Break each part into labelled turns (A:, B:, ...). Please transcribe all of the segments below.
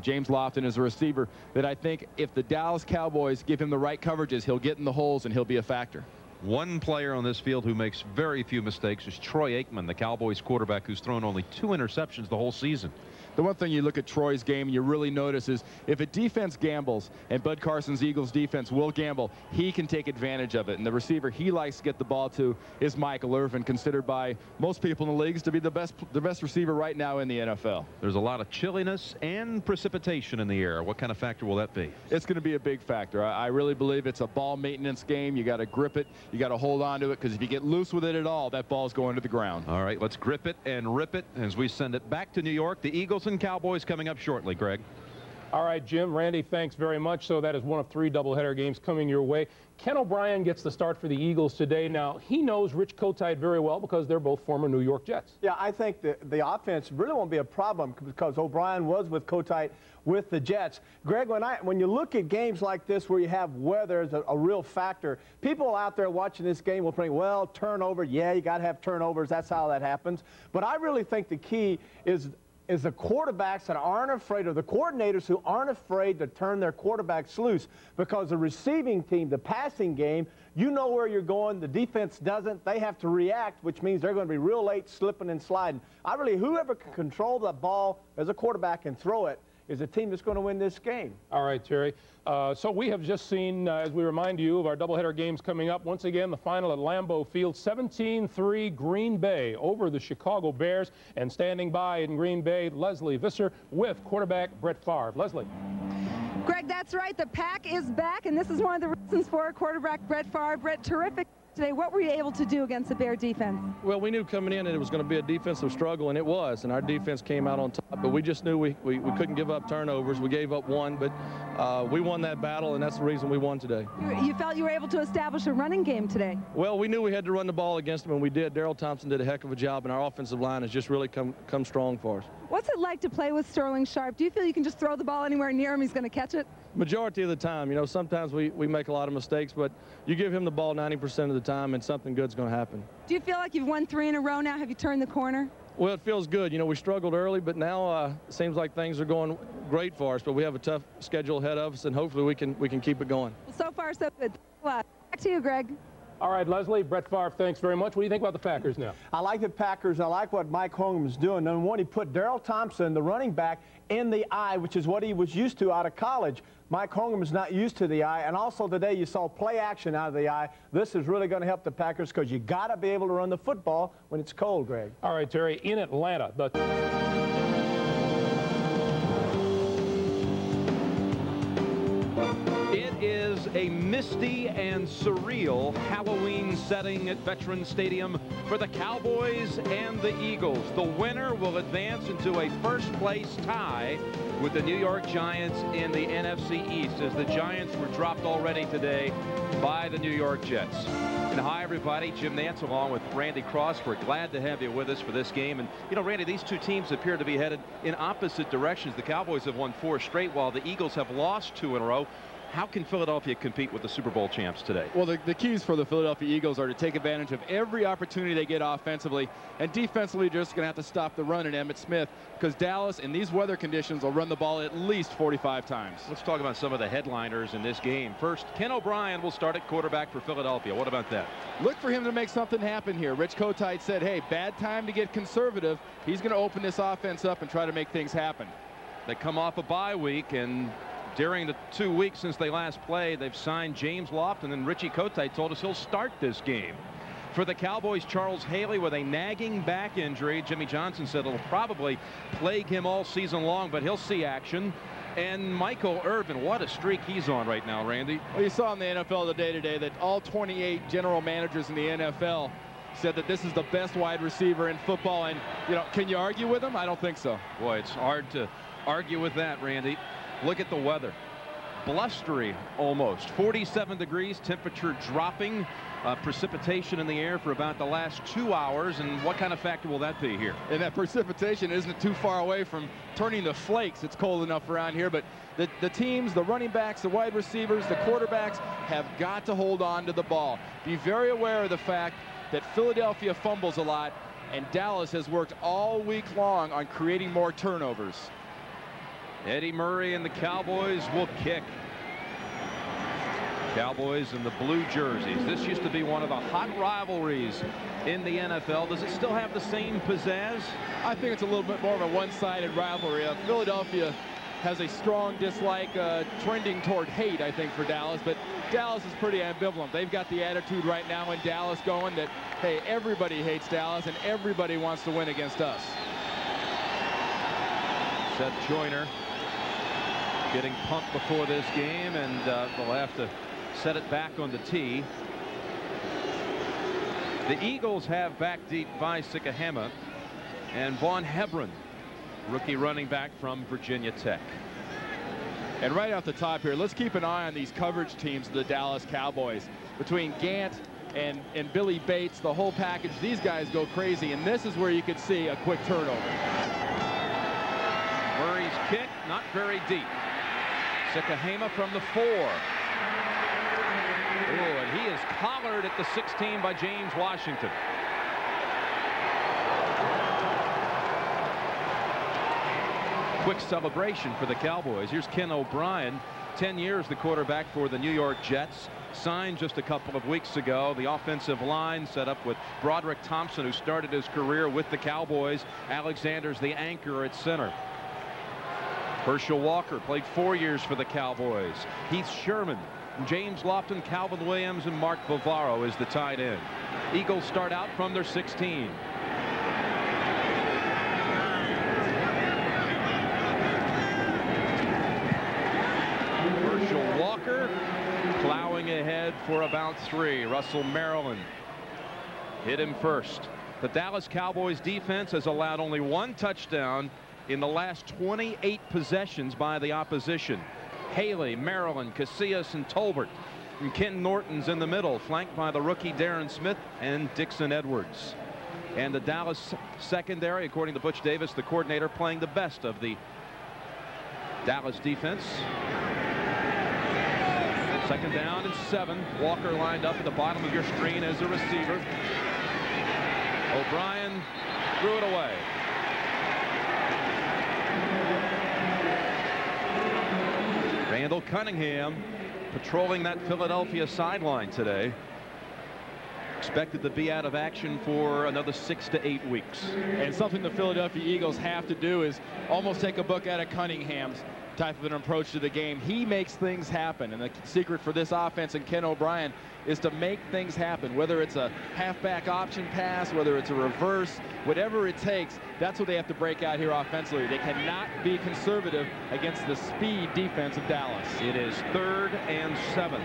A: James Lofton is a receiver that I think if the Dallas Cowboys give him the right coverages, he'll get in the holes and he'll be a factor.
B: One player on this field who makes very few mistakes is Troy Aikman, the Cowboys quarterback, who's thrown only 2 interceptions the whole season.
A: The one thing you look at Troy's game and you really notice is if a defense gambles, and Bud Carson's Eagles defense will gamble, he can take advantage of it. And the receiver he likes to get the ball to is Michael Irvin, considered by most people in the leagues to be the best receiver right now in the NFL.
B: There's a lot of chilliness and precipitation in the air. What kind of factor will that be?
A: It's going to be a big factor. I really believe it's a ball maintenance game. You got to grip it. You got to hold on to it, because if you get loose with it at all, that ball's going to the ground.
B: All right, let's grip it and rip it as we send it back to New York. The Eagles and Cowboys coming up shortly. Greg.
C: All right, Jim, Randy, thanks very much. So that is one of 3 doubleheader games coming your way. Ken O'Brien gets the start for the Eagles today. Now, he knows Rich Kotite very well because they're both former New York Jets.
D: Yeah, I think the offense really won't be a problem because O'Brien was with Kotite with the Jets. Greg, when you look at games like this where you have weather as a real factor, people out there watching this game will think, well, turnover, yeah, you got to have turnovers. That's how that happens. But I really think the key is the quarterbacks that aren't afraid, or the coordinators who aren't afraid to turn their quarterbacks loose, because the receiving team, the passing game, you know where you're going. The defense doesn't. They have to react, which means they're going to be real late slipping and sliding. Whoever can control the ball as a quarterback and throw it is a team that's going to win this game.
C: All right, Terry. So we have just seen, as we remind you of our doubleheader games coming up, once again, the final at Lambeau Field, 17-3 Green Bay over the Chicago Bears. And standing by in Green Bay, Leslie Visser with quarterback Brett Favre. Leslie.
E: Greg, that's right. The Pack is back, and this is one of the reasons for quarterback Brett Favre. Brett, terrific today. What were you able to do against the Bear defense?
F: Well, we knew coming in that it was going to be a defensive struggle, and it was, and our defense came out on top. But we just knew we couldn't give up turnovers. We gave up 1, but we won that battle, and that's the reason we won today.
E: You felt you were able to establish a running game today?
F: Well, we knew we had to run the ball against them, and we did. Darrell Thompson did a heck of a job, and our offensive line has just really come strong for us.
E: What's it like to play with Sterling Sharpe? Do you feel you can just throw the ball anywhere near him, he's going to catch it?
F: Majority of the time. You know, sometimes we make a lot of mistakes, but you give him the ball 90% of the time, and something good's going to happen.
E: Do you feel like you've won 3 in a row now? Have you turned the corner?
F: Well, it feels good. You know, we struggled early, but now it seems like things are going great for us. But we have a tough schedule ahead of us, and hopefully we can keep it going.
E: Well, so far, so good. Back to you, Greg.
C: All right, Leslie, Brett Favre, thanks very much. What do you think about the Packers now?
D: I like the Packers. I like what Mike Holmgren's doing. Number one, he put Darrell Thompson, the running back, in the eye, which is what he was used to out of college. Mike Holmgren's not used to the eye. And also today you saw play action out of the eye. This is really going to help the Packers because you got to be able to run the football when it's cold, Greg.
C: All right, Terry, in Atlanta.
B: It is a misty and surreal Halloween setting at Veterans Stadium for the Cowboys and the Eagles. The winner will advance into a first-place tie with the New York Giants in the NFC East, as the Giants were dropped already today by the New York Jets. And hi, everybody. Jim Nantz along with Randy Cross. We're glad to have you with us for this game. And, you know, Randy, these two teams appear to be headed in opposite directions. The Cowboys have won 4 straight, while the Eagles have lost 2 in a row. How can Philadelphia compete with the Super Bowl champs today?
A: Well, the keys for the Philadelphia Eagles are to take advantage of every opportunity they get offensively, and defensively they're just going to have to stop the run in Emmitt Smith, because Dallas in these weather conditions will run the ball at least 45 times.
B: Let's talk about some of the headliners in this game. First, Ken O'Brien will start at quarterback for Philadelphia. What about that?
A: Look for him to make something happen here. Rich Kotite said, hey, bad time to get conservative. He's going to open this offense up and try to make things happen.
B: They come off a bye week, and during the 2 weeks since they last played, they've signed James Lofton, and Richie Kotite told us he'll start this game. For the Cowboys, Charles Haley with a nagging back injury. Jimmy Johnson said it'll probably plague him all season long, but he'll see action. And Michael Irvin, what a streak he's on right now, Randy.
A: Well, you saw in the NFL today that all 28 general managers in the NFL said that this is the best wide receiver in football. And, you know, can you argue with him? I don't think so.
B: Boy, it's hard to argue with that, Randy. Look at the weather. Blustery almost. 47 degrees, temperature dropping, precipitation in the air for about the last 2 hours. And what kind of factor will that be here?
A: And that precipitation isn't too far away from turning to flakes. It's cold enough around here, but the teams, the running backs, the wide receivers, the quarterbacks have got to hold on to the ball. Be very aware of the fact that Philadelphia fumbles a lot, and Dallas has worked all week long on creating more turnovers.
B: Eddie Murray and the Cowboys will kick. Cowboys in the blue jerseys. This used to be one of the hot rivalries in the NFL. Does it still have the same pizzazz?
A: I think it's a little bit more of a one-sided rivalry. Philadelphia has a strong dislike, trending toward hate, I think, for Dallas. But Dallas is pretty ambivalent. They've got the attitude right now in Dallas going that, hey, everybody hates Dallas and everybody wants to win against us.
B: Seth Joyner getting pumped before this game, and they'll have to set it back on the tee. The Eagles have back deep Vi Sikahema and Vaughn Hebron, rookie running back from Virginia Tech.
A: And right off the top here, let's keep an eye on these coverage teams of the Dallas Cowboys. Between Gant and Billy Bates, the whole package, these guys go crazy, and this is where you could see a quick turnover.
B: Murray's kick, not very deep. Sikahema from the 4. Oh, and he is collared at the 16 by James Washington. Quick celebration for the Cowboys. Here's Ken O'Brien, 10 years the quarterback for the New York Jets. Signed just a couple of weeks ago. The offensive line set up with Broderick Thompson, who started his career with the Cowboys. Alexander's the anchor at center. Herschel Walker played 4 years for the Cowboys. Heath Sherman, James Lofton, Calvin Williams, and Mark Bavaro is the tight end. Eagles start out from their 16. Herschel Walker plowing ahead for about 3. Russell Maryland hit him first. The Dallas Cowboys defense has allowed only 1 touchdown in the last 28 possessions by the opposition. Haley, Maryland, Casillas, and Tolbert. And Ken Norton's in the middle, flanked by the rookie Darren Smith and Dixon Edwards. And the Dallas secondary, according to Butch Davis, the coordinator, playing the best of the Dallas defense. 2nd down and 7. Walker lined up at the bottom of your screen as a receiver. O'Brien threw it away. Randall Cunningham patrolling that Philadelphia sideline today. Expected to be out of action for another 6 to 8 weeks.
A: And something the Philadelphia Eagles have to do is almost take a book out of Cunningham's type of an approach to the game. He makes things happen, and the secret for this offense and Ken O'Brien is to make things happen, whether it's a halfback option pass, whether it's a reverse, whatever it takes. That's what they have to break out here offensively. They cannot be conservative against the speed defense of Dallas.
B: It is 3rd and 7.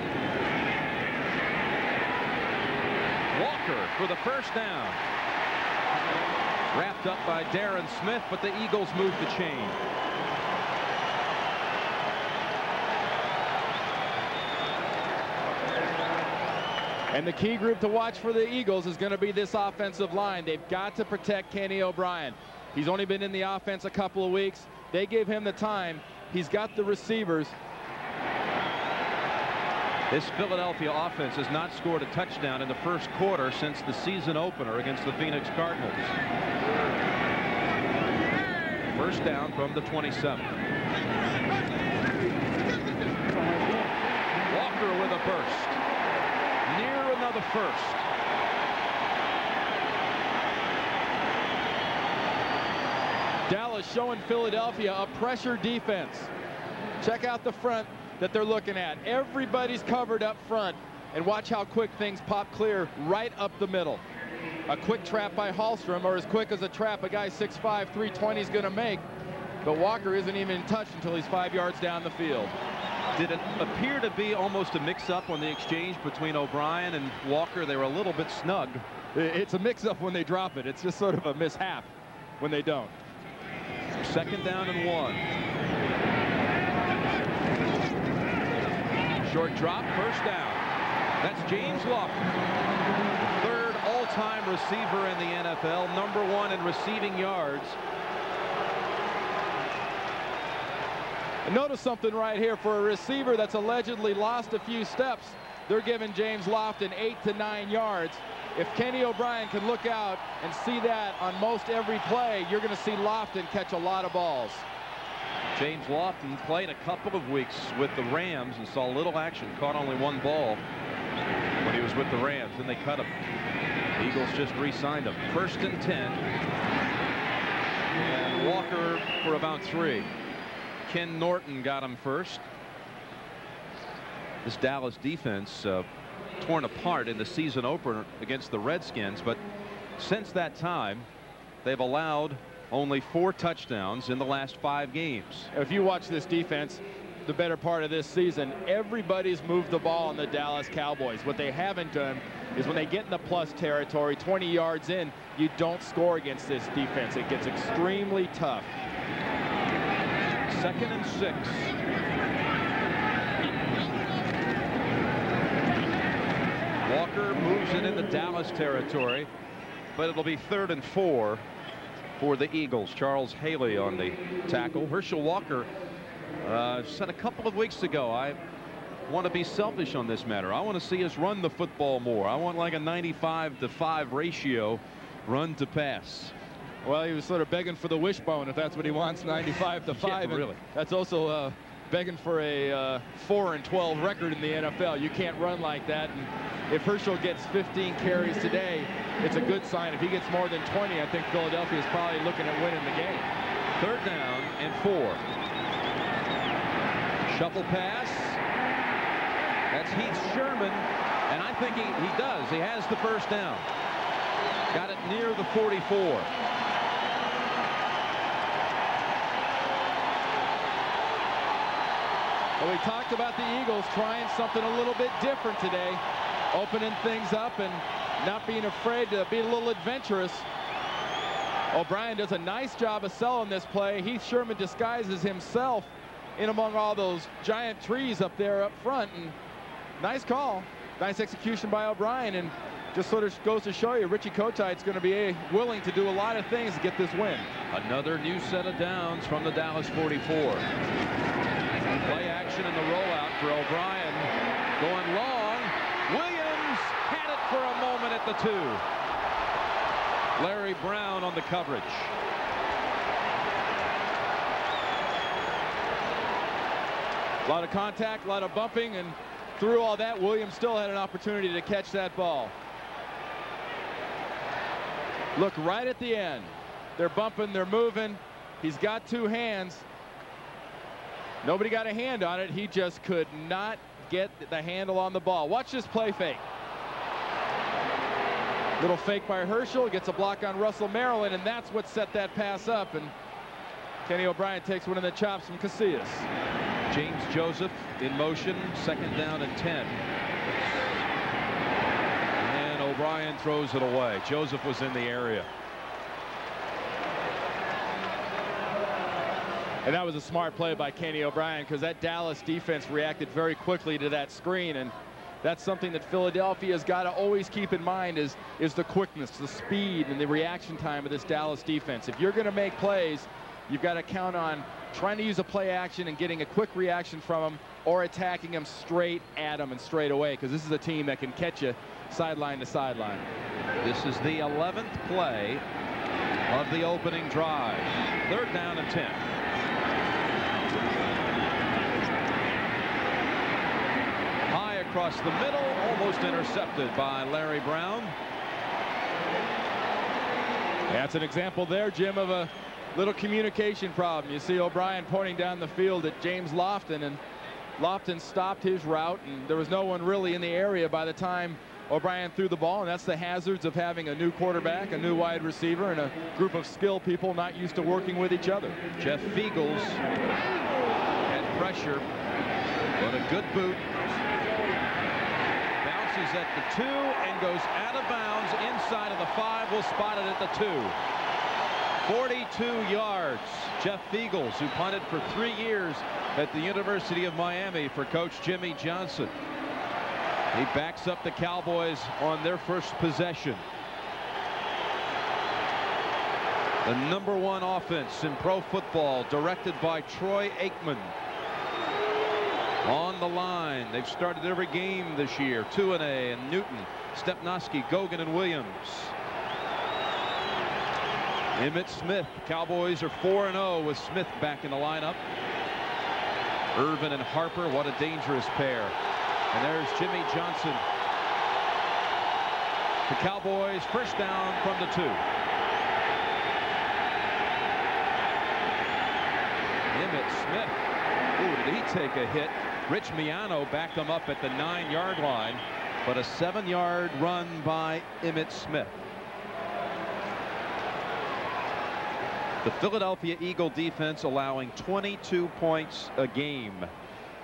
B: Walker for the 1st down. Wrapped up by Darren Smith, but the Eagles move the chain.
A: And the key group to watch for the Eagles is going to be this offensive line. They've got to protect Kenny O'Brien. He's only been in the offense a couple of weeks. They give him the time. He's got the receivers.
B: This Philadelphia offense has not scored a touchdown in the 1st quarter since the season opener against the Phoenix Cardinals. 1st down from the 27. Walker with a burst. Near another 1st.
A: Dallas showing Philadelphia a pressure defense. Check out the front that they're looking at. Everybody's covered up front, and watch how quick things pop clear right up the middle. A quick trap by Hallstrom, or as quick as a trap a guy 6'5", 320 is going to make. But Walker isn't even in touch until he's 5 yards down the field.
B: Did it appear to be almost a mix-up on the exchange between O'Brien and Walker? They were a little bit snug.
A: It's a mix-up when they drop it. It's just sort of a mishap when they don't.
B: 2nd down and 1. Short drop, 1st down. That's James Lofton, 3rd all-time receiver in the NFL, #1 in receiving yards.
A: And notice something right here. For a receiver that's allegedly lost a few steps, they're giving James Lofton 8 to 9 yards. If Kenny O'Brien can look out and see that on most every play, you're going to see Lofton catch a lot of balls.
B: James Lofton played a couple of weeks with the Rams and saw little action, caught only one ball when he was with the Rams. Then they cut him. The Eagles just re-signed him. 1st and 10. And Walker for about 3. Ken Norton got him first. This Dallas defense torn apart in the season opener against the Redskins, but since that time they've allowed only 4 touchdowns in the last 5 games.
A: If you watch this defense the better part of this season, everybody's moved the ball on the Dallas Cowboys. What they haven't done is when they get in the plus territory, 20 yards in, you don't score against this defense. It gets extremely tough.
B: 2nd and 6. Walker moves it into Dallas territory, but it'll be 3rd and 4 for the Eagles. Charles Haley on the tackle. Herschel Walker said a couple of weeks ago, I want to be selfish on this matter. I want to see us run the football more. I want like a 95-to-5 ratio, run to pass.
A: Well, he was sort of begging for the wishbone if that's what he wants, 95-to-5.
B: Yeah, really.
A: That's also begging for a 4-12 record in the NFL. You can't run like that. And if Herschel gets 15 carries today, it's a good sign. If he gets more than 20, I think Philadelphia is probably looking at winning the game.
B: 3rd down and 4. Shuffle pass. That's Heath Sherman, and I think he does. He has the 1st down. Got it near the 44.
A: Well, we talked about the Eagles trying something a little bit different today, opening things up and not being afraid to be a little adventurous. O'Brien does a nice job of selling this play. Heath Sherman disguises himself in among all those giant trees up there up front, and nice call, nice execution by O'Brien, and just sort of goes to show you Richie Kotite's going to be willing to do a lot of things to get this win.
B: Another new set of downs from the Dallas 44. Play action in the rollout for O'Brien. Going long. Williams had it for a moment at the 2. Larry Brown on the coverage.
A: A lot of contact, a lot of bumping, and through all that, Williams still had an opportunity to catch that ball. Look right at the end. They're bumping, they're moving. He's got 2 hands. Nobody got a hand on it. He just could not get the handle on the ball. Watch this play fake. Little fake by Herschel, gets a block on Russell Maryland, and that's what set that pass up. And Kenny O'Brien takes one of the chops from Casillas.
B: James Joseph in motion, 2nd down and 10. And O'Brien throws it away. Joseph was in the area.
A: And that was a smart play by Kenny O'Brien, because that Dallas defense reacted very quickly to that screen, and that's something that Philadelphia's got to always keep in mind is the quickness, the speed, and the reaction time of this Dallas defense. If you're going to make plays, you've got to count on trying to use a play action and getting a quick reaction from them, or attacking them straight at them and straight away, because this is a team that can catch you sideline to sideline.
B: This is the 11th play of the opening drive. 3rd down and 10. High across the middle, almost intercepted by Larry Brown.
A: That's an example there, Jim, of a little communication problem. You see O'Brien pointing down the field at James Lofton, and Lofton stopped his route, and there was no one really in the area by the time O'Brien threw the ball, and that's the hazards of having a new quarterback, a new wide receiver, and a group of skilled people not used to working with each other.
B: Jeff Feagles had pressure, but a good boot. Bounces at the 2 and goes out of bounds inside of the 5. We'll spot it at the 2. 42 yards. Jeff Feagles, who punted for 3 years at the University of Miami for Coach Jimmy Johnson. He backs up the Cowboys on their first possession. The #1 offense in pro football, directed by Troy Aikman. On the line, they've started every game this year. Tuanay and Newton, Stepnoski, Gogan, and Williams. Emmitt Smith. Cowboys are 4-0 with Smith back in the lineup. Irvin and Harper, what a dangerous pair. And there's Jimmy Johnson. The Cowboys first down from the 2. Emmitt Smith. Ooh, did he take a hit? Rich Miano backed him up at the 9-yard line, but a 7-yard run by Emmitt Smith. The Philadelphia Eagle defense allowing 22 points a game.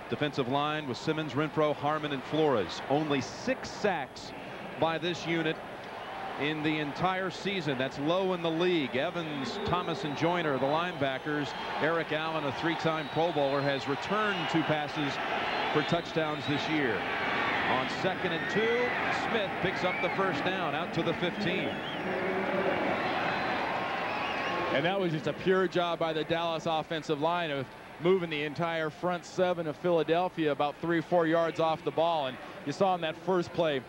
B: Defensive line with Simmons, Renfro, Harmon, and Flores. Only 6 sacks by this unit in the entire season. That's low in the league. Evans, Thomas, and Joyner, the linebackers. Eric Allen, a 3-time Pro Bowler, has returned 2 passes for touchdowns this year. On 2nd and 2, Smith picks up the first down out to the 15.
A: And that was just a pure job by the Dallas offensive line of moving the entire front 7 of Philadelphia about 3-4 yards off the ball. And you saw in that first play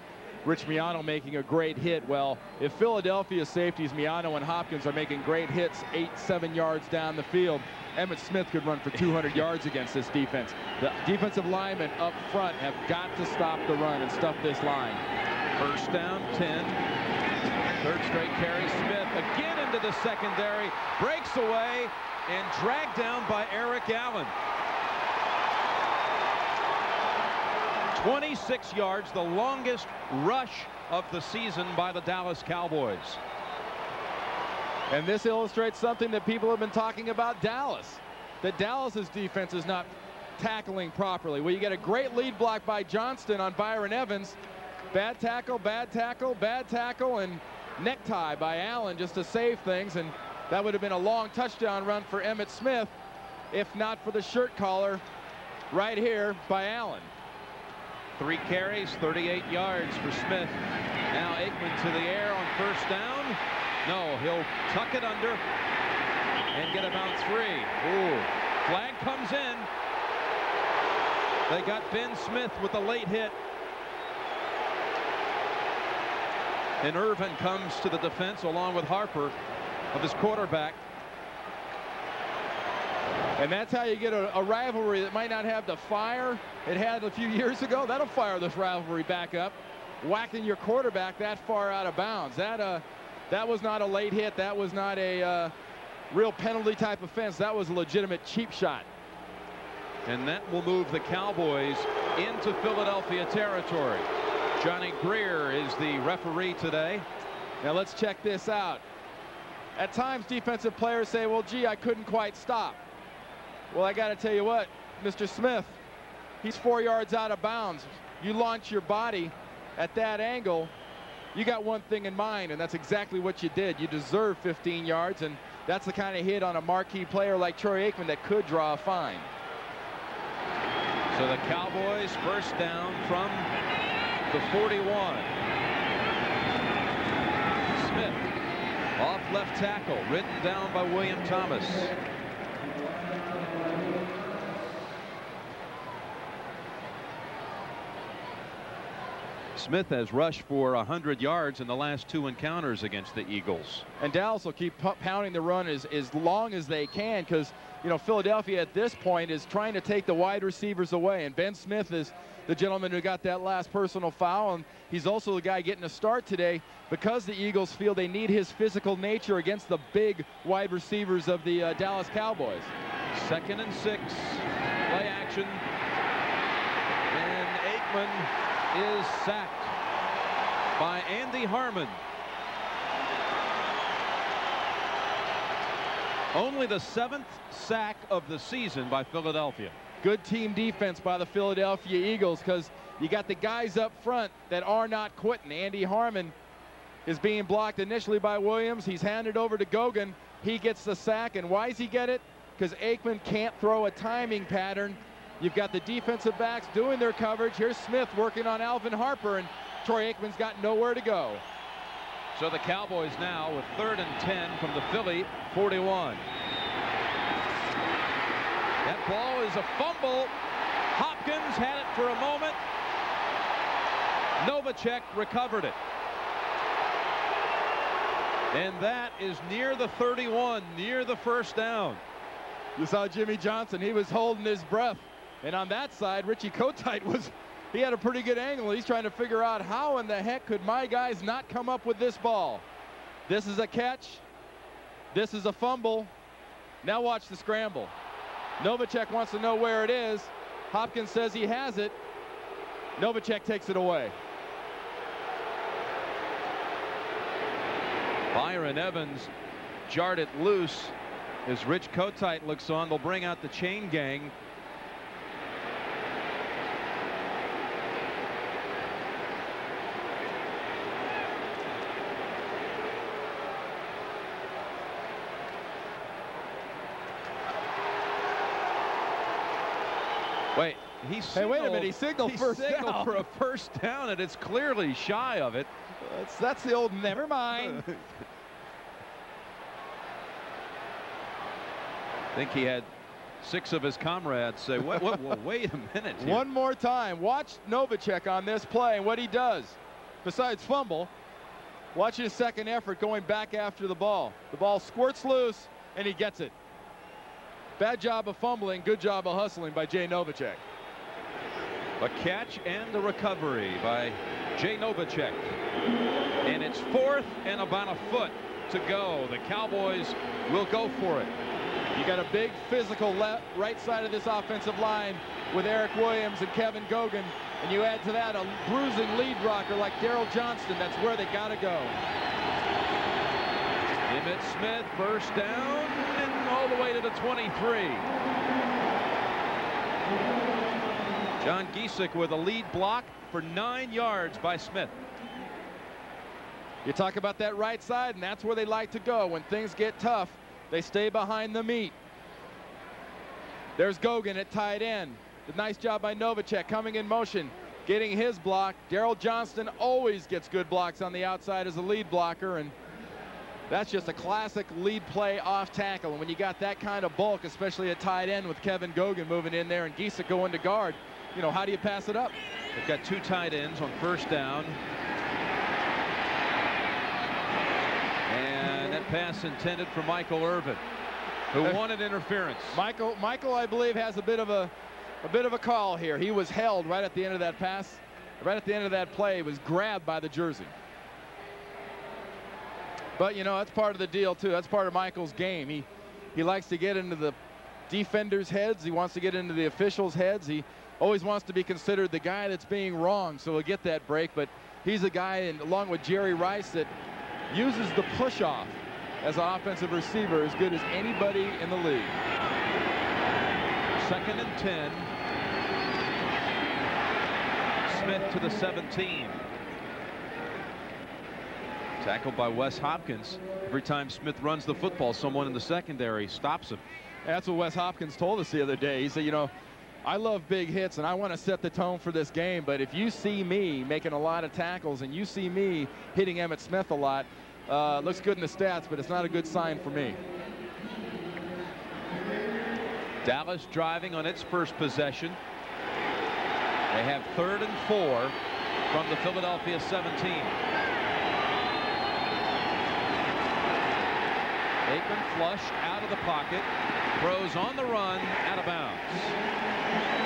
A: Rich Miano making a great hit. Well, if Philadelphia's safeties Miano and Hopkins are making great hits 8-7 yards down the field, Emmitt Smith could run for 200 yards against this defense. The defensive linemen up front have got to stop the run and stuff this line.
B: First down, 10. 3rd straight carry. Smith again into the secondary, breaks away and dragged down by Eric Allen. 26 yards, the longest rush of the season by the Dallas Cowboys.
A: And this illustrates something that people have been talking about Dallas. That Dallas's defense is not tackling properly. Well, you get a great lead block by Johnston on Byron Evans. Bad tackle, bad tackle, bad tackle, and necktie by Allen just to save things. And that would have been a long touchdown run for Emmitt Smith if not for the shirt collar right here by Allen.
B: 3 carries, 38 yards for Smith. Now Aikman to the air on first down. No, he'll tuck it under and get about 3. Ooh, flag comes in. They got Ben Smith with a late hit. And Irvin comes to the defense along with Harper of his quarterback.
A: And that's how you get a rivalry that might not have the fire it had a few years ago. That'll fire this rivalry back up. Whacking your quarterback that far out of bounds. That was not a late hit. That was not a real penalty type offense. That was a legitimate cheap shot.
B: And that will move the Cowboys into Philadelphia territory. Johnny Greer is the referee today.
A: Now let's check this out. At times defensive players say, well, gee, I couldn't quite stop. Well, I got to tell you what, Mr. Smith, he's 4 yards out of bounds. You launch your body at that angle, you got one thing in mind, and that's exactly what you did. You deserve 15 yards, and that's the kind of hit on a marquee player like Troy Aikman that could draw a fine.
B: So the Cowboys first down from the 41. Smith off left tackle, ridden down by William Thomas. Smith has rushed for 100 yards in the last 2 encounters against the Eagles.
A: And Dallas will keep pounding the run as long as they can, because, you know, Philadelphia at this point is trying to take the wide receivers away. And Ben Smith is the gentleman who got that last personal foul, and he's also the guy getting a start today because the Eagles feel they need his physical nature against the big wide receivers of the Dallas Cowboys.
B: 2nd and 6. Play action. And Aikman is sacked by Andy Harmon. Only the 7th sack of the season by Philadelphia.
A: Good team defense by the Philadelphia Eagles, because you got the guys up front that are not quitting. Andy Harmon is being blocked initially by Williams. He's handed over to Gogan. He gets the sack, and why does he get it? Because Aikman can't throw a timing pattern. You've got the defensive backs doing their coverage. Here's Smith working on Alvin Harper, and Troy Aikman's got nowhere to go.
B: So the Cowboys now with 3rd and 10 from the Philly 41. That ball is a fumble. Hopkins had it for a moment. Novacek recovered it. And that is near the 31, near the first down.
A: You saw Jimmy Johnson. He was holding his breath And on that side, Richie Kotite he had a pretty good angle. He's trying to figure out how in the heck could my guys not come up with this ball. This is a catch. This is a fumble. Now watch the scramble. Novacek wants to know where it is. Hopkins says he has it. Novacek takes it away.
B: Byron Evans jarred it loose as Rich Kotite looks on. They'll bring out the chain gang. Wait,
A: wait a minute, he signaled first down.
B: For a first down, and it's clearly shy of it.
A: That's the old never mind.
B: I think he had 6 of his comrades say, wait a minute here.
A: One more time. Watch Novacek on this play and what he does. Besides fumble, watch his second effort going back after the ball. The ball squirts loose, and he gets it. Bad job of fumbling, good job of hustling by Jay Novacek.
B: A catch and a recovery by Jay Novacek. And it's 4th and about a foot to go. The Cowboys will go for it.
A: You got a big physical right side of this offensive line with Eric Williams and Kevin Gogan. And you add to that a bruising lead rocker like Daryl Johnston. That's where they got to go.
B: Emmitt Smith, first down, and all the way to the 23. John Giesick with a lead block for 9 yards by Smith.
A: You talk about that right side, and that's where they like to go. When things get tough, they stay behind the meat. There's Gogan at tight end. A nice job by Novacek coming in motion, getting his block. Daryl Johnston always gets good blocks on the outside as a lead blocker, and that's just a classic lead play off tackle. And when you got that kind of bulk, especially at tight end with Kevin Gogan moving in there and Giesick going to guard, you know, how do you pass it up?
B: They've got 2 tight ends on first down. And that pass intended for Michael Irvin, who wanted interference.
A: Michael, I believe, has a bit of a call here. He was held right at the end of that pass, right at the end of that play. He was grabbed by the jersey. But, you know, that's part of the deal, too. That's part of Michael's game. He likes to get into the defenders' heads. He wants to get into the officials' heads. He always wants to be considered the guy that's being wrong, so he'll get that break. But he's a guy, and along with Jerry Rice, that uses the push-off as an offensive receiver as good as anybody in the league.
B: 2nd and 10. Smith to the 17. Tackled by Wes Hopkins. Every time Smith runs the football, someone in the secondary stops him.
A: That's what Wes Hopkins told us the other day. He said, you know, I love big hits and I want to set the tone for this game, but if you see me making a lot of tackles and you see me hitting Emmitt Smith a lot, looks good in the stats, but it's not a good sign for me.
B: Dallas driving on its first possession. They have 3rd and 4 from the Philadelphia 17. Aikman flushed out of the pocket, throws on the run, out of bounds.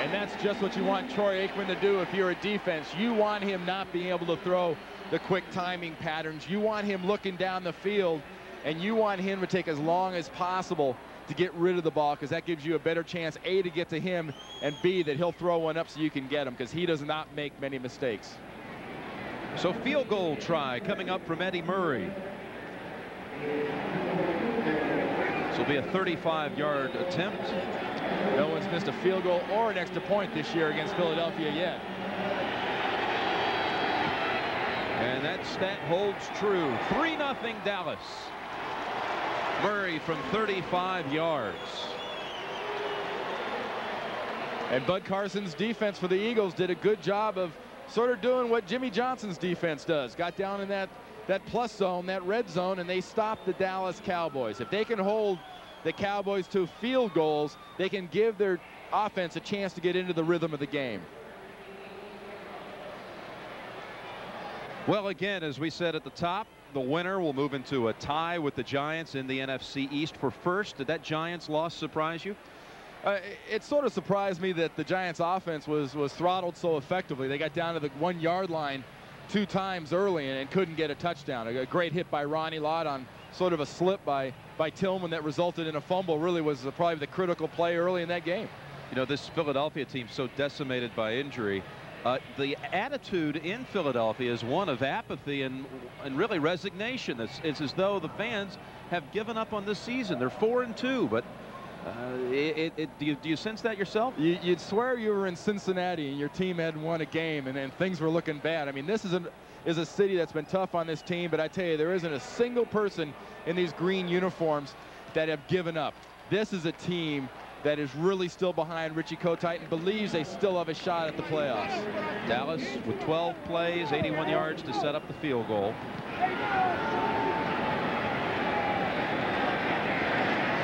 A: And that's just what you want Troy Aikman to do if you're a defense. You want him not being able to throw the quick timing patterns. You want him looking down the field, and you want him to take as long as possible to get rid of the ball, because that gives you a better chance, A, to get to him, and B, that he'll throw one up so you can get him, because he does not make many mistakes.
B: So field goal try coming up from Eddie Murray. This will be a 35-yard attempt.
A: No one's missed a field goal or an extra point this year against Philadelphia yet.
B: And that stat holds true. 3-0 Dallas. Murray from 35 yards.
A: And Bud Carson's defense for the Eagles did a good job of sort of doing what Jimmy Johnson's defense does. Got down in that plus zone, that red zone, and they stopped the Dallas Cowboys. If they can hold the Cowboys to field goals, they can give their offense a chance to get into the rhythm of the game.
B: Well, again, as we said at the top, the winner will move into a tie with the Giants in the NFC East for first. Did that Giants loss surprise you?
A: It sort of surprised me that the Giants offense was throttled so effectively. They got down to the 1 yard line 2 times early and couldn't get a touchdown. A great hit by Ronnie Lott on sort of a slip by Tillman that resulted in a fumble really was probably the critical play early in that game.
B: You know, this Philadelphia team so decimated by injury. The attitude in Philadelphia is one of apathy and really resignation. It's as though the fans have given up on this season. They're 4-2, but do you sense that yourself?
A: You'd swear you were in Cincinnati and your team hadn't won a game and things were looking bad. I mean, this is a city that's been tough on this team, but I tell you, there isn't a single person in these green uniforms that have given up. This is a team that is really still behind Richie Kotite and believes they still have a shot at the playoffs.
B: Dallas with 12 plays, 81 yards to set up the field goal.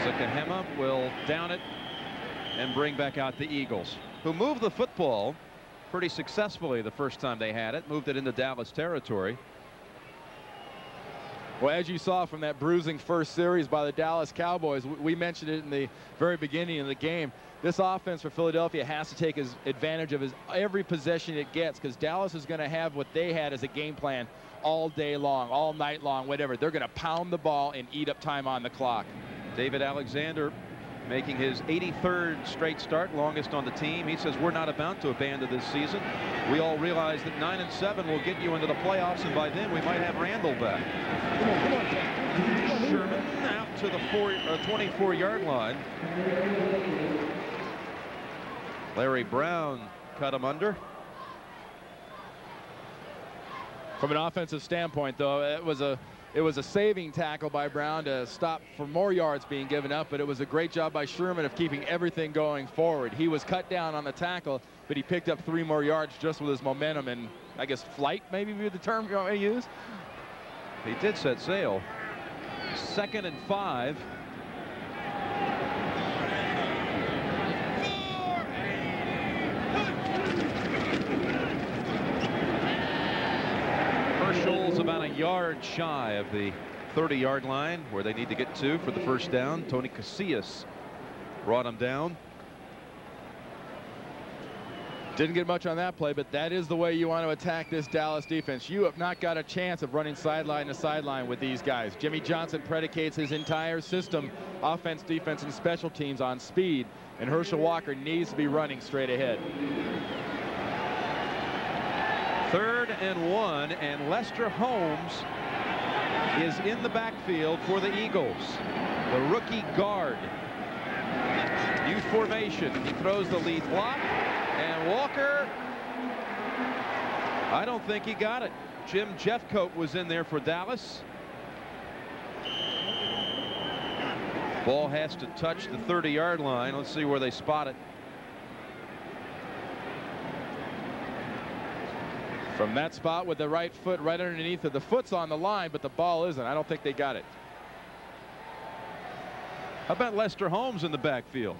B: Zuccarello will down it and bring back out the Eagles, who moved the football pretty successfully the first time they had it, moved it into Dallas territory.
A: Well, as you saw from that bruising first series by the Dallas Cowboys, we mentioned it in the very beginning of the game. This offense for Philadelphia has to take advantage of every possession it gets, because Dallas is going to have what they had as a game plan all day long, all night long, whatever. They're going to pound the ball and eat up time on the clock.
B: David Alexander making his 83rd straight start, longest on the team. He says we're not about to abandon this season. We all realize that 9-7 will get you into the playoffs, and by then we might have Randall back. Sherman out to the 24-yard line. Larry Brown cut him under.
A: From an offensive standpoint, though, it was a saving tackle by Brown to stop for more yards being given up, but it was a great job by Sherman of keeping everything going forward. He was cut down on the tackle, but he picked up 3 more yards just with his momentum and, I guess, flight maybe be the term you want to use.
B: He did set sail. 2nd and 5. Herschel's about a yard shy of the 30-yard line where they need to get to for the first down. Tony Casillas brought him down.
A: Didn't get much on that play, but that is the way you want to attack this Dallas defense. You have not got a chance of running sideline to sideline with these guys. Jimmy Johnson predicates his entire system, offense, defense, and special teams, on speed, and Herschel Walker needs to be running straight ahead.
B: 3rd and 1, and Lester Holmes is in the backfield for the Eagles. The rookie guard. Youth formation. He throws the lead block, and Walker, I don't think he got it. Jim Jeffcoat was in there for Dallas. Ball has to touch the 30-yard line. Let's see where they spot it.
A: From that spot with the right foot right underneath it. The foot's on the line, but the ball isn't. I don't think they got it.
B: How about Lester Holmes in the backfield?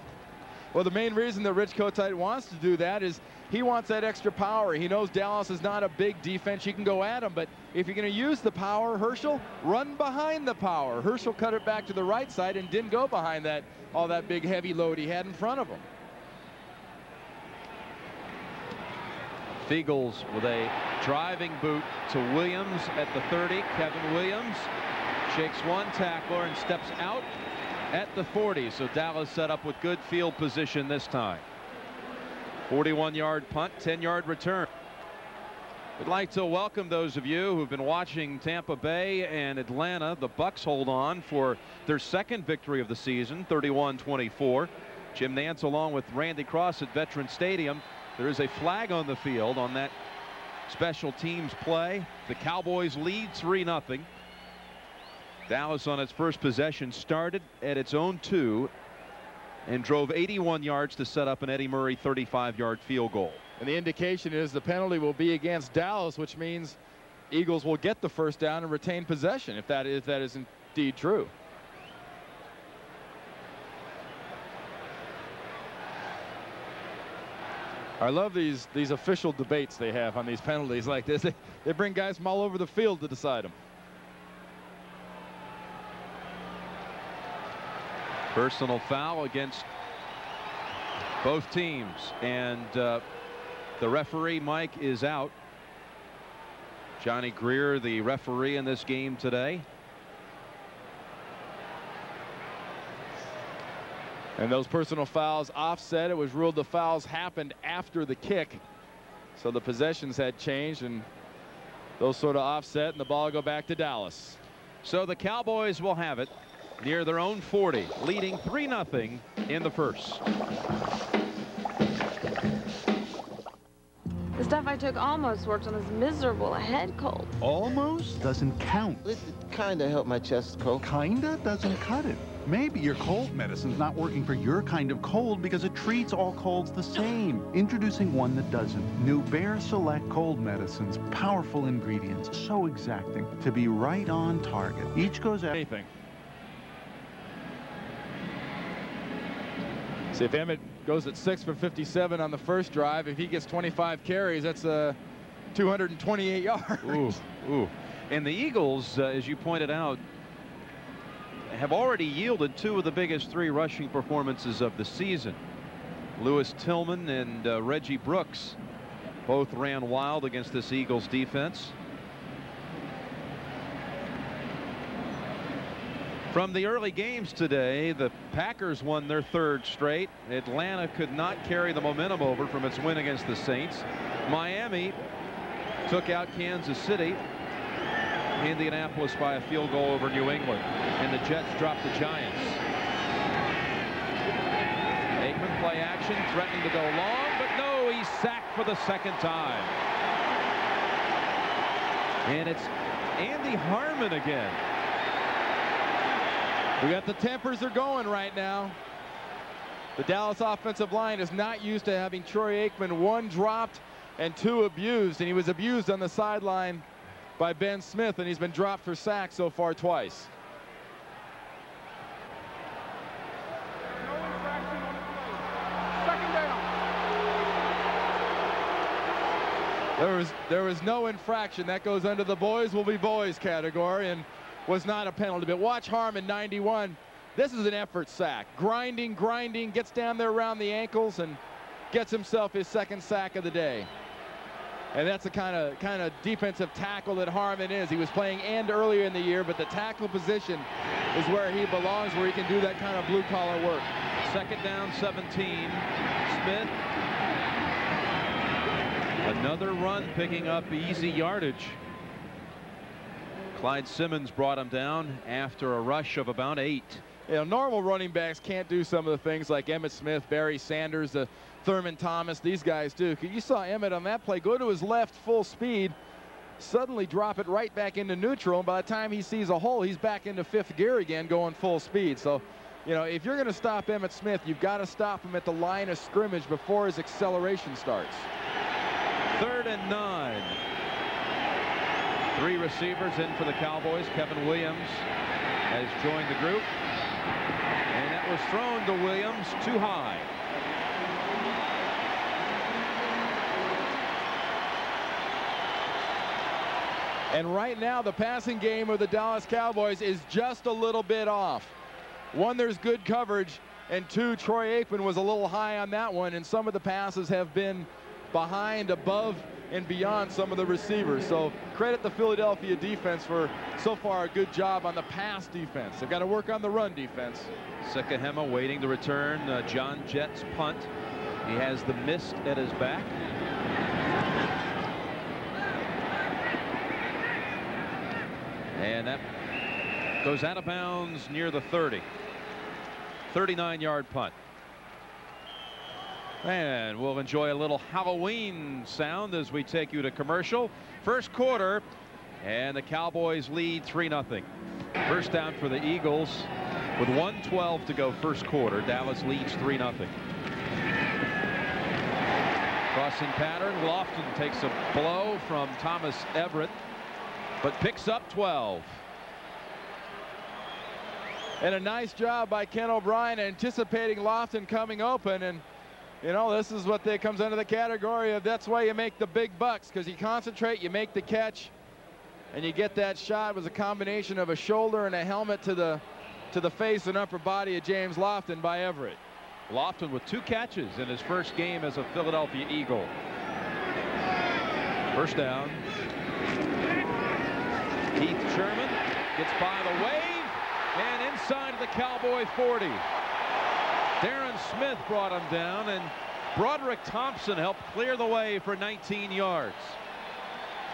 A: Well, the main reason that Rich Kotite wants to do that is he wants that extra power. He knows Dallas is not a big defense. You can go at him, but if you're going to use the power, Herschel, run behind the power. Herschel cut it back to the right side and didn't go behind all that big heavy load he had in front of him.
B: Eagles with a driving boot to Williams at the 30. Kevin Williams shakes one tackler and steps out at the 40. So Dallas set up with good field position this time. 41-yard punt, 10-yard return. We'd like to welcome those of you who've been watching Tampa Bay and Atlanta. The Bucks hold on for their 2nd victory of the season, 31-24. Jim Nantz along with Randy Cross at Veterans Stadium. There is a flag on the field on that special teams play. The Cowboys lead 3-0. Dallas on its first possession started at its own 2 and drove 81 yards to set up an Eddie Murray 35-yard field goal.
A: And the indication is the penalty will be against Dallas, which means Eagles will get the first down and retain possession if that is indeed true. I love these official debates they have on these penalties like this. They bring guys from all over the field to decide them.
B: Personal foul against Both teams, and the referee, Mike, is out. Johnny Greer, the referee in this game today.
A: And those personal fouls offset. It was ruled the fouls happened after the kick. So the possessions had changed, and those sort of offset, and the ball go back to Dallas.
B: So the Cowboys will have it near their own 40, leading 3-0 in the first.
G: The stuff I took almost worked on this miserable head cold.
H: Almost doesn't count.
I: It kinda helped my chest cold.
H: Kinda doesn't cut it. Maybe your cold medicine's not working for your kind of cold because it treats all colds the same. Introducing one that doesn't. New Bayer Select cold medicines. Powerful ingredients. So exacting. To be right on target. Each goes after
A: anything. See if Emmett goes at 6 for 57 on the first drive. If he gets 25 carries, that's 228 yards.
B: Ooh. And the Eagles, as you pointed out, have already yielded 2 of the biggest 3 rushing performances of the season. Lewis Tillman and Reggie Brooks both ran wild against this Eagles defense. From the early games today, the Packers won their 3rd straight. Atlanta could not carry the momentum over from its win against the Saints. Miami took out Kansas City. Indianapolis by a field goal over New England, and the Jets dropped the Giants. Aikman play action, threatening to go long, but no, he's sacked for the 2nd time. And it's Andy Harmon again.
A: We got the tempers are going right now. The Dallas offensive line is not used to having Troy Aikman 1 dropped and 2 abused, and he was abused on the sideline by Ben Smith, and he's been dropped for sacks so far twice. There was no infraction. That goes under the boys will be boys category and was not a penalty. But watch Harmon, 91. This is an effort sack. Grinding, gets down there around the ankles and gets himself his 2nd sack of the day. And that's the kind of defensive tackle that Harmon is. He was playing end earlier in the year, but the tackle position is where he belongs, where he can do that kind of blue-collar work.
B: 2nd down, 17. Smith. Another run picking up easy yardage. Clyde Simmons brought him down after a rush of about 8.
A: You know, normal running backs can't do some of the things like Emmitt Smith, Barry Sanders, Thurman Thomas, these guys do. You saw Emmitt on that play go to his left full speed, suddenly drop it right back into neutral, and by the time he sees a hole, he's back into 5th gear again going full speed. So, you know, if you're going to stop Emmitt Smith, you've got to stop him at the line of scrimmage before his acceleration starts.
B: 3rd and 9. 3 receivers in for the Cowboys. Kevin Williams has joined the group, and that was thrown to Williams too high.
A: And right now the passing game of the Dallas Cowboys is just a little bit off. 1, there's good coverage, and 2, Troy Aikman was a little high on that one, and some of the passes have been behind, above, and beyond some of the receivers. So credit the Philadelphia defense for so far a good job on the pass defense. They've got to work on the run defense.
B: Sekahema waiting to return John Jett's punt. He has the mist at his back. And that goes out of bounds near the 30. 39-yard punt. And we'll enjoy a little Halloween sound as we take you to commercial. First quarter, and the Cowboys lead 3-0. First down for the Eagles with 1:12 to go first quarter. Dallas leads 3-0. Crossing pattern. Lofton takes a blow from Thomas Everett, but picks up 12.
A: And a nice job by Ken O'Brien anticipating Lofton coming open. And you know, this is what comes under the category of that's why you make the big bucks, because you concentrate, you make the catch, and you get that shot. It was a combination of a shoulder and a helmet to the face and upper body of James Lofton by Everett.
B: Lofton with 2 catches in his first game as a Philadelphia Eagle. First down. Heath Sherman gets by the wave and inside the Cowboy 40. Darren Smith brought him down, and Broderick Thompson helped clear the way for 19 yards.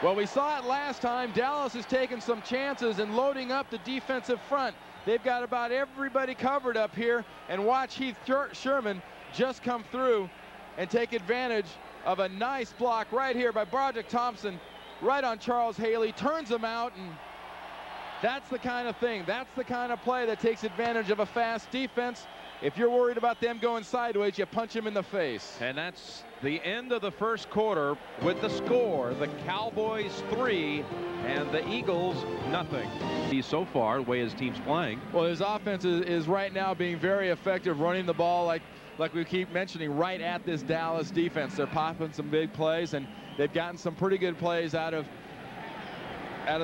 A: Well, we saw it last time. Dallas has taken some chances and loading up the defensive front. They've got about everybody covered up here, and watch Heath Sherman just come through and take advantage of a nice block right here by Broderick Thompson, right on Charles Haley, turns him out, and that's the kind of thing. That's the kind of play that takes advantage of a fast defense. If you're worried about them going sideways, you punch him in the face.
B: And that's the end of the first quarter with the score. The Cowboys 3 and the Eagles nothing. He's so far the way his team's playing.
A: Well, his offense is right now being very effective, running the ball like we keep mentioning, right at this Dallas defense. They're popping some big plays, and they've gotten some pretty good plays out of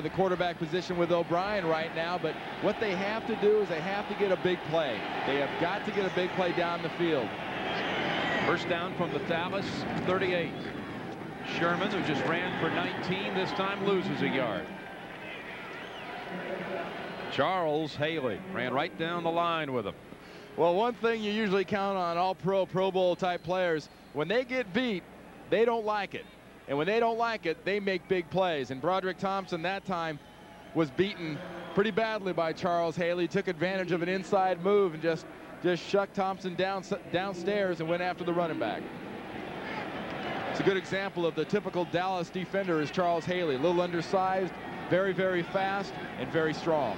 A: the quarterback position with O'Brien right now. But what they have to do is they have to get a big play. They have got to get a big play down the field.
B: First down from the Dallas 38. Sherman, who just ran for 19, this time loses a yard. Charles Haley ran right down the line with him.
A: Well, one thing you usually count on all Pro Bowl type players, when they get beat, they don't like it. And when they don't like it, they make big plays. And Broderick Thompson that time was beaten pretty badly by Charles Haley. Took advantage of an inside move and just shucked Thompson downstairs and went after the running back. It's a good example of the typical Dallas defender is Charles Haley. A little undersized, very, very fast, and very strong.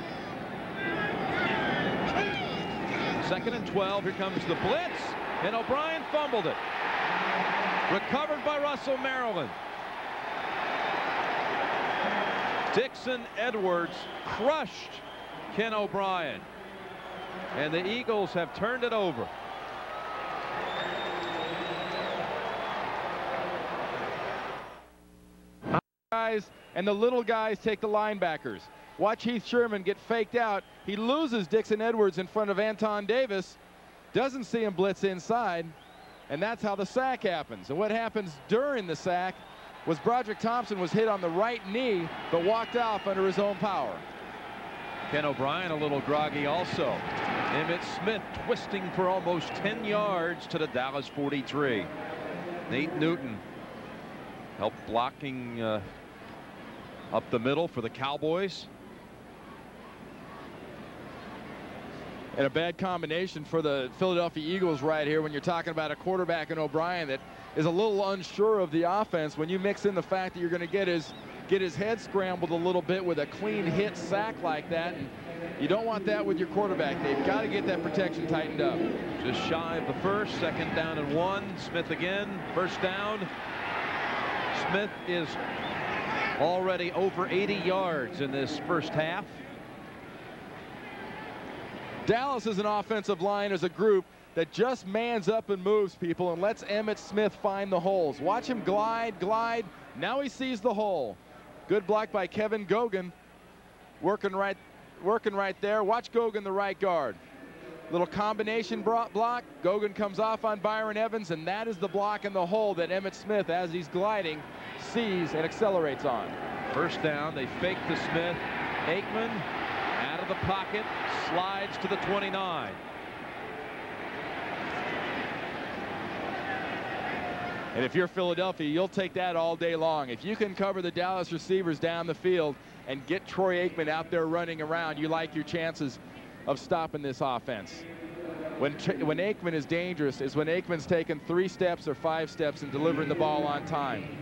B: 2nd and 12. Here comes the blitz, and O'Brien fumbled it. Recovered by Russell Maryland. Dixon Edwards crushed Ken O'Brien, and the Eagles have turned it over.
A: Guys, and the little guys take the linebackers. Watch Heath Sherman get faked out. He loses Dixon Edwards in front of Anton Davis. Doesn't see him blitz inside. And that's how the sack happens. And what happens during the sack was Broderick Thompson was hit on the right knee, but walked off under his own power.
B: Ken O'Brien a little groggy also. Emmitt Smith twisting for almost 10 yards to the Dallas 43. Nate Newton helped blocking up the middle for the Cowboys.
A: And a bad combination for the Philadelphia Eagles right here when you're talking about a quarterback in O'Brien that is a little unsure of the offense. When you mix in the fact that you're going to get his head scrambled a little bit with a clean hit sack like that, and you don't want that with your quarterback. They've got to get that protection tightened up.
B: Just shy of the first. 2nd down and 1. Smith again. First down. Smith is already over 80 yards in this first half.
A: Dallas is an offensive line as a group that just mans up and moves people and lets Emmitt Smith find the holes. Watch him glide. Now he sees the hole. Good block by Kevin Gogan. Working right there. Watch Gogan, the right guard. Little combination block. Gogan comes off on Byron Evans, and that is the block in the hole that Emmitt Smith, as he's gliding, sees and accelerates on.
B: First down. They fake to Smith. Aikman out of the pocket, slides to the 29.
A: And if you're Philadelphia, you'll take that all day long. If you can cover the Dallas receivers down the field and get Troy Aikman out there running around, you like your chances of stopping this offense. When Aikman is dangerous is when Aikman's taken 3 steps or 5 steps and delivering the ball on time.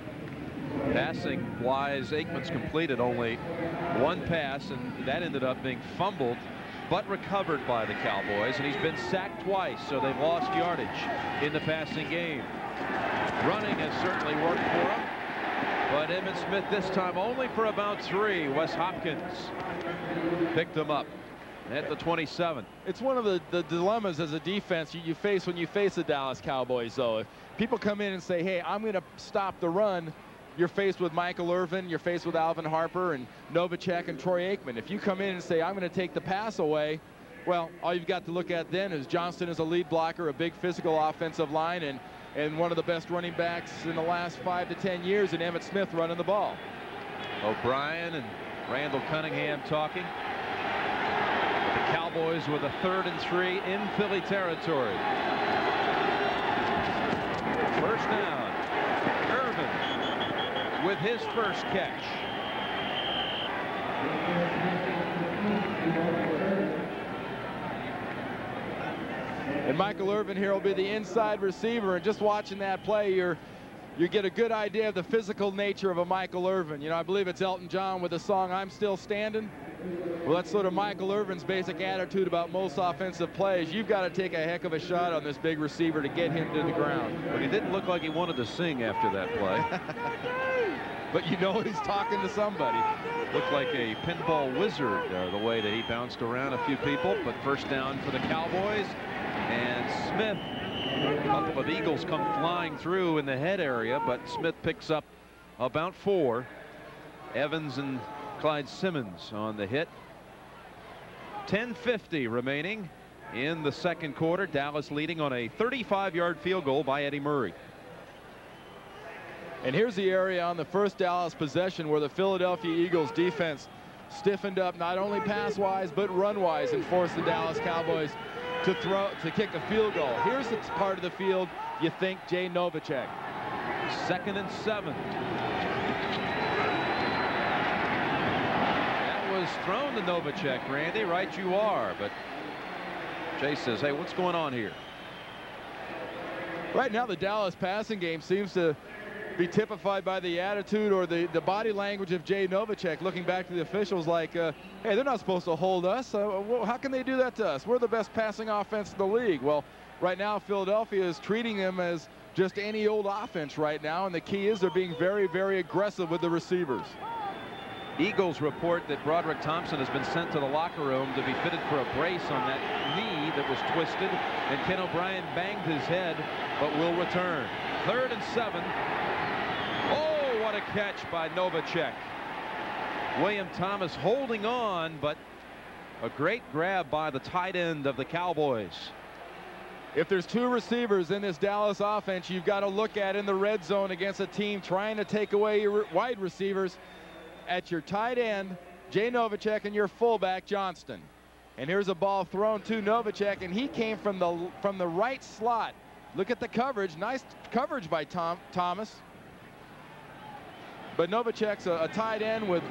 B: Passing wise, Aikman's completed only 1 pass, and that ended up being fumbled but recovered by the Cowboys, and he's been sacked twice, so they've lost yardage in the passing game. Running has certainly worked for him, but Emmitt Smith this time only for about 3. Wes Hopkins picked him up at the 27.
A: It's one of the dilemmas as a defense you face when you face the Dallas Cowboys, though. If people come in and say, hey, I'm going to stop the run, you're faced with Michael Irvin, you're faced with Alvin Harper and Novacek and Troy Aikman. If you come in and say, I'm going to take the pass away, Well, all you've got to look at then is Johnston is a lead blocker, a big physical offensive line, and one of the best running backs in the last 5 to 10 years, and Emmitt Smith running the ball.
B: O'Brien and Randall Cunningham talking. The Cowboys with a 3rd and 3 in Philly territory. First down. Irvin with his first catch.
A: And Michael Irvin here will be the inside receiver, and just watching that play, you get a good idea of the physical nature of a Michael Irvin. You know, I believe it's Elton John with the song "I'm Still Standing." Well, that's sort of Michael Irvin's basic attitude about most offensive plays. You've got to take a heck of a shot on this big receiver to get him to the ground.
B: But he didn't look like he wanted to sing after that play.
A: But you know he's talking to somebody.
B: Looked like a pinball wizard the way that he bounced around a few people. But first down for the Cowboys. And Smith, a couple of Eagles come flying through in the head area, but Smith picks up about 4. Evans and Clyde Simmons on the hit. 10:50 remaining in the second quarter. Dallas leading on a 35-yard field goal by Eddie Murray.
A: And here's the area on the first Dallas possession where the Philadelphia Eagles defense stiffened up not only pass-wise but run-wise and forced the Dallas Cowboys to kick a field goal. Here's the part of the field you think Jay Novacek.
B: 2nd and 7. That was thrown to Novacek, Randy. Right you are. But Jay says, hey, what's going on here?
A: Right now the Dallas passing game seems to be typified by the attitude or the body language of Jay Novacek, looking back to the officials like, hey, they're not supposed to hold us. How can they do that to us? We're the best passing offense in the league. Well, right now Philadelphia is treating them as just any old offense right now, and the key is they're being very, very aggressive with the receivers.
B: Eagles report that Broderick Thompson has been sent to the locker room to be fitted for a brace on that knee that was twisted, and Ken O'Brien banged his head but will return. 3rd and 7. Oh, what a catch by Novacek. William Thomas holding on, but a great grab by the tight end of the Cowboys.
A: If there's 2 receivers in this Dallas offense you've got to look at in the red zone against a team trying to take away your wide receivers, at your tight end, Jay Novacek, and your fullback, Johnston. And here's a ball thrown to Novacek, and he came from the right slot. Look at the coverage. Nice coverage by Thomas. But Novacek's a tight end with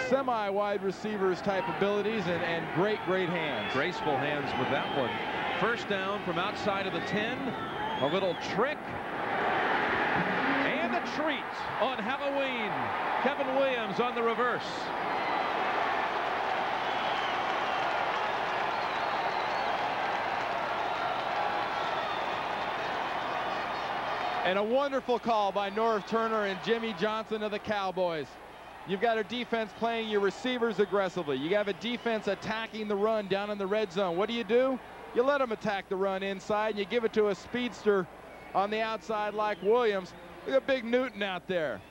A: semi-wide receivers type abilities and great hands.
B: Graceful hands with that one. First down from outside of the 10. A little trick. And a treat on Halloween. Kevin Williams on the reverse.
A: And a wonderful call by Norv Turner and Jimmy Johnson of the Cowboys. You've got a defense playing your receivers aggressively. You have a defense attacking the run down in the red zone. What do? You let them attack the run inside, and you give it to a speedster on the outside like Williams. Look at Big Newton out there.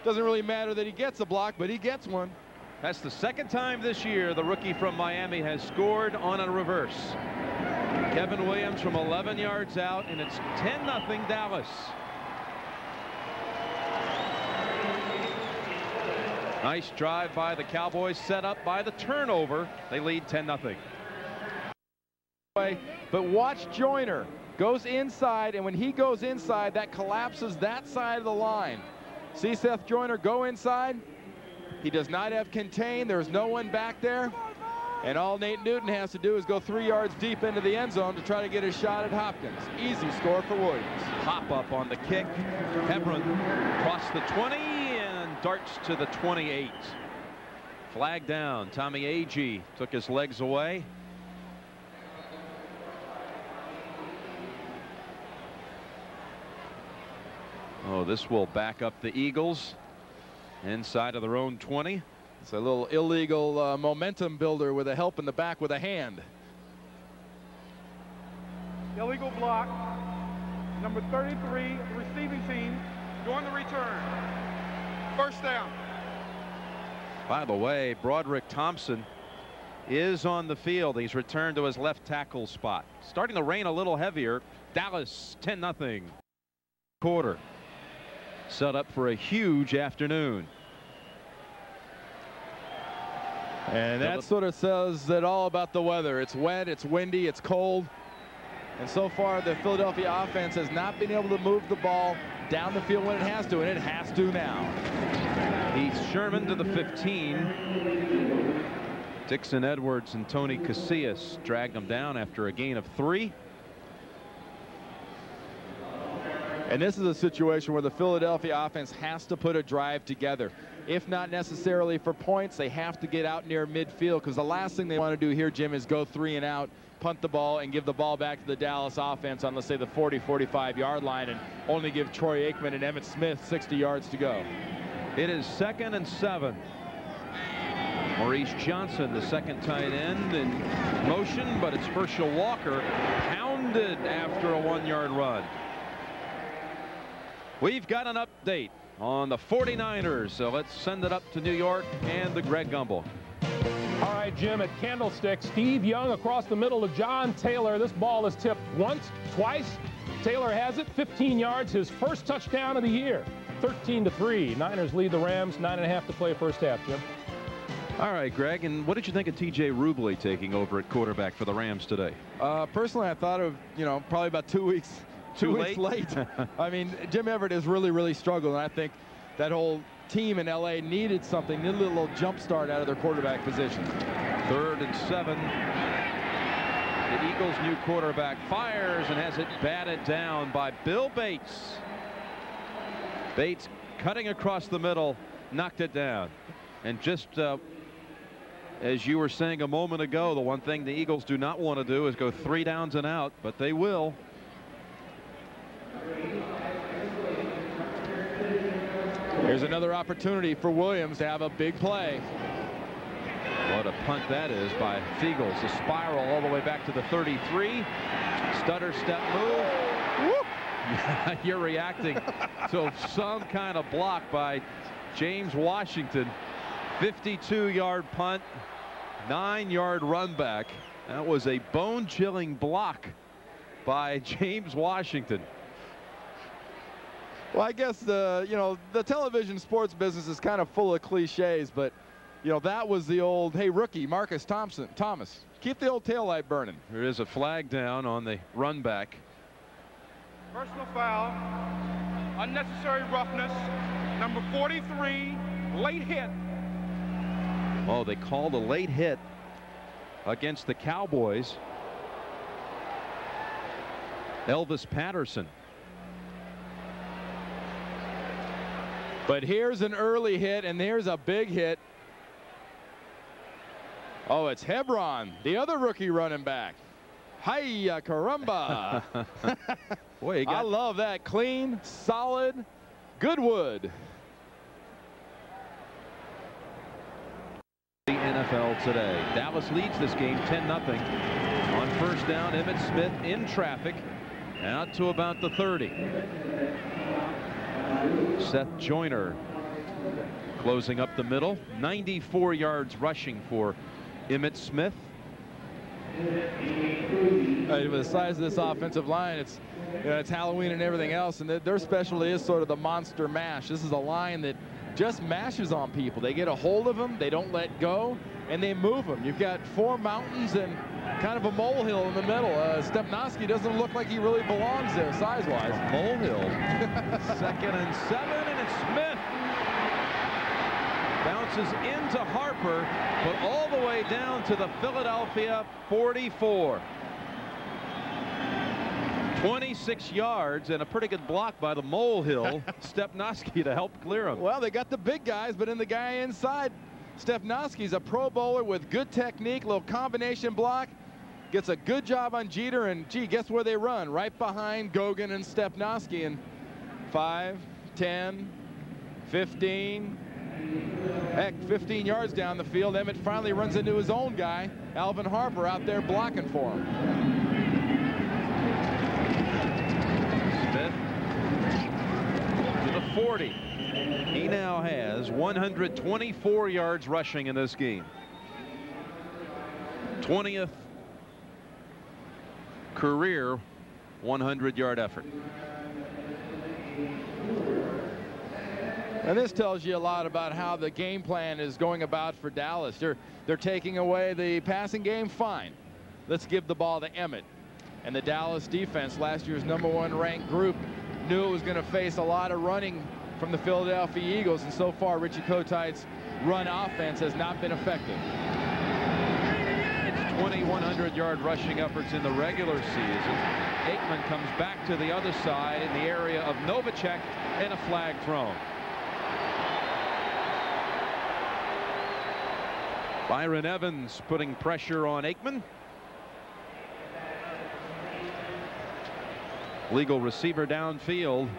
A: Doesn't really matter that he gets a block, but he gets one.
B: That's the 2nd time this year the rookie from Miami has scored on a reverse. Kevin Williams from 11 yards out, and it's 10-0 Dallas. Nice drive by the Cowboys, set up by the turnover. They lead 10-0.
A: But watch Joyner. Goes inside, and when he goes inside, that collapses that side of the line. See Seth Joyner go inside. He does not have contain. There's no one back there. And all Nate Newton has to do is go 3 yards deep into the end zone to try to get a shot at Hopkins. Easy score for Williams.
B: Hop up on the kick. Hebron across the 20 and darts to the 28. Flag down. Tommy Agee took his legs away. Oh, this will back up the Eagles inside of their own 20.
A: It's a little illegal momentum builder with a help in the back with a hand.
J: Illegal block. Number 33, receiving team, doing the return. First down.
B: By the way, Broderick Thompson is on the field. He's returned to his left tackle spot. Starting to rain a little heavier. Dallas 10-0 quarter. Set up for a huge afternoon.
A: And that sort of says it all about the weather. It's wet, it's windy, it's cold. And so far, the Philadelphia offense has not been able to move the ball down the field when it has to, and it has to now.
B: Heath Sherman to the 15. Dixon Edwards and Tony Casillas dragged him down after a gain of 3.
A: And this is a situation where the Philadelphia offense has to put a drive together. If not necessarily for points, they have to get out near midfield, because the last thing they want to do here, Jim, is go 3 and out, punt the ball, and give the ball back to the Dallas offense on, let's say, the 40-45 yard line, and only give Troy Aikman and Emmitt Smith 60 yards to go.
B: It is 2nd and 7. Maurice Johnson, the second tight end, in motion, but it's Herschel Walker pounded after a 1-yard run. We've got an update on the 49ers, so let's send it up to New York and the Greg Gumbel.
C: All right, Jim, at Candlestick, Steve Young across the middle to John Taylor. This ball is tipped once, twice. Taylor has it, 15 yards, his first touchdown of the year. 13-3. Niners lead the Rams, 9.5 to play first half, Jim.
B: All right, Greg, and what did you think of T.J. Rubley taking over at quarterback for the Rams today?
A: Personally, I thought of, probably about 2 weeks. Two weeks late. I mean, Jim Everett has really struggled, and I think that whole team in L.A. needed something, needed a little jump start out of their quarterback position.
B: 3rd and 7. The Eagles' new quarterback fires and has it batted down by Bill Bates. Bates cutting across the middle, knocked it down. And just as you were saying a moment ago, the one thing the Eagles do not want to do is go 3 downs and out, but they will.
A: Here's another opportunity for Williams to have a big play.
B: What a punt that is by Fiegels. A spiral all the way back to the 33. Stutter step move. Whoop. You're reacting to some kind of block by James Washington. 52-yard punt, 9-yard run back. That was a bone-chilling block by James Washington.
A: Well, I guess the television sports business is kind of full of cliches, but that was the old, hey, rookie Marcus Thomas, keep the old taillight burning.
B: There is a flag down on the run back.
J: Personal foul, unnecessary roughness, number 43, late hit.
B: Oh, they called a late hit against the Cowboys. Elvis Patterson.
A: But here's an early hit, and here's a big hit. Oh, it's Hebron, the other rookie running back. Hiya, caramba.
B: Boy,
A: I love that. Clean, solid, good wood.
B: The NFL today. Dallas leads this game 10-0. On first down, Emmitt Smith in traffic. Out to about the 30. Seth Joyner closing up the middle. 94 yards rushing for Emmitt Smith.
A: With the size of this offensive line, it's Halloween and everything else, and their specialty is sort of the monster mash. This is a line that just mashes on people. They get a hold of them, they don't let go, and they move them. You've got 4 mountains and kind of a molehill in the middle. Stepnoski doesn't look like he really belongs there size-wise.
B: A molehill. 2nd and 7, and it's Smith. Bounces into Harper, but all the way down to the Philadelphia 44. 26 yards and a pretty good block by the molehill. Stepnoski to help clear him.
A: Well, they got the big guys, but in the guy inside, Stepnoski's a Pro Bowler with good technique, little combination block. Gets a good job on Jeter, and gee, guess where they run? Right behind Gogan and Stepnoski. And 5, 10, 15. Heck, 15 yards down the field. Emmitt finally runs into his own guy, Alvin Harper, out there blocking for him.
B: Smith to the 40. He now has 124 yards rushing in this game. 20th career 100-yard effort.
A: And this tells you a lot about how the game plan is going about for Dallas. They're taking away the passing game. Fine. Let's give the ball to Emmett. And the Dallas defense, last year's #1 ranked group, knew it was going to face a lot of running from the Philadelphia Eagles. And so far, Richie Kotite's run offense has not been effective.
B: It's 20 100-yard rushing efforts in the regular season. Aikman comes back to the other side in the area of Novacek, and a flag thrown. Byron Evans putting pressure on Aikman. Legal receiver downfield.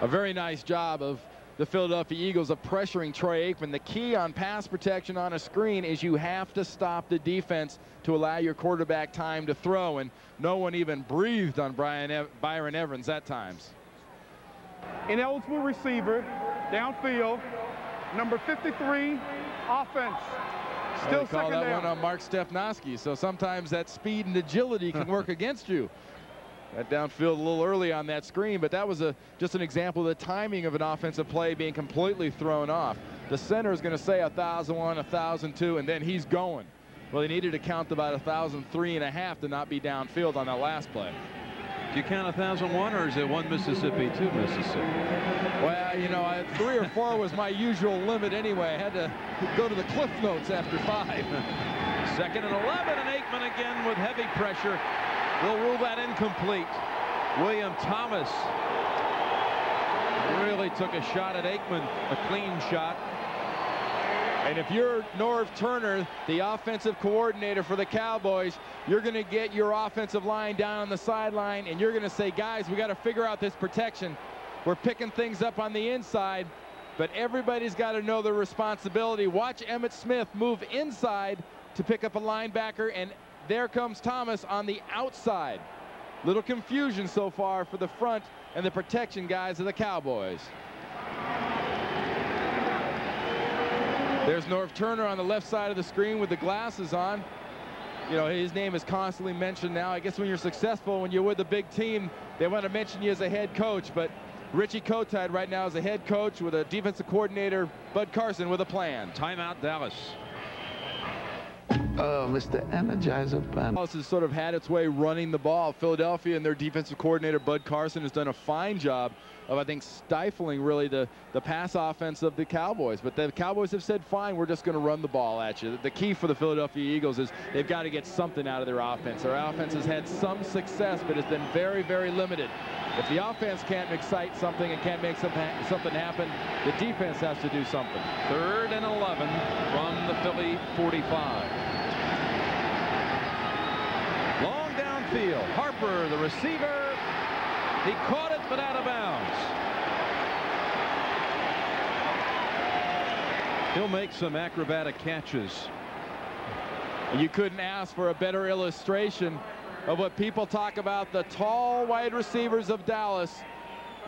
A: A very nice job of the Philadelphia Eagles of pressuring Troy Aikman. The key on pass protection on a screen is you have to stop the defense to allow your quarterback time to throw, and no one even breathed on Byron Evans at times.
J: Ineligible receiver, downfield, number 53, offense. Still
A: they call
J: second
A: that
J: down.
A: one on Mark Stepnoski, so sometimes that speed and agility can work against you. That downfield a little early on that screen, but that was just an example of the timing of an offensive play being completely thrown off. The center is going to say 1,001, 1,002, and then he's going. Well, they needed to count about 1,003.5 to not be downfield on that last play.
B: Do you count 1,001, or is it 1 Mississippi, 2 Mississippi?
A: Well, you know, 3 or 4 was my usual limit anyway. I had to go to the cliff notes after 5.
B: 2nd and 11, and Aikman again with heavy pressure. They'll rule that incomplete. William Thomas really took a shot at Aikman, a clean shot.
A: And if you're Norv Turner, the offensive coordinator for the Cowboys, you're going to get your offensive line down on the sideline, and you're going to say, guys, we got to figure out this protection. We're picking things up on the inside, but everybody's got to know their responsibility. Watch Emmitt Smith move inside to pick up a linebacker, and there comes Thomas on the outside. Little confusion so far for the front and the protection guys of the Cowboys. There's Norv Turner on the left side of the screen with the glasses on. You know, his name is constantly mentioned now. I guess when you're successful, when you're with a big team, they want to mention you as a head coach. But Richie Kotite right now is a head coach with a defensive coordinator, Bud Carson, with a plan.
B: Timeout, Dallas.
K: Oh, Mr. Energizer Bunny.
A: Dallas has sort of had its way running the ball. Philadelphia and their defensive coordinator, Bud Carson, has done a fine job of, I think, stifling really the pass offense of the Cowboys. But the Cowboys have said, fine, we're just going to run the ball at you. The key for the Philadelphia Eagles is they've got to get something out of their offense. Their offense has had some success, but it's been very, very limited. If the offense can't excite something and can't make something happen, the defense has to do something.
B: 3rd and 11 from the Philly 45. Long downfield. Harper, the receiver. He caught it, but out of bounds. He'll make some acrobatic catches.
A: You couldn't ask for a better illustration of what people talk about, the tall wide receivers of Dallas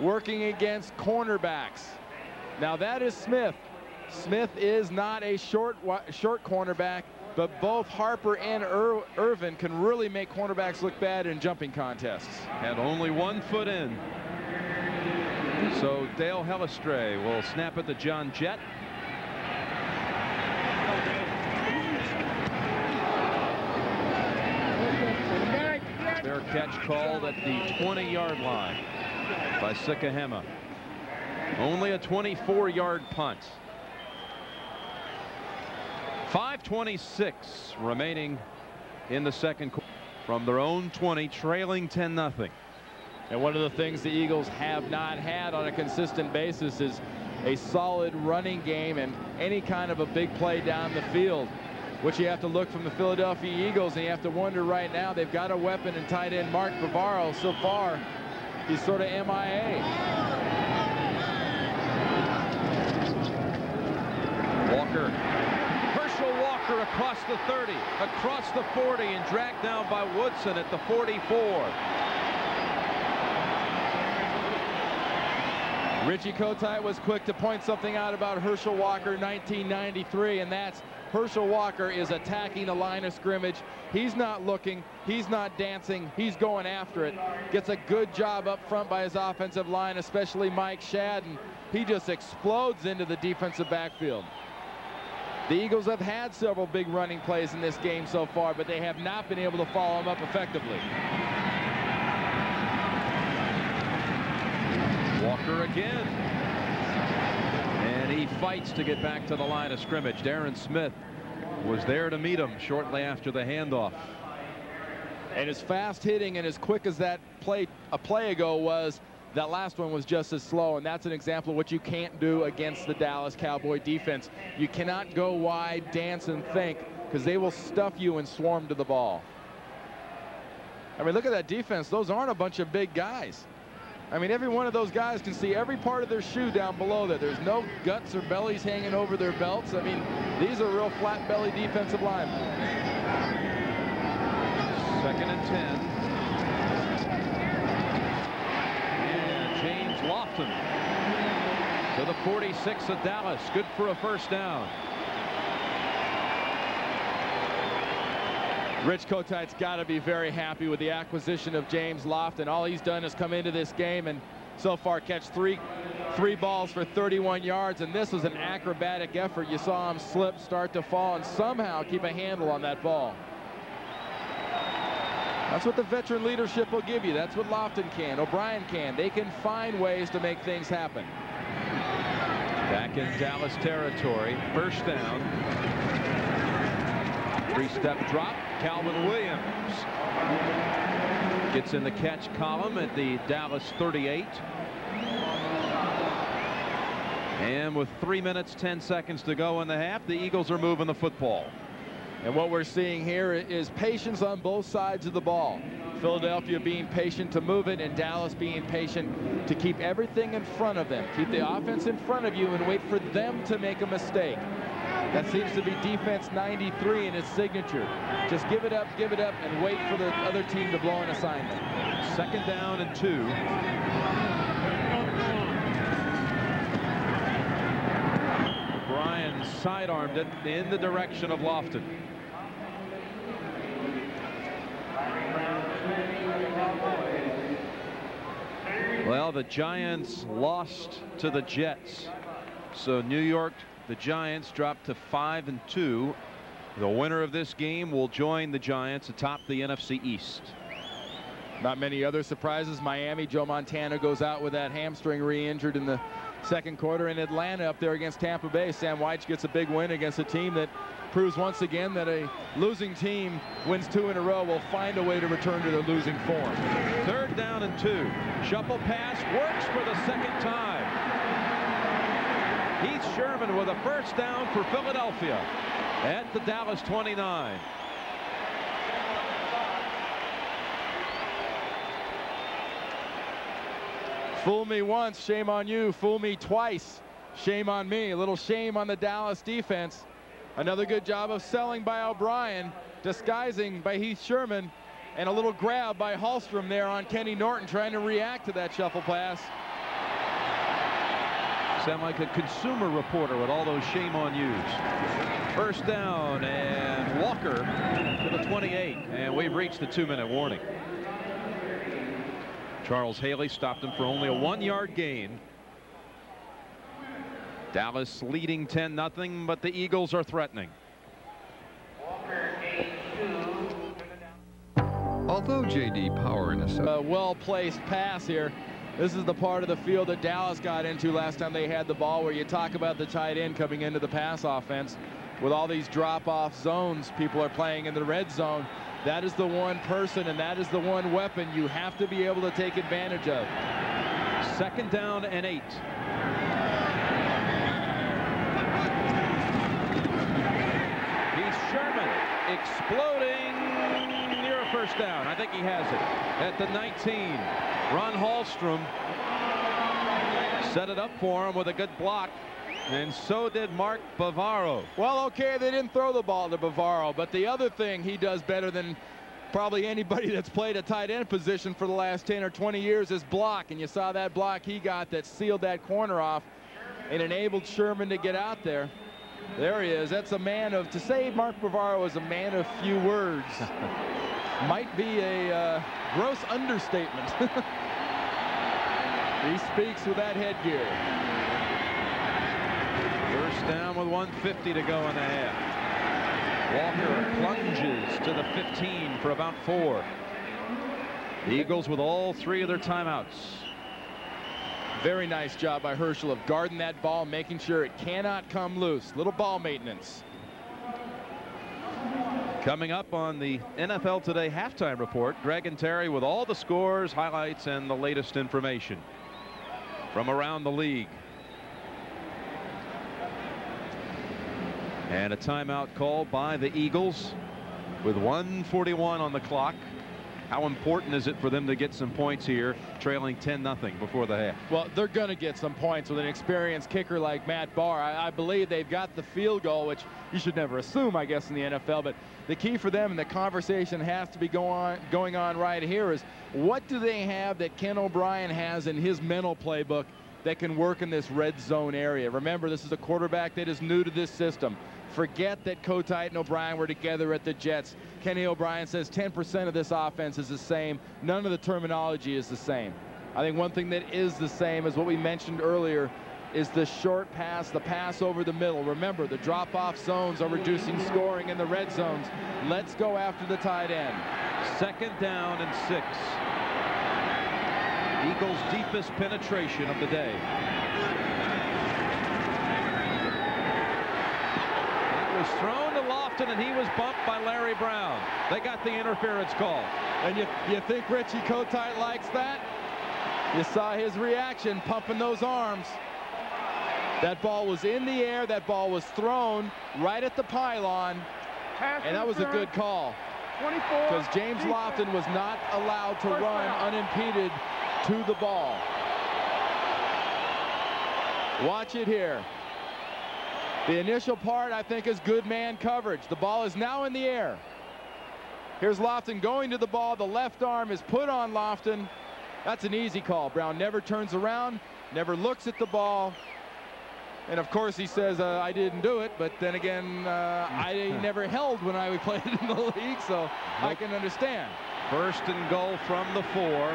A: working against cornerbacks. Now that is Smith. Smith is not a short cornerback, but both Harper and Irvin can really make cornerbacks look bad in jumping contests.
B: Had only 1 foot in. So Dale Hellestrae will snap at the John Jett. Fair catch called at the 20-yard line by Sikahema. Only a 24-yard punt. 5:26 remaining in the second quarter from their own 20, trailing 10-0.
A: And one of the things the Eagles have not had on a consistent basis is a solid running game and any kind of a big play down the field, which you have to look from the Philadelphia Eagles, and you have to wonder right now, they've got a weapon in tight end Mark Bavaro. So far, he's sort of MIA.
B: Walker. Walker across the 30, across the 40, and dragged down by Woodson at the 44.
A: Richie Kotite was quick to point something out about Herschel Walker 1993, and that's Herschel Walker is attacking the line of scrimmage. He's not looking, he's not dancing, he's going after it. Gets a good job up front by his offensive line, especially Mike Shadden. He just explodes into the defensive backfield. The Eagles have had several big running plays in this game so far, but they have not been able to follow them up effectively.
B: Walker again. And he fights to get back to the line of scrimmage. Darren Smith was there to meet him shortly after the handoff.
A: And as fast hitting and as quick as that play ago was, that last one was just as slow, and that's an example of what you can't do against the Dallas Cowboy defense. You cannot go wide, dance, and think, because they will stuff you and swarm to the ball. I mean, look at that defense. Those aren't a bunch of big guys. I mean, every one of those guys can see every part of their shoe down below there. There's no guts or bellies hanging over their belts. I mean, these are real flat belly defensive linemen.
B: 2nd and 10. And James Lofton to the 46 of Dallas. Good for a first down.
A: Rich Kotite's got to be very happy with the acquisition of James Lofton. All he's done is come into this game and so far catch three balls for 31 yards, and this was an acrobatic effort. You saw him slip, start to fall, and somehow keep a handle on that ball. That's what the veteran leadership will give you. That's what Lofton can, O'Brien can. They can find ways to make things happen.
B: Back in Dallas territory, first down. 3-step drop. Calvin Williams gets in the catch column at the Dallas 38. And with 3 minutes, 10 seconds to go in the half, the Eagles are moving the football.
A: And what we're seeing here is patience on both sides of the ball. Philadelphia being patient to move it, and Dallas being patient to keep everything in front of them. Keep the offense in front of you and wait for them to make a mistake. That seems to be defense 93 in its signature. Just give it up, and wait for the other team to blow an assignment.
B: 2nd down and 2. O'Brien sidearmed it in the direction of Lofton. Well, the Giants lost to the Jets. So New York, the Giants dropped to 5-2. The winner of this game will join the Giants atop the NFC East.
A: Not many other surprises. Miami, Joe Montana goes out with that hamstring re-injured in the second quarter. In Atlanta up there against Tampa Bay, Sam Wyche gets a big win against a team that proves once again that a losing team wins 2 in a row will find a way to return to their losing form.
B: 3rd down and 2. Shuffle pass works for the second time. Heath Sherman with a first down for Philadelphia at the Dallas 29.
A: Fool me once, shame on you. Fool me twice, shame on me. A little shame on the Dallas defense. Another good job of selling by O'Brien, disguising by Heath Sherman, and a little grab by Hallstrom there on Kenny Norton trying to react to that shuffle pass.
B: Sound like a Consumer Reporter with all those shame on yous. First down, and Walker to the 28, and we've reached the 2-minute warning. Charles Haley stopped him for only a 1-yard gain. Dallas leading 10-0, but the Eagles are threatening.
L: Although J.D. Power in a
A: well-placed pass here. This is the part of the field that Dallas got into last time they had the ball, where you talk about the tight end coming into the pass offense. With all these drop-off zones people are playing in the red zone, that is the one person and that is the one weapon you have to be able to take advantage of.
B: 2nd down and 8. Heath Sherman exploding near a first down. I think he has it at the 19. Ron Hallstrom set it up for him with a good block, and so did Mark Bavaro.
A: Well, okay, they didn't throw the ball to Bavaro, but the other thing he does better than probably anybody that's played a tight end position for the last 10 or 20 years is block. And you saw that block he got that sealed that corner off and enabled Sherman to get out there. There he is. That's a man of, to say Mark Bavaro is a man of few words might be a gross understatement. He speaks with that headgear.
B: First down with 1:50 to go in the half. Walker plunges to the 15 for about 4. The Eagles with all 3 of their timeouts.
A: Very nice job by Herschel of guarding that ball, making sure it cannot come loose. Little ball maintenance.
B: Coming up on the NFL Today halftime report, Greg and Terry with all the scores, highlights, and the latest information from around the league. And a timeout called by the Eagles with 1:41 on the clock. How important is it for them to get some points here, trailing 10-0 before the half?
A: Well, they're going to get some points with an experienced kicker like Matt Barr. I believe they've got the field goal, which you should never assume, I guess, in the NFL. But the key for them, and the conversation has to be going on right here, is what do they have that Ken O'Brien has in his mental playbook that can work in this red zone area? Remember, this is a quarterback that is new to this system. Forget that Kotite and O'Brien were together at the Jets. Kenny O'Brien says 10% of this offense is the same. None of the terminology is the same. I think one thing that is the same is what we mentioned earlier is the short pass, the pass over the middle. Remember, the drop-off zones are reducing scoring in the red zones. Let's go after the tight end.
B: 2nd down and 6. Eagles' deepest penetration of the day. Was thrown to Lofton, and he was bumped by Larry Brown. They got the interference call.
A: And you think Richie Kotite likes that? You saw his reaction, pumping those arms. That ball was in the air. That ball was thrown right at the pylon. And that was a good call. Because James Lofton was not allowed to run unimpeded to the ball. Watch it here. The initial part, I think, is good man coverage. The ball is now in the air. Here's Lofton going to the ball. The left arm is put on Lofton. That's an easy call. Brown never turns around, never looks at the ball. And, of course, he says, I didn't do it. But then again, I never held when I played in the league, so I can understand.
B: 1st and goal from the 4.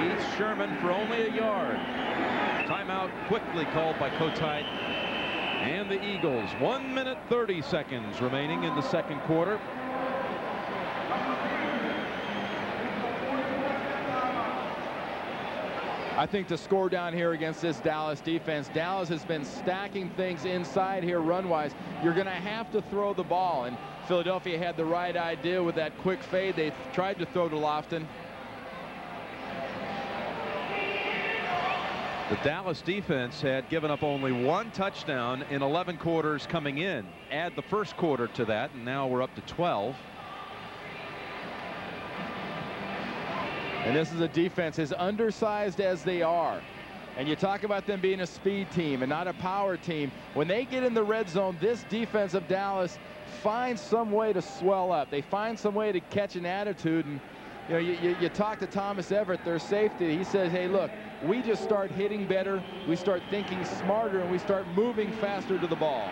B: Heath Sherman for only a yard. Timeout quickly called by Kotite and the Eagles. 1 minute 30 seconds remaining in the 2nd quarter.
A: I think the score down here against this Dallas defense, Dallas has been stacking things inside here run-wise. You're going to have to throw the ball, and Philadelphia had the right idea with that quick fade. They tried to throw to Lofton.
B: The Dallas defense had given up only 1 touchdown in 11 quarters coming in. Add the 1st quarter to that, and now we're up to 12.
A: And this is a defense as undersized as they are. And you talk about them being a speed team and not a power team. When they get in the red zone, this defense of Dallas finds some way to swell up. They find some way to catch an attitude. And you know, you talk to Thomas Everett, their safety. He says, hey, look, we just start hitting better, we start thinking smarter, and we start moving faster to the ball.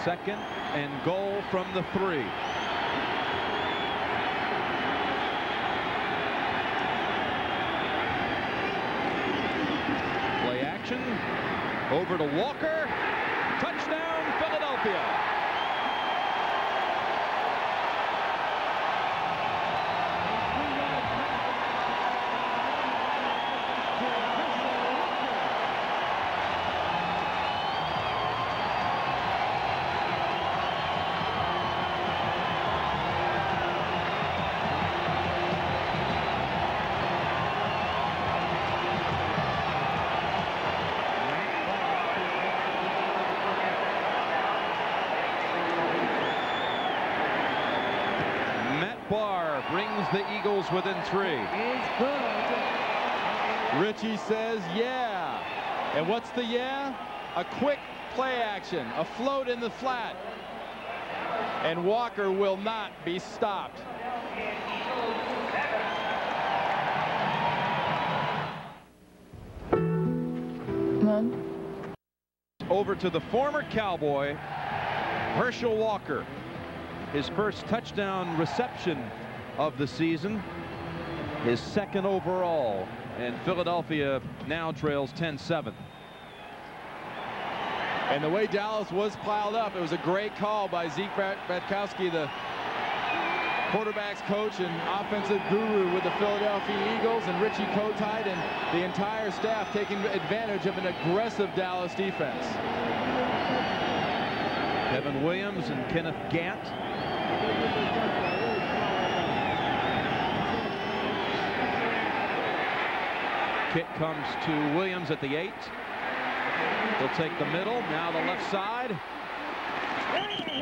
B: 2nd and goal from the 3. Play action. Over to Walker. Touchdown, Philadelphia. Brings the Eagles within 3.
A: Richie says, yeah. And what's the yeah? A quick play action. A float in the flat. And Walker will not be stopped.
M: Mom?
B: Over to the former Cowboy, Herschel Walker. His first touchdown reception of the season. His second overall. And Philadelphia now trails 10-7.
A: And the way Dallas was piled up, it was a great call by Zeke Bratkowski, the quarterback's coach and offensive guru with the Philadelphia Eagles, and Richie Kotite and the entire staff taking advantage of an aggressive Dallas defense.
B: Kevin Williams and Kenneth Gant. Kick comes to Williams at the 8. He'll take the middle, now the left side.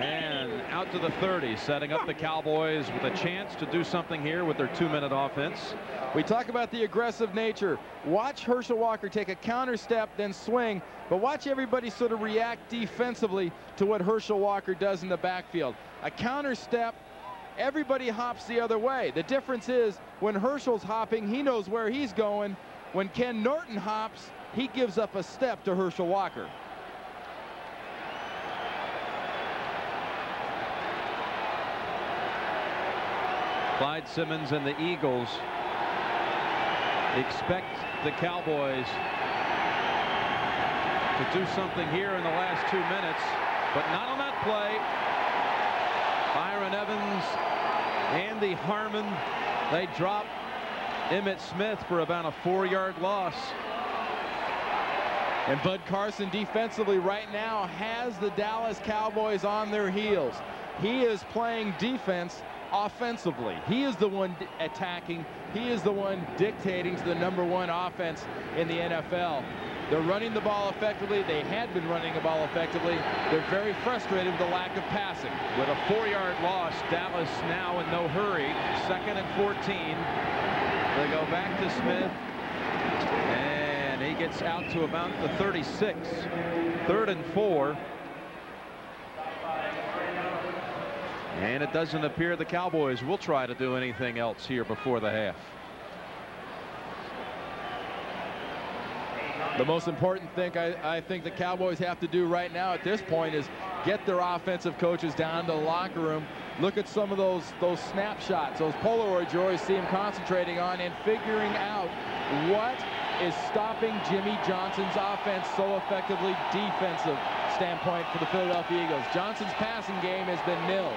B: And out to the 30, setting up the Cowboys with a chance to do something here with their 2-minute offense.
A: We talk about the aggressive nature. Watch Herschel Walker take a counter step, then swing, but watch everybody sort of react defensively to what Herschel Walker does in the backfield. A counter step, everybody hops the other way. The difference is when Herschel's hopping, he knows where he's going. When Ken Norton hops, he gives up a step to Herschel Walker.
B: Clyde Simmons and the Eagles expect the Cowboys to do something here in the last 2 minutes, but not on that play. Byron Evans, Andy Harmon, they drop Emmitt Smith for about a 4-yard loss.
A: And Bud Carson defensively right now has the Dallas Cowboys on their heels. He is playing defense offensively. He is the one attacking. He is the one dictating to the #1 offense in the NFL. They're running the ball effectively. They had been running the ball effectively. They're very frustrated with the lack of passing.
B: With a 4-yard loss, Dallas now in no hurry. 2nd and 14. They go back to Smith. And he gets out to about the 36. 3rd and 4. And it doesn't appear the Cowboys will try to do anything else here before the half.
A: The most important thing I think the Cowboys have to do right now at this point is get their offensive coaches down to the locker room. Look at some of those snapshots, those Polaroids you always see them concentrating on, and figuring out what is stopping Jimmy Johnson's offense so effectively defensive standpoint for the Philadelphia Eagles. Johnson's passing game has been nil.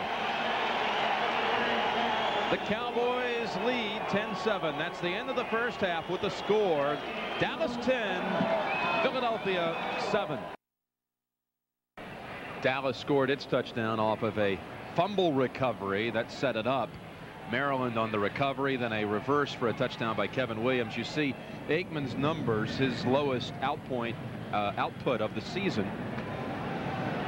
B: The Cowboys lead 10-7. That's the end of the first half with the score. Dallas 10, Philadelphia 7. Dallas scored its touchdown off of a fumble recovery that set it up. Maryland on the recovery, then a reverse for a touchdown by Kevin Williams. You see Aikman's numbers, his lowest output of the season.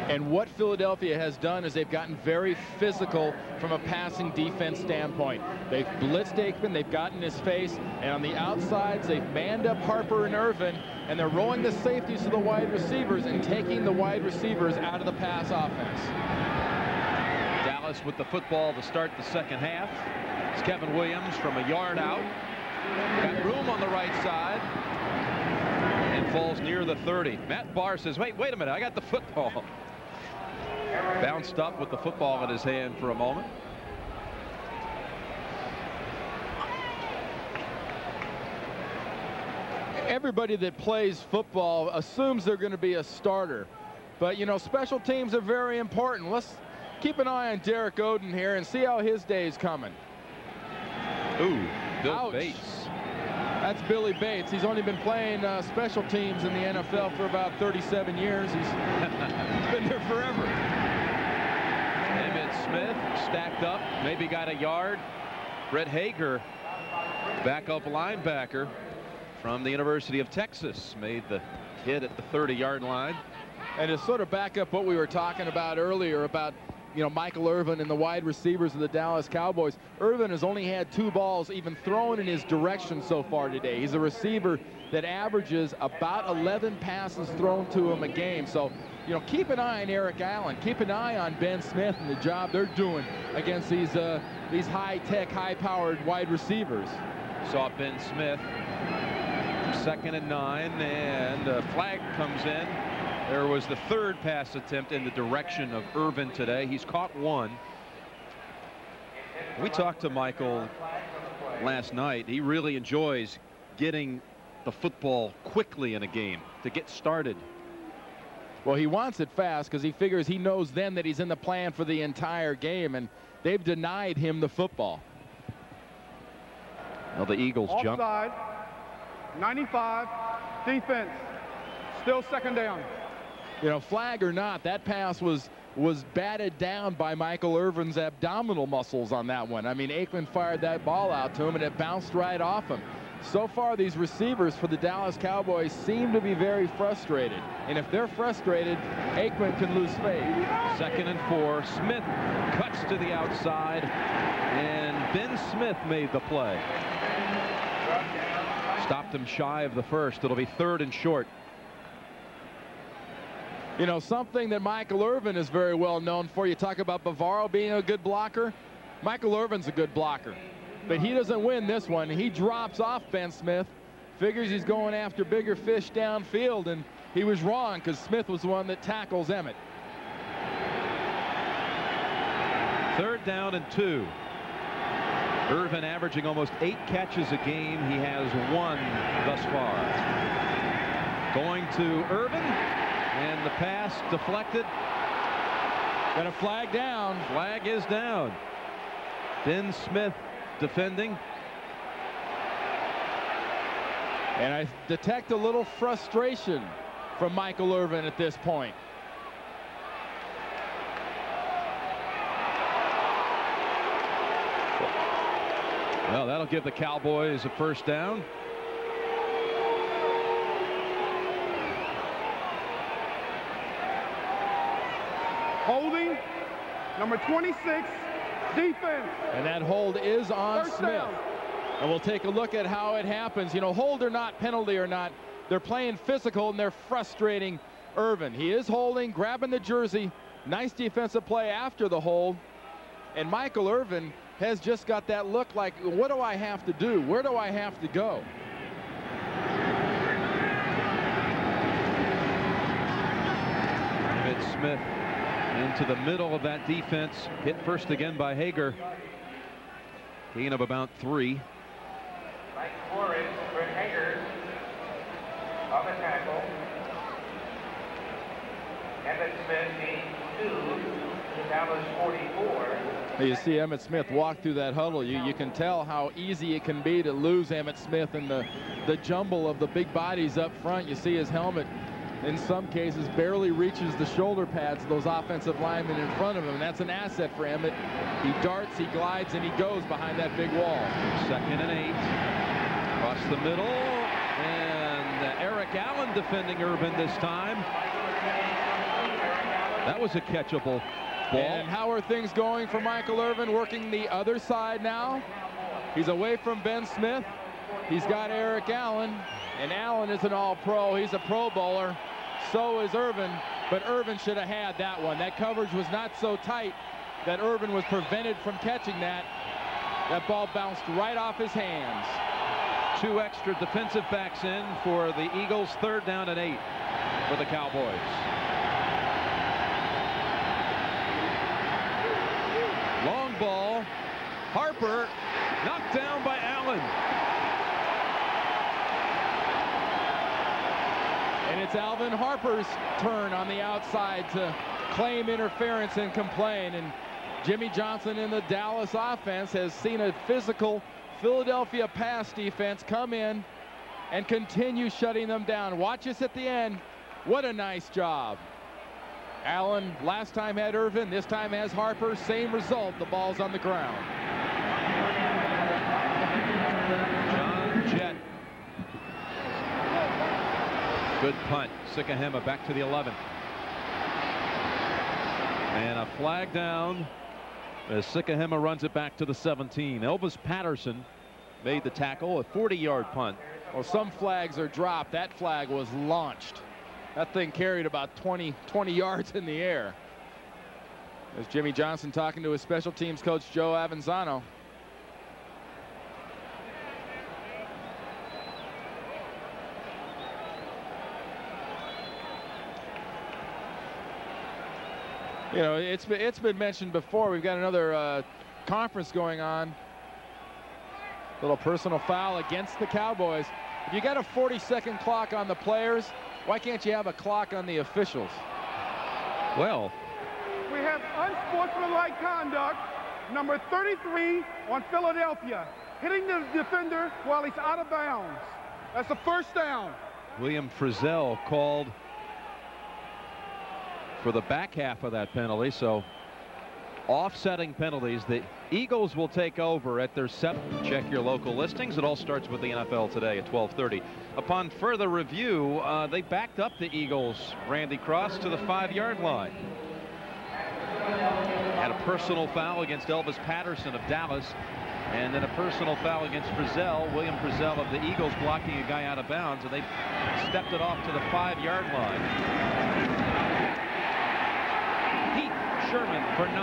A: And what Philadelphia has done is they've gotten very physical from a passing defense standpoint. They've blitzed Aikman, they've gotten his face, and on the outsides they've manned up Harper and Irvin, and they're rolling the safeties to the wide receivers and taking the wide receivers out of the pass offense.
B: Dallas with the football to start the second half. It's Kevin Williams from a yard out. Got room on the right side. And falls near the 30. Matt Barr says, wait a minute, I got the football. Bounced up with the football in his hand for a moment.
A: Everybody that plays football assumes they're going to be a starter. But, you know, special teams are very important. Let's keep an eye on Derek Oden here and see how his day is coming.
B: Ooh, Bill
A: Ouch.
B: Bates.
A: That's Billy Bates. He's only been playing special teams in the NFL for about 37 years. He's been there forever.
B: Emmitt Smith stacked up, maybe got a yard. Brett Hager, backup linebacker from the University of Texas, made the hit at the 30-yard line.
A: And to sort of back up what we were talking about earlier about you know, Michael Irvin and the wide receivers of the Dallas Cowboys. Irvin has only had 2 balls even thrown in his direction so far today. He's a receiver that averages about 11 passes thrown to him a game. So, you know, keep an eye on Eric Allen. Keep an eye on Ben Smith and the job they're doing against these high-tech, high-powered wide receivers.
B: Saw Ben Smith. 2nd and 9, and a flag comes in. There was the 3rd pass attempt in the direction of Irvin today. He's caught 1. We talked to Michael last night. He really enjoys getting the football quickly in a game to get started.
A: Well, he wants it fast because he figures he knows then that he's in the plan for the entire game, and they've denied him the football.
B: Well, the Eagles jump.
J: Offside, 95, defense, still 2nd down.
A: You know, flag or not, that pass was batted down by Michael Irvin's abdominal muscles on that one. I mean, Aikman fired that ball out to him, and it bounced right off him. So far, these receivers for the Dallas Cowboys seem to be very frustrated. And if they're frustrated, Aikman can lose faith.
B: 2nd and 4. Smith cuts to the outside, and Ben Smith made the play. Stopped him shy of the 1st. It'll be 3rd and short.
A: You know, something that Michael Irvin is very well known for. You talk about Bavaro being a good blocker. Michael Irvin's a good blocker. But he doesn't win this one. He drops off Ben Smith. Figures he's going after bigger fish downfield, and he was wrong because Smith was the one that tackles Emmett.
B: 3rd down and 2. Irvin averaging almost 8 catches a game. He has 1 thus far. Going to Irvin, and the pass deflected.
A: Got a flag down.
B: Flag is down. Ben Smith defending.
A: And I detect a little frustration from Michael Irvin at this point.
B: Well, that'll give the Cowboys a 1st down.
J: Holding, number 26, defense.
A: And that hold is on
J: First
A: Smith.
J: down.
A: And we'll take a look at how it happens. You know, hold or not, penalty or not, they're playing physical and they're frustrating Irvin. He is holding, grabbing the jersey. Nice defensive play after the hold. And Michael Irvin has just got that look like, what do I have to do? Where do I have to go?
B: Emmitt Smith into the middle of that defense. Hit first again by Hager. Gain of about 3.
N: Right for it, Brent Hager on the tackle. Emmitt Smith being 2, Dallas 44.
A: You see Emmitt Smith walk through that huddle. You can tell how easy it can be to lose Emmitt Smith in the jumble of the big bodies up front. You see his helmet, in some cases, barely reaches the shoulder pads of those offensive linemen in front of him. And that's an asset for Emmitt. He darts, he glides, and he goes behind that big wall.
B: 2nd and 8. Across the middle. And Eric Allen defending Irvin this time. That was a catchable ball.
A: And how are things going for Michael Irvin? Working the other side now. He's away from Ben Smith. He's got Eric Allen. And Allen is an all-pro. He's a Pro Bowler. So is Irvin. But Irvin should have had that one. That coverage was not so tight that Irvin was prevented from catching that. That ball bounced right off his hands.
B: 2 extra defensive backs in for the Eagles. 3rd down and 8 for the Cowboys. Long ball. Harper knocked down by Allen.
A: And it's Alvin Harper's turn on the outside to claim interference and complain. And Jimmy Johnson in the Dallas offense has seen a physical Philadelphia pass defense come in and continue shutting them down. Watch us at the end. What a nice job. Allen last time had Irvin, this time has Harper. Same result. The ball's on the ground.
B: John Jett. Good punt. Sikahema back to the 11. And a flag down as Sikahema runs it back to the 17. Elvis Patterson made the tackle, a 40-yard punt.
A: Well, some flags are dropped. That flag was launched. That thing carried about 20 yards in the air. There's Jimmy Johnson talking to his special teams coach, Joe Avanzano. You know, it's been mentioned before. We've got another conference going on. Little personal foul against the Cowboys. If you got a 40-second clock on the players, why can't you have a clock on the officials?
B: Well,
J: we have unsportsmanlike conduct, number 33 on Philadelphia, hitting the defender while he's out of bounds. That's a first down.
B: William Frizzell called for the back half of that penalty, so offsetting penalties. The Eagles will take over at their 7th. Check your local listings. It all starts with the NFL today at 12:30. Upon further review, they backed up the Eagles, Randy Cross, to the 5-yard line. Had a personal foul against Elvis Patterson of Dallas, and then a personal foul against Frizzell, William Frizzell of the Eagles, blocking a guy out of bounds, and they stepped it off to the 5-yard line. Sherman for 9.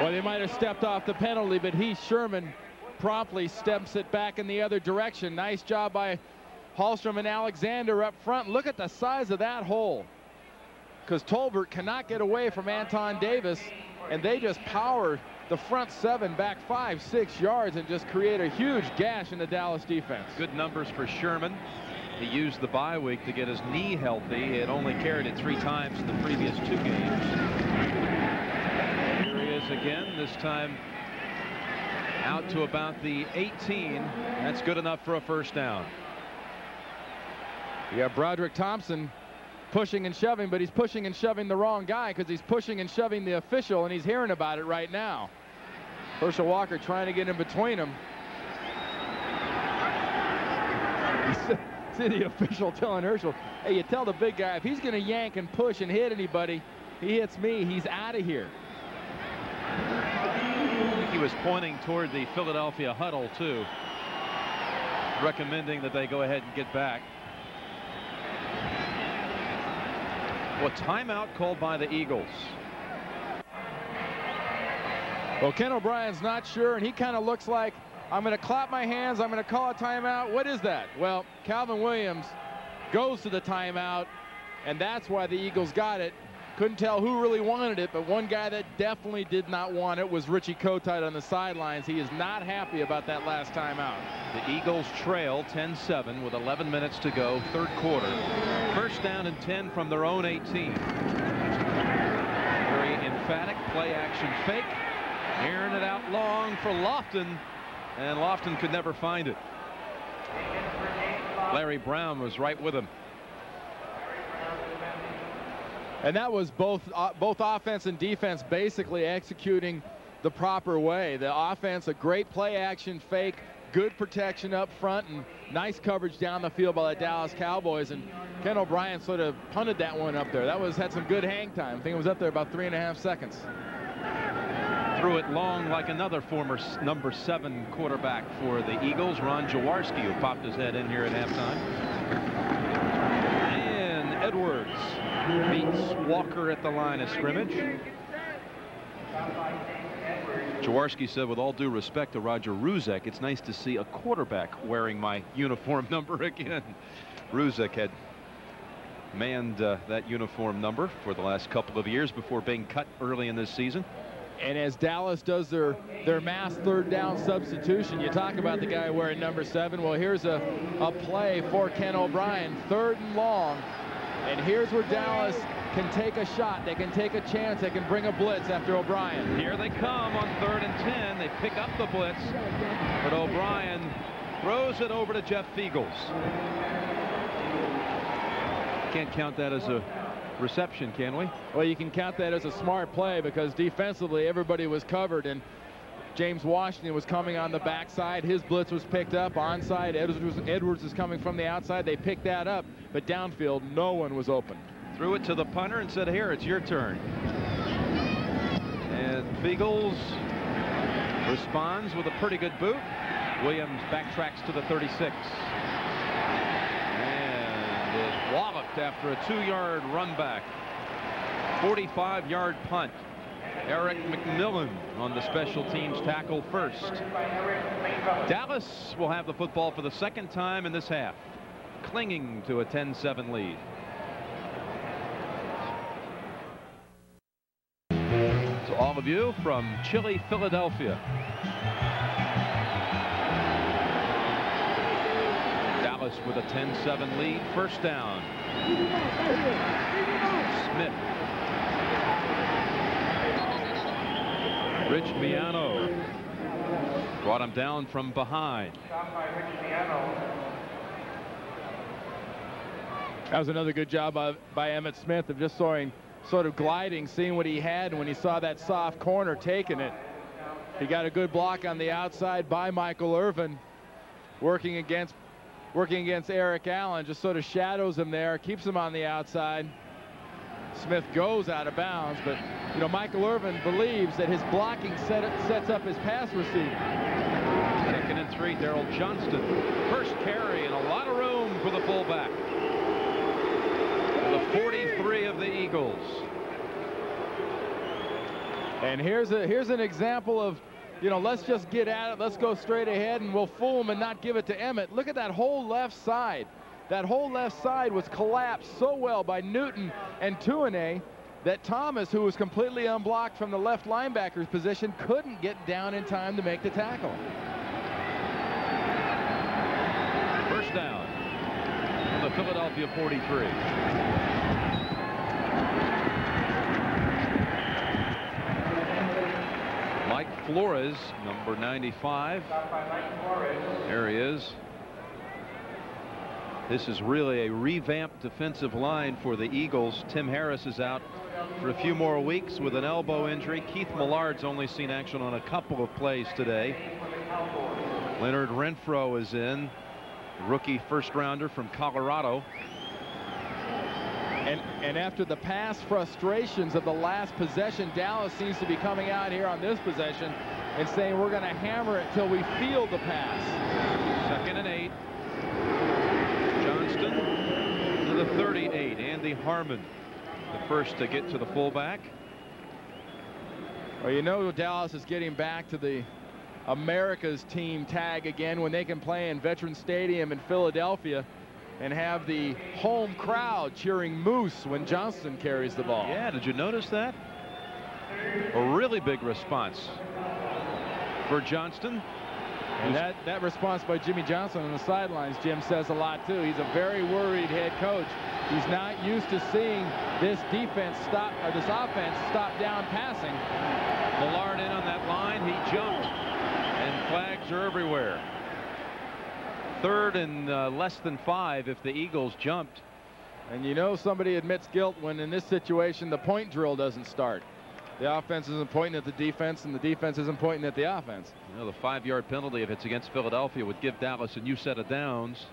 A: Well, they might have stepped off the penalty, but Sherman promptly steps it back in the other direction. Nice job by Hallstrom and Alexander up front. Look at the size of that hole, because Tolbert cannot get away from Anton Davis, and they just power the front 7 back 5-6 yards and just create a huge gash in the Dallas defense.
B: Good numbers for Sherman. He used the bye week to get his knee healthy. He had only carried it 3 times in the previous 2 games. Here he is again, this time out to about the 18. That's good enough for a first down.
A: Yeah, Broderick Thompson pushing and shoving, but he's pushing and shoving the wrong guy, because he's pushing and shoving the official, and he's hearing about it right now. Herschel Walker trying to get in between them. See the official telling Herschel, hey, you tell the big guy if he's going to yank and push and hit anybody, he hits me, he's out of here.
B: I think he was pointing toward the Philadelphia huddle too, recommending that they go ahead and get back. Well, timeout called by the Eagles.
A: Well, Ken O'Brien's not sure, and he kind of looks like, I'm going to clap my hands, I'm going to call a timeout. What is that? Well, Calvin Williams goes to the timeout, and that's why the Eagles got it. Couldn't tell who really wanted it, but one guy that definitely did not want it was Richie Kotite on the sidelines. He is not happy about that last timeout.
B: The Eagles trail 10-7 with 11 minutes to go, 3rd quarter. First down and 10 from their own 18. Very emphatic play-action fake. Airing it out long for Lofton, and Lofton could never find it. Larry Brown was right with him.
A: And that was both offense and defense basically executing the proper way. The offense, a great play action fake, good protection up front, and nice coverage down the field by the Dallas Cowboys. And Ken O'Brien sort of punted that one up there. That had some good hang time. I think it was up there about 3.5 seconds.
B: Threw it long like another former number 7 quarterback for the Eagles, Ron Jaworski, who popped his head in here at halftime. And Edwards beats Walker at the line of scrimmage. Jaworski said, with all due respect to Roger Ruzek, it's nice to see a quarterback wearing my uniform number again. Ruzek had manned that uniform number for the last couple of years before being cut early in this season.
A: And as Dallas does their mass 3rd down substitution, you talk about the guy wearing number 7. Well, here's a play for Ken O'Brien, 3rd and long. And here's where Dallas can take a shot. They can take a chance. They can bring a blitz after O'Brien.
B: Here they come on 3rd and 10. They pick up the blitz, but O'Brien throws it over to Jeff Feagles. Can't count that as a reception, can we?
A: Well, you can count that as a smart play, because defensively everybody was covered, and James Washington was coming on the backside. His blitz was picked up onside. Edwards is coming from the outside. They picked that up, but downfield no one was open.
B: Threw it to the punter and said, here, it's your turn. And Beagles responds with a pretty good boot. Williams backtracks to the 36. And is walloped after a 2-yard run back. 45-yard punt. Eric McMillan on the special teams tackle first. Dallas will have the football for the second time in this half, clinging to a 10-7 lead. To all of you from chilly Philadelphia. Dallas with a 10-7 lead. First down. Smith. Rich Miano brought him down from behind.
A: That was another good job by Emmitt Smith of just sort of gliding, seeing what he had, and when he saw that soft corner taking it, he got a good block on the outside by Michael Irvin, working against Eric Allen, just sort of shadows him there, keeps him on the outside. Smith goes out of bounds, but you know, Michael Irvin believes that his blocking sets up his pass receiver.
B: 2nd and 3, Daryl Johnston. First carry and a lot of room for the fullback. The 43 of the Eagles.
A: And here's an example of, you know, let's just get at it. Let's go straight ahead and we'll fool him and not give it to Emmitt. Look at that whole left side. That whole left side was collapsed so well by Newton and Tuanay that Thomas, who was completely unblocked from the left linebacker's position, couldn't get down in time to make the tackle.
B: First down from the Philadelphia 43. Mike Flores, number 95. There he is. This is really a revamped defensive line for the Eagles. Tim Harris is out for a few more weeks with an elbow injury. Keith Millard's only seen action on a couple of plays today. Leonard Renfro is in, rookie first-rounder from Colorado.
A: And after the pass frustrations of the last possession, Dallas seems to be coming out here on this possession and saying we're going to hammer it till we feel the pass.
B: 2nd and 8. Johnston to the 38. Andy Harmon, the first to get to the fullback.
A: Well, you know, Dallas is getting back to the America's team tag again when they can play in Veterans Stadium in Philadelphia and have the home crowd cheering Moose when Johnston carries the ball.
B: Yeah, did you notice that? A really big response for Johnston.
A: And that response by Jimmy Johnson on the sidelines, Jim, says a lot too. He's a very worried head coach. He's not used to seeing this defense stop, or this offense stop down passing.
B: Millard in on that line. He jumped, and flags are everywhere. 3rd and less than 5 if the Eagles jumped.
A: And you know somebody admits guilt when in this situation the point drill doesn't start. The offense isn't pointing at the defense and the defense isn't pointing at the offense.
B: You know, the 5-yard penalty if it's against Philadelphia would give Dallas a new set of downs.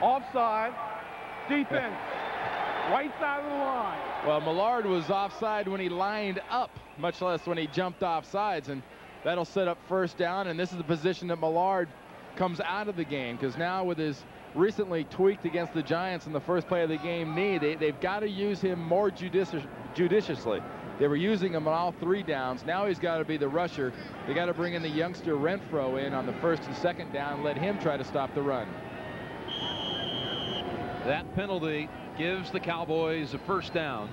J: Offside. Defense. Right side of the line.
A: Well, Millard was offside when he lined up, much less when he jumped off sides, and that'll set up first down. And this is the position that Millard comes out of the game, because now with his recently tweaked against the Giants in the first play of the game knee, they've got to use him more judiciously. They were using him on all 3 downs. Now he's got to be the rusher. They got to bring in the youngster Renfro in on the 1st and 2nd down, let him try to stop the run.
B: That penalty gives the Cowboys a first down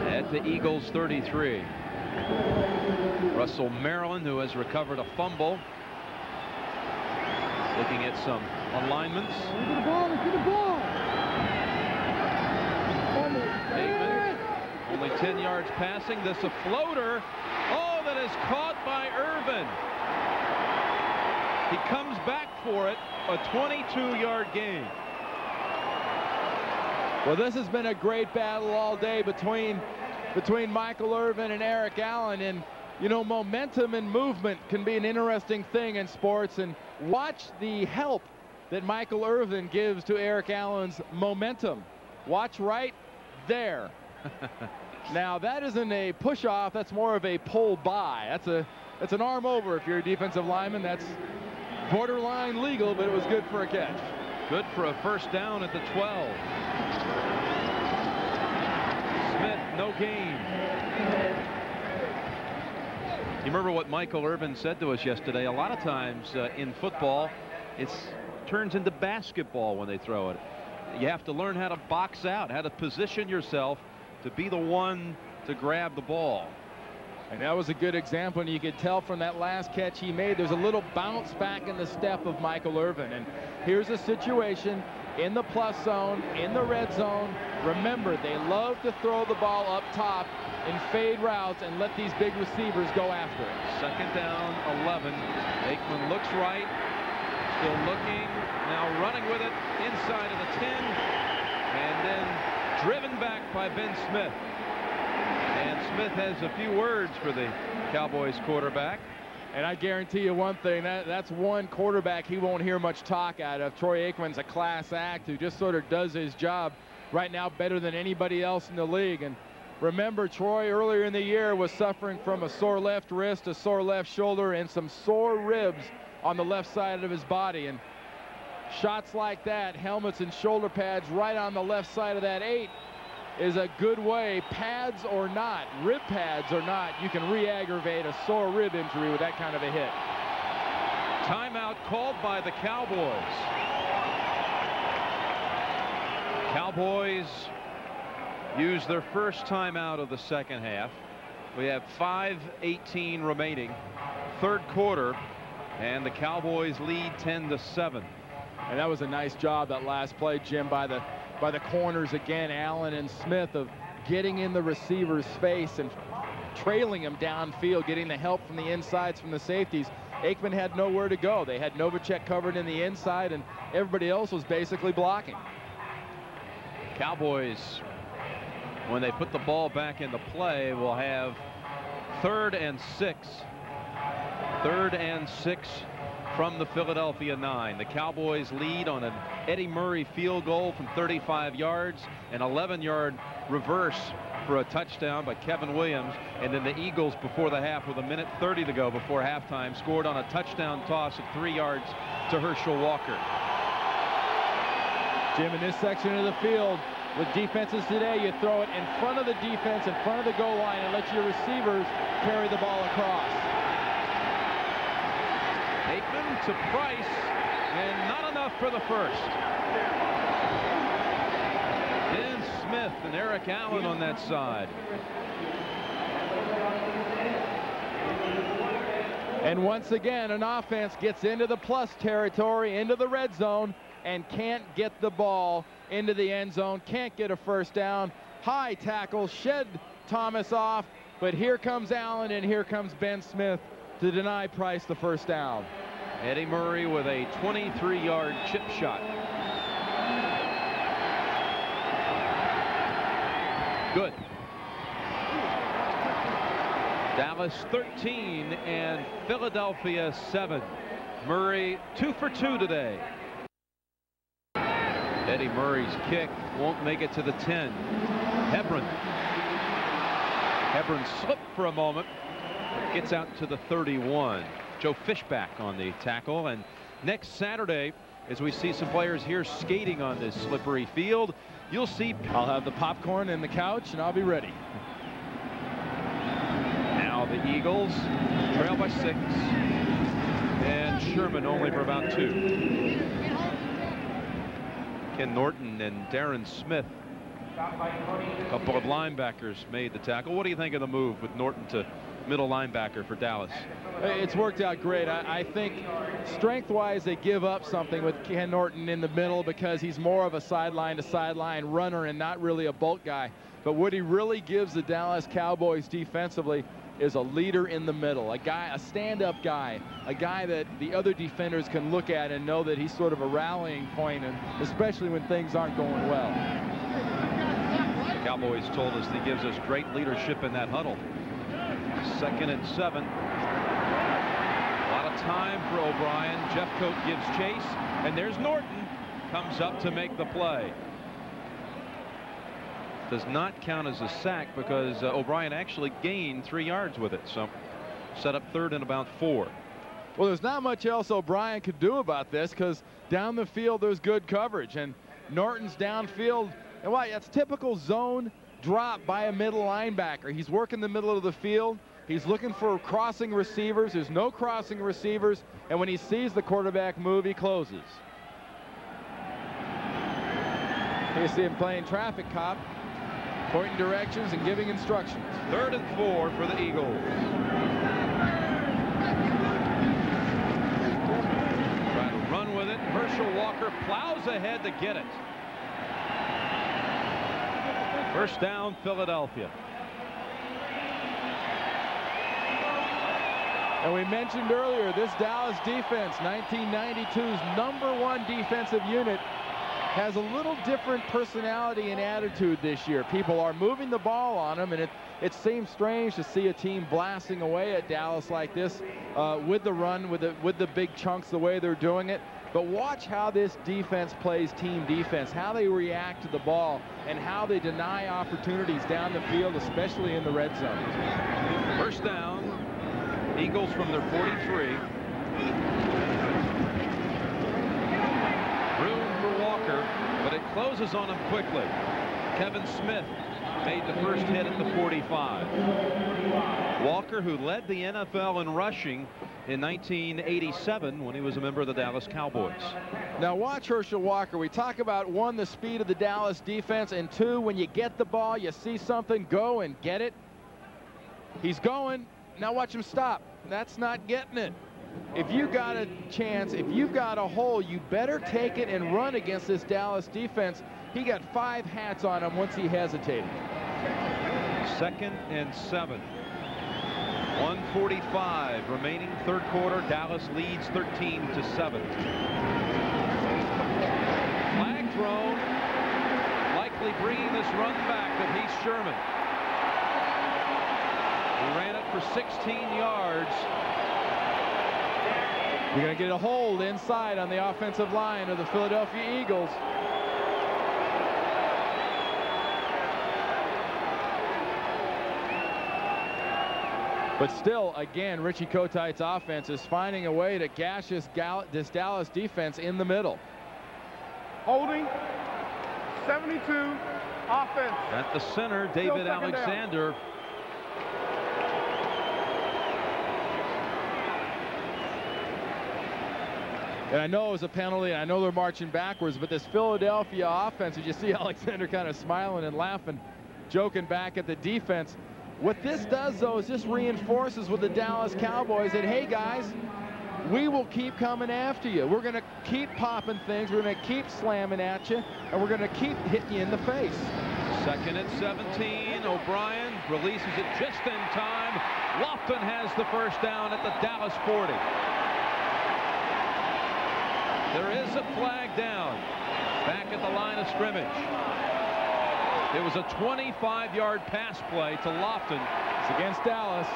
B: at the Eagles 33. Russell Maryland, who has recovered a fumble, looking at some alignments. Aikman, only 10 yards passing. This a floater. Oh, that is caught by Irvin. He comes back for it. A 22-yard gain.
A: Well, this has been a great battle all day between Michael Irvin and Eric Allen, and You know, momentum and movement can be an interesting thing in sports, and watch the help that Michael Irvin gives to Eric Allen's momentum. Watch right there. Now, that isn't a push-off. That's more of a pull-by. That's an arm over if you're a defensive lineman. That's borderline legal, but it was good for a catch.
B: Good for a first down at the 12. Smith, no gain. You remember what Michael Irvin said to us yesterday? A lot of times in football, it turns into basketball when they throw it. You have to learn how to box out, how to position yourself to be the one to grab the ball.
A: And that was a good example, and you could tell from that last catch he made, there's a little bounce back in the step of Michael Irvin. And here's a situation in the plus zone, in the red zone. Remember, they love to throw the ball up top in fade routes and let these big receivers go after it.
B: Second down, 11. Aikman looks right, still looking, now running with it inside of the 10, and then driven back by Ben Smith. And Smith has a few words for the Cowboys quarterback.
A: And I guarantee you one thing, that's one quarterback he won't hear much talk out of. Troy Aikman's a class act who just sort of does his job right now better than anybody else in the league. And remember, Troy earlier in the year was suffering from a sore left wrist, a sore left shoulder, and some sore ribs on the left side of his body. And shots like that, helmets and shoulder pads right on the left side of that 8, is a good way, pads or not, rib pads or not, you can re-aggravate a sore rib injury with that kind of a hit.
B: Timeout called by the Cowboys. Cowboys use their first timeout of the second half. We have 5:18 remaining, third quarter, and the Cowboys lead 10-7.
A: And that was a nice job, that last play, Jim, by the corners again, Allen and Smith, of getting in the receiver's face and trailing him downfield, getting the help from the insides from the safeties. Aikman had nowhere to go. They had Novacek covered in the inside, and everybody else was basically blocking.
B: Cowboys, when they put the ball back into play, will have 3rd and 6. 3rd and 6 from the Philadelphia 9. The Cowboys lead on an Eddie Murray field goal from 35 yards, an 11-yard reverse for a touchdown by Kevin Williams, and then the Eagles before the half, with 1:30 to go before halftime, scored on a touchdown toss of 3 yards to Herschel Walker.
A: Jim, in this section of the field, with defenses today, you throw it in front of the defense, in front of the goal line, and let your receivers carry the ball across.
B: Aikman to Price, and not enough for the first. Ben Smith and Eric Allen on that side.
A: And once again, an offense gets into the plus territory, into the red zone, and can't get the ball into the end zone, can't get a first down. High tackle, shed Thomas off, but here comes Allen and here comes Ben Smith to deny Price the first down.
B: Eddie Murray with a 23-yard chip shot. Good. Dallas 13 and Philadelphia 7. Murray 2 for 2 today. Eddie Murray's kick won't make it to the 10. Hebron slipped for a moment, gets out to the 31. Joe Fishback on the tackle. And next Saturday, as we see some players here skating on this slippery field, you'll see.
A: I'll have the popcorn and the couch, and I'll be ready.
B: Now the Eagles trail by 6, and Sherman only for about 2. Ken Norton and Darren Smith, a couple of linebackers, made the tackle. What do you think of the move with Norton to middle linebacker for Dallas?
A: It's worked out great. I think strength-wise they give up something with Ken Norton in the middle because he's more of a sideline-to-sideline runner and not really a bulk guy. But what he really gives the Dallas Cowboys defensively is a leader in the middle, a stand-up guy, a guy that the other defenders can look at and know that he's sort of a rallying point, and especially when things aren't going well.
B: The Cowboys told us he gives us great leadership in that huddle. 2nd and 7. A lot of time for O'Brien. Jeffcoat gives chase, and there's Norton. Comes up to make the play. Does not count as a sack because O'Brien actually gained 3 yards with it. So set up 3rd and about 4.
A: Well, there's not much else O'Brien could do about this because down the field there's good coverage, and Norton's downfield, and why, that's typical zone drop by a middle linebacker. He's working the middle of the field. He's looking for crossing receivers. There's no crossing receivers, and when he sees the quarterback move, he closes. You see him playing traffic cop, pointing directions and giving instructions.
B: 3rd and 4 for the Eagles. Trying to run with it. Herschel Walker plows ahead to get it. First down, Philadelphia.
A: And we mentioned earlier, this Dallas defense, 1992's #1 defensive unit, has a little different personality and attitude this year. People are moving the ball on them, and it seems strange to see a team blasting away at Dallas like this with the run, with the big chunks, the way they're doing it. But watch how this defense plays team defense, how they react to the ball, and how they deny opportunities down the field, especially in the red zone.
B: First down, Eagles from their 43. Walker, but it closes on him quickly. Kevin Smith made the first hit at the 45. Walker, who led the NFL in rushing in 1987 when he was a member of the Dallas Cowboys.
A: Now watch Herschel Walker. We talk about 1, the speed of the Dallas defense, and 2, when you get the ball, you see something, go and get it. He's going. Now watch him stop. That's not getting it. If you got a chance, if you've got a hole, you better take it and run against this Dallas defense. He got 5 hats on him once he hesitated.
B: 2nd and 7. 1:45 remaining, 3rd quarter. Dallas leads 13-7. Flag thrown, likely bringing this run back of Heath Sherman. He ran it for 16 yards.
A: You're going to get a hold inside on the offensive line of the Philadelphia Eagles. But still, again, Richie Kotite's offense is finding a way to gash this Dallas defense in the middle.
J: Holding, 72, offense.
B: At the center, David Alexander.
A: And I know it was a penalty, and I know they're marching backwards, but this Philadelphia offense, as you see Alexander kind of smiling and laughing, joking back at the defense. What this does, though, is just reinforces with the Dallas Cowboys that, hey, guys, we will keep coming after you. We're going to keep popping things. We're going to keep slamming at you, and we're going to keep hitting you in the face.
B: 2nd and 17. O'Brien releases it just in time. Lofton has the first down at the Dallas 40. There is a flag down back at the line of scrimmage. It was a 25-yard pass play to Lofton.
A: It's against Dallas.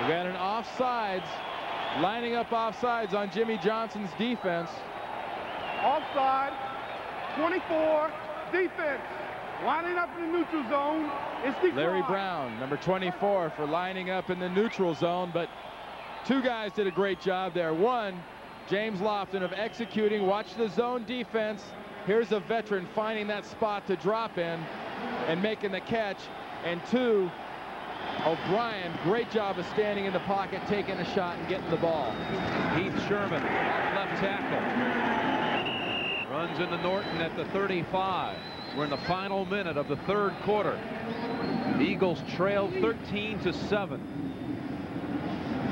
A: We got an offsides, lining up offsides on Jimmy Johnson's defense.
J: Offside, 24, defense. Lining up in the neutral zone. It's declined.
A: Larry Brown, number 24, for lining up in the neutral zone, but 2 guys did a great job there. 1, James Lofton, of executing. Watch the zone defense. Here's a veteran finding that spot to drop in and making the catch. And 2, O'Brien, great job of standing in the pocket, taking a shot and getting the ball.
B: Heath Sherman, left tackle. Runs into Norton at the 35. We're in the final minute of the 3rd quarter. The Eagles trail 13-7.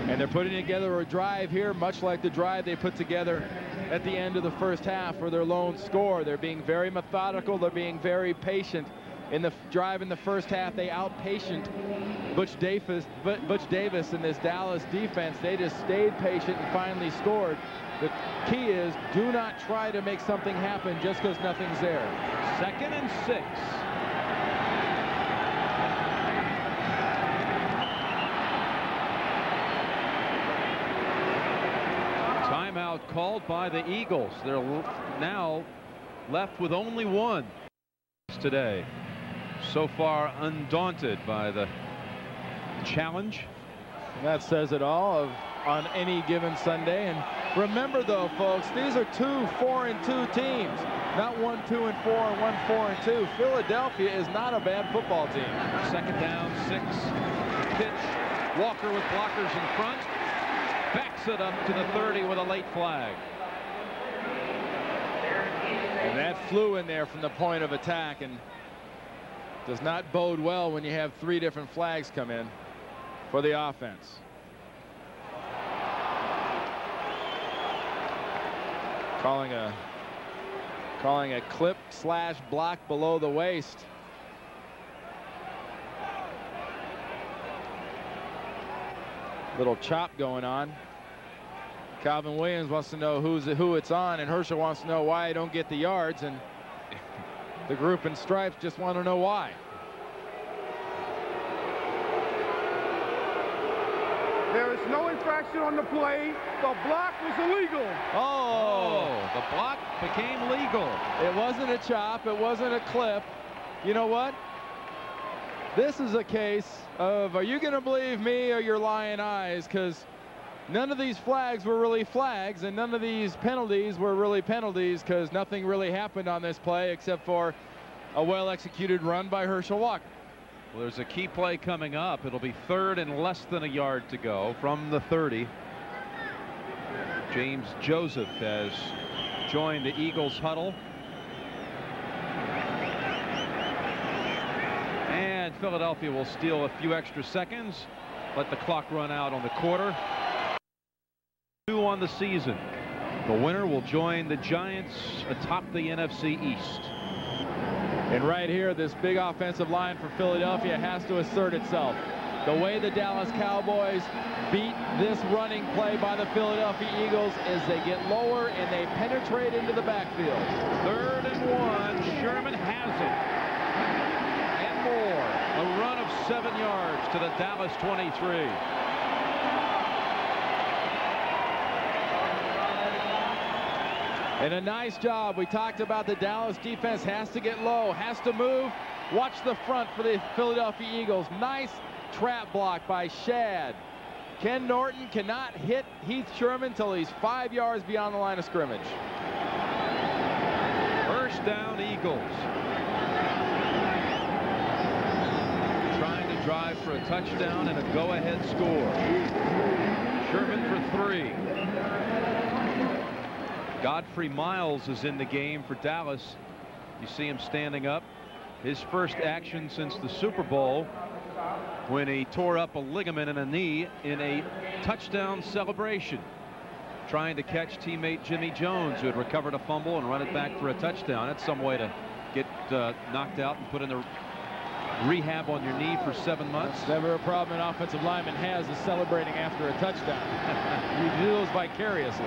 A: And they're putting together a drive here, much like the drive they put together at the end of the first half for their lone score. They're being very methodical. They're being very patient. In the drive in the first half, they outpatient Butch Davis and this Dallas defense. They just stayed patient and finally scored. The key is, do not try to make something happen just because nothing's there.
B: 2nd and 6. timeout called by the Eagles. They're now left with only one today. So far undaunted by the challenge.
A: And that says it all on any given Sunday. And remember, though, folks, these are 2 4-2 teams, not 1 2-4 and 1 4-2. Philadelphia is not a bad football team.
B: Second down, 6. Pitch. Walker with blockers in front. Backs it up to the 30 with a late flag.
A: And that flew in there from the point of attack and does not bode well when you have 3 different flags come in for the offense. Calling a clip/block below the waist. Little chop going on. Calvin Williams wants to know who it's on, and Herschel wants to know why I don't get the yards, and the group in stripes just want to know why.
J: There is no infraction on the play. The block was illegal.
A: Oh,
B: the block became legal.
A: It wasn't a chop. It wasn't a clip. You know what? This is a case of, are you going to believe me or your lying eyes? Because none of these flags were really flags, and none of these penalties were really penalties, because nothing really happened on this play except for a well-executed run by Herschel Walker.
B: Well, there's a key play coming up. It'll be 3rd and less than a yard to go from the 30. James Joseph has joined the Eagles huddle. And Philadelphia will steal a few extra seconds. Let the clock run out on the quarter. 2 on the season. The winner will join the Giants atop the NFC East.
A: And right here, this big offensive line for Philadelphia has to assert itself. The way the Dallas Cowboys beat this running play by the Philadelphia Eagles is they get lower and they penetrate into the backfield.
B: 3rd and 1. Sherman has it. And more. A run of 7 yards to the Dallas 23.
A: And a nice job. We talked about the Dallas defense has to get low, has to move. Watch the front for the Philadelphia Eagles. Nice trap block by Shad. Ken Norton cannot hit Heath Sherman until he's 5 yards beyond the line of scrimmage.
B: First down, Eagles. Trying to drive for a touchdown and a go-ahead score. Sherman for 3. Godfrey Miles is in the game for Dallas. You see him standing up. His first action since the Super Bowl, when he tore up a ligament in a knee in a touchdown celebration, trying to catch teammate Jimmy Jones, who had recovered a fumble and run it back for a touchdown. That's some way to get knocked out and put in the rehab on your knee for 7 months.
A: That's never a problem an offensive lineman has, is celebrating after a touchdown. You do those vicariously.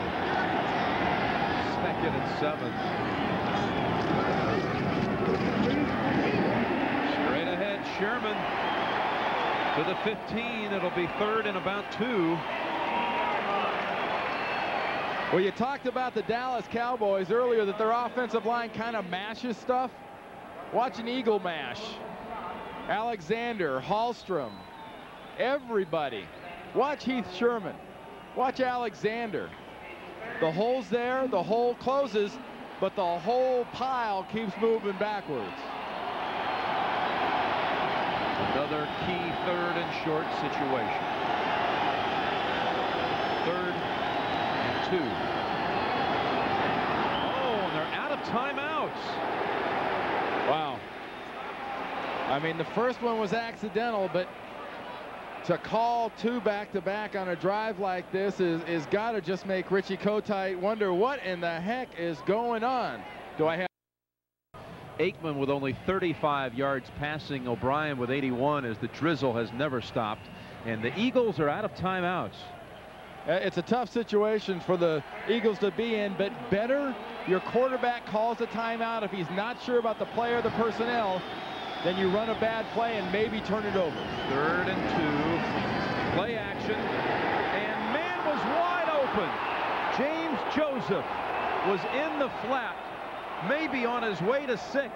B: 2nd and 7. Straight ahead, Sherman to the 15. It'll be 3rd and about 2.
A: Well, you talked about the Dallas Cowboys earlier, that their offensive line kind of mashes stuff. Watch an Eagle mash. Alexander, Hallstrom, everybody. Watch Heath Sherman. Watch Alexander. The hole's there, the hole closes, but the whole pile keeps moving backwards.
B: Another key 3rd and short situation. 3rd and 2. Oh, and they're out of timeouts.
A: Wow. I mean, the first one was accidental, but to call 2 back-to-back on a drive like this is got to just make Richie Kotite wonder what in the heck is going on. Do I have
B: Aikman with only 35 yards passing, O'Brien with 81, as the drizzle has never stopped, and the Eagles are out of timeouts.
A: It's a tough situation for the Eagles to be in, but better your quarterback calls a timeout if he's not sure about the play or the personnel. Then you run a bad play and maybe turn it over.
B: 3rd and 2. Play action. And man was wide open. James Joseph was in the flat, maybe on his way to 6.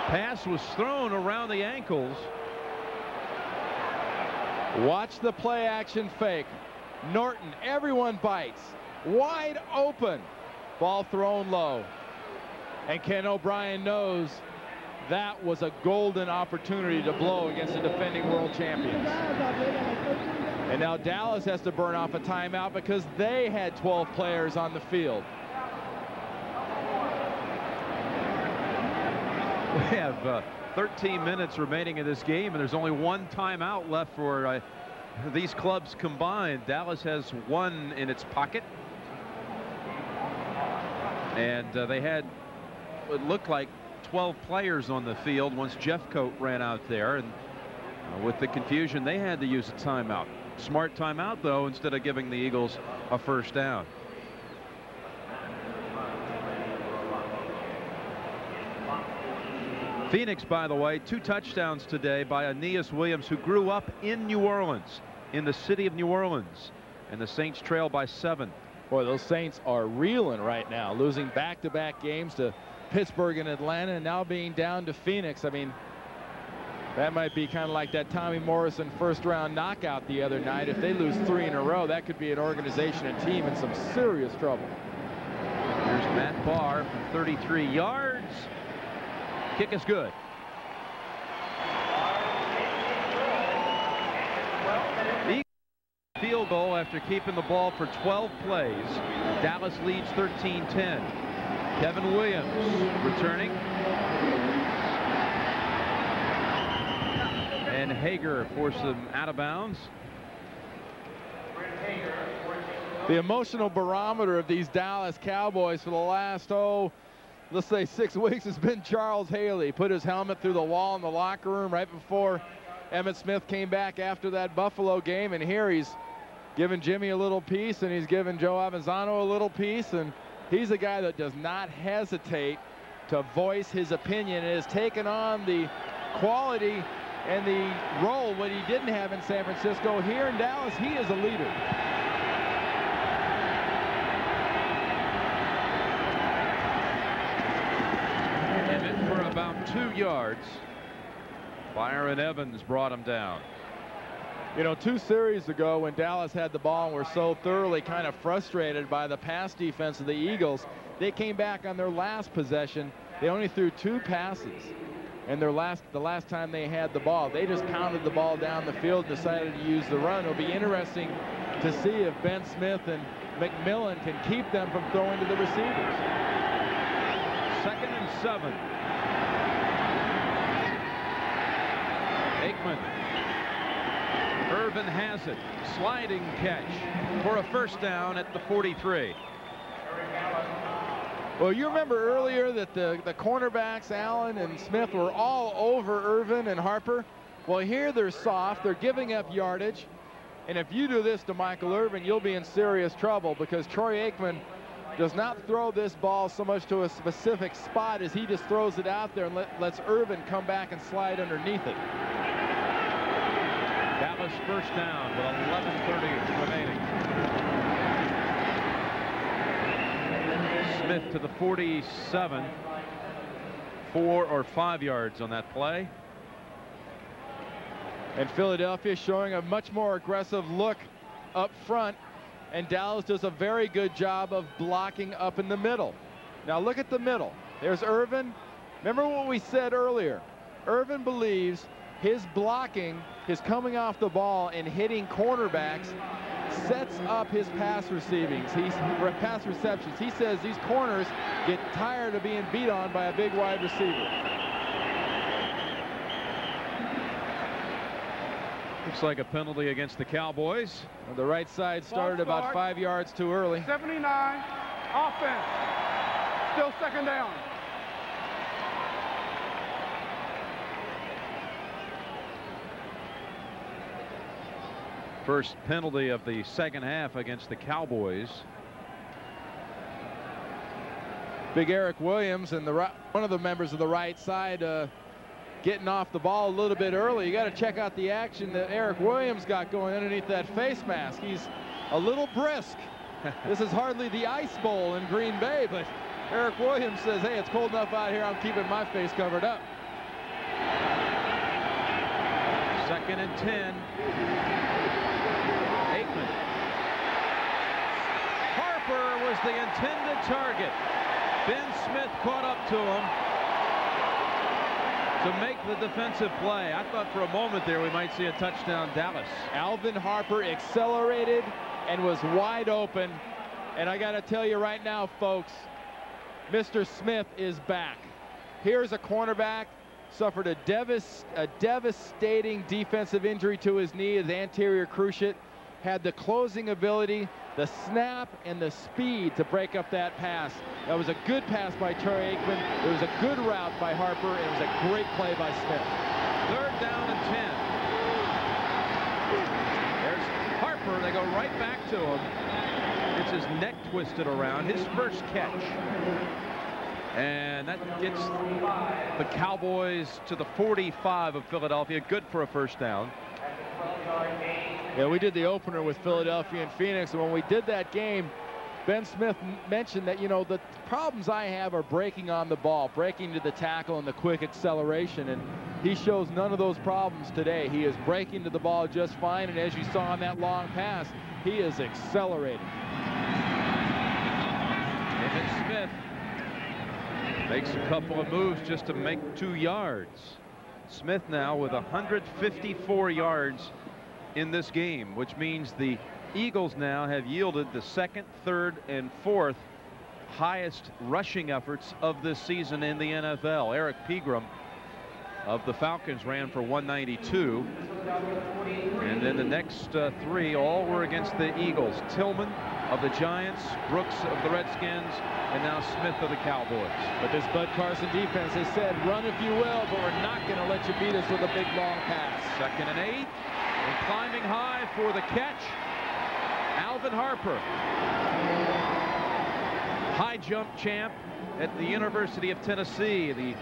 B: Pass was thrown around the ankles.
A: Watch the play action fake. Norton, everyone bites. Wide open. Ball thrown low. And Ken O'Brien knows that was a golden opportunity to blow against the defending world champions. And now Dallas has to burn off a timeout because they had 12 players on the field.
B: We have 13 minutes remaining in this game, and there's only one timeout left for these clubs combined. Dallas has one in its pocket. And they had what looked like 12 players on the field once Jeffcoat ran out there. And with the confusion, they had to use a timeout. Smart timeout, though, instead of giving the Eagles a first down. Phoenix, by the way, 2 touchdowns today by Aeneas Williams, who grew up in New Orleans, in the city of New Orleans. And the Saints trail by 7.
A: Boy, those Saints are reeling right now, losing back-to-back games to Pittsburgh and Atlanta, and now being down to Phoenix. I mean, that might be kind of like that Tommy Morrison first-round knockout the other night. If they lose 3 in a row, that could be an organization and team in some serious trouble.
B: Here's Matt Barr from 33 yards. Kick is good. Eagles field goal after keeping the ball for 12 plays. Dallas leads 13-10. Kevin Williams returning. And Hager forced him out of bounds.
A: The emotional barometer of these Dallas Cowboys for the last, let's say 6 weeks has been Charles Haley. Put his helmet through the wall in the locker room right before Emmitt Smith came back after that Buffalo game, and here he's giving Jimmy a little piece, and he's giving Joe Avanzano a little piece, and he's a guy that does not hesitate to voice his opinion and has taken on the quality and the role what he didn't have in San Francisco. Here in Dallas, he is a leader.
B: For about 2 yards. Byron Evans brought him down.
A: You know, 2 series ago when Dallas had the ball and were so thoroughly kind of frustrated by the pass defense of the Eagles, they came back on their last possession. They only threw 2 passes. And the last time they had the ball, they just pounded the ball down the field and decided to use the run. It'll be interesting to see if Ben Smith and McMillan can keep them from throwing to the receivers.
B: 2nd and 7. Aikman. Irvin has it. Sliding catch for a first down at the 43.
A: Well, you remember earlier that the cornerbacks, Allen and Smith, were all over Irvin and Harper. Well, here they're soft. They're giving up yardage. And if you do this to Michael Irvin, you'll be in serious trouble, because Troy Aikman does not throw this ball so much to a specific spot as he just throws it out there and lets Irvin come back and slide underneath it.
B: Dallas first down with 11:30 remaining. Smith to the 47. 4 or 5 yards on that play.
A: And Philadelphia showing a much more aggressive look up front, and Dallas does a very good job of blocking up in the middle. Now look at the middle. There's Irvin. Remember what we said earlier. Irvin believes his blocking, his coming off the ball and hitting cornerbacks, sets up his pass receptions. He says these corners get tired of being beat on by a big wide receiver.
B: Looks like a penalty against the Cowboys.
A: And the right side started about 5 yards too early.
J: 79, offense. Still 2nd down.
B: First penalty of the second half against the Cowboys.
A: Big Eric Williams and one of the members of the right side getting off the ball a little bit early. You got to check out the action that Eric Williams got going underneath that face mask. He's a little brisk. This is hardly the Ice Bowl in Green Bay, but Eric Williams says, hey, it's cold enough out here, I'm keeping my face covered up.
B: 2nd and 10. Aikman. Harper was the intended target. Ben Smith caught up to him to make the defensive play. I thought for a moment there we might see a touchdown Dallas.
A: Alvin Harper accelerated and was wide open. And I got to tell you right now, folks, Mr. Smith is back. Here's a cornerback, suffered a devastating defensive injury to his knee, his anterior cruciate, had the closing ability, the snap, and the speed to break up that pass. That was a good pass by Troy Aikman. It was a good route by Harper, and it was a great play by Smith.
B: 3rd down and 10. There's Harper. They go right back to him. Gets his neck twisted around. His first catch. And that gets the Cowboys to the 45 of Philadelphia. Good for a first down.
A: Yeah, we did the opener with Philadelphia and Phoenix, and when we did that game, Ben Smith mentioned that, you know, the problems I have are breaking on the ball, breaking to the tackle and the quick acceleration, and he shows none of those problems today. He is breaking to the ball just fine, and as you saw on that long pass, he is accelerating.
B: Emmitt Smith makes a couple of moves just to make 2 yards. Smith now with 154 yards in this game, which means the Eagles now have yielded the 2nd, 3rd, and 4th highest rushing efforts of this season in the NFL. Eric Pegram of the Falcons ran for 192. And then the next 3 all were against the Eagles. Tillman of the Giants, Brooks of the Redskins, and now Smith of the Cowboys.
A: But this Bud Carson defense has said, run if you will, but we're not going to let you beat us with a big long pass.
B: 2nd and 8. And climbing high for the catch, Alvin Harper. High jump champ at the University of Tennessee, the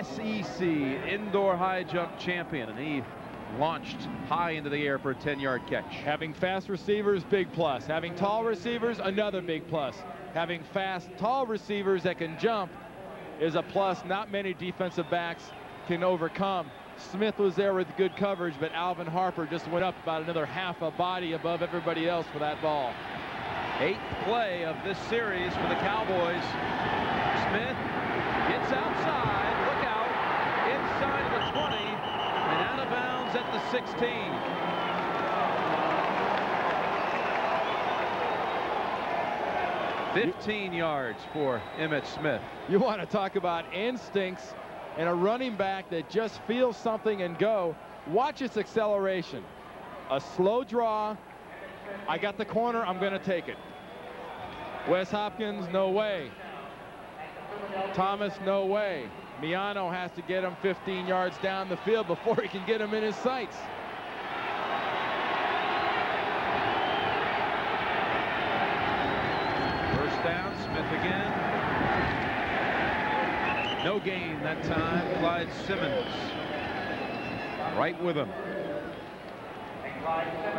B: SEC indoor high jump champion, and he launched high into the air for a 10-yard catch.
A: Having fast receivers, big plus. Having tall receivers, another big plus. Having fast, tall receivers that can jump is a plus not many defensive backs can overcome. Smith was there with good coverage, but Alvin Harper just went up about another half a body above everybody else for that ball.
B: 8th play of this series for the Cowboys. Smith gets outside, look out, inside of the 20, and out of bounds at the 16. $15 yards for Emmitt Smith.
A: You want to talk about instincts and a running back that just feels something and go. Watch its acceleration. A slow draw. I got the corner, I'm going to take it. Wes Hopkins, no way. Thomas, no way. Miano has to get him 15 yards down the field before he can get him in his sights.
B: First down, Smith again. No gain that time. Clyde Simmons right with him.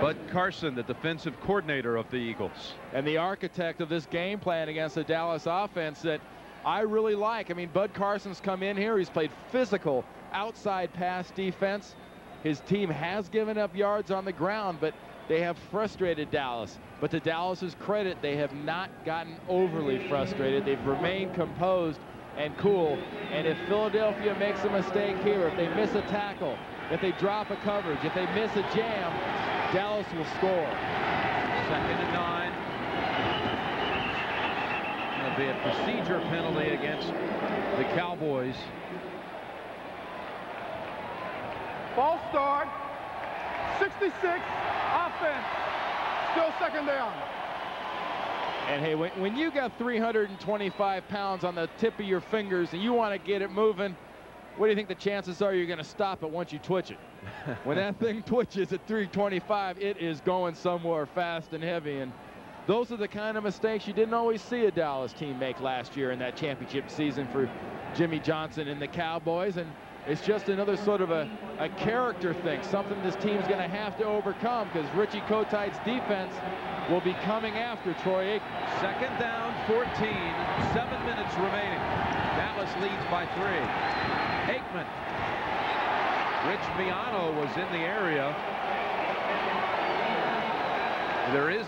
B: Bud Carson, the defensive coordinator of the Eagles.
A: And the architect of this game plan against the Dallas offense that I really like. I mean, Bud Carson's come in here. He's played physical outside pass defense. His team has given up yards on the ground, but they have frustrated Dallas. But to Dallas's credit, they have not gotten overly frustrated. They've remained composed and cool. And if Philadelphia makes a mistake here, if they miss a tackle, if they drop a coverage, if they miss a jam, Dallas will score.
B: 2nd and 9. It'll be a procedure penalty against the Cowboys.
J: False start. 66. Offense. Still 2nd down.
A: And hey, when you got 325 pounds on the tip of your fingers and you want to get it moving, what do you think the chances are you're going to stop it once you twitch it? When that thing twitches at 325, it is going somewhere fast and heavy. And those are the kind of mistakes you didn't always see a Dallas team make last year in that championship season for Jimmy Johnson and the Cowboys. And It's just another sort of a character thing, something this team's going to have to overcome, because Richie Kotite's defense will be coming after Troy Aikman.
B: Second down, 14, 7 minutes remaining. Dallas leads by 3. Aikman. Rich Miano was in the area. There is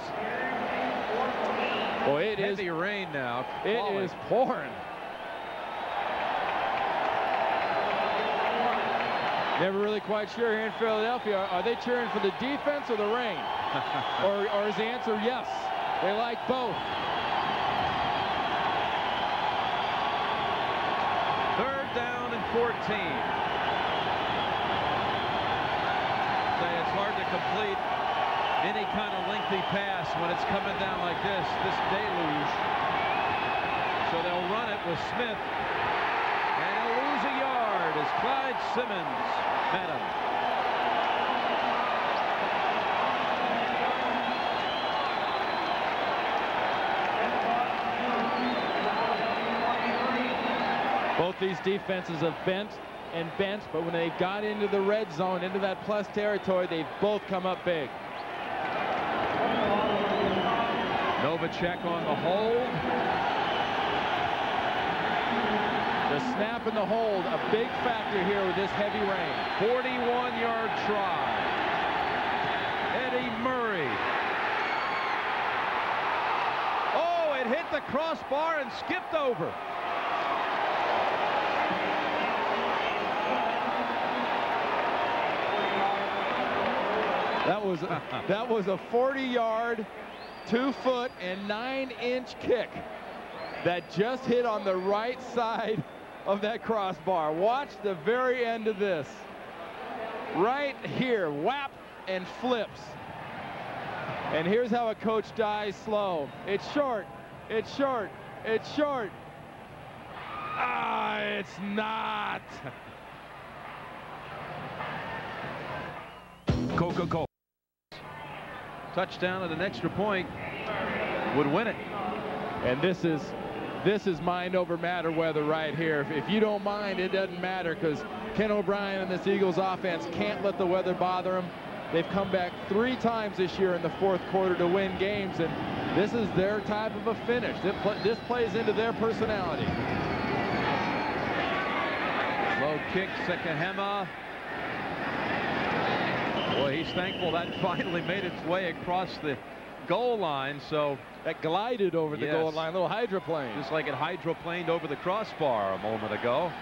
B: heavy rain now.
A: It is pouring. Never really quite sure here in Philadelphia. Are they cheering for the defense or the rain? or is the answer yes? They like both.
B: Third down and 14. It's hard to complete any kind of lengthy pass when it's coming down like this deluge. So they'll run it with Smith. And he'll lose a yard as Clyde Simmons met him.
A: Both these defenses have bent and bent, but when they got into the red zone, into that plus territory, they've both come up big.
B: Novacek on the hold.
A: The snap and the hold, a big factor here with this heavy rain.
B: 41-yard try. Eddie Murray. Oh, it hit the crossbar and skipped over.
A: That was a 40-yard, 2-foot, and 9-inch kick that just hit on the right side of that crossbar. Watch the very end of this. Right here, whap, and flips. And here's how a coach dies slow. It's short, it's short, it's short. Ah, it's not.
B: Coca-Cola. Touchdown at an extra point would win it.
A: And this is mind over matter weather right here. If you don't mind, it doesn't matter, because Ken O'Brien and this Eagles offense can't let the weather bother them. They've come back 3 times this year in the 4th quarter to win games, and this is their type of a finish. This plays into their personality.
B: Low kick, Sekahema. Boy, he's thankful that finally made its way across the goal line. So
A: that glided over the goal line, a little hydroplane.
B: Just like it hydroplaned over the crossbar a moment ago.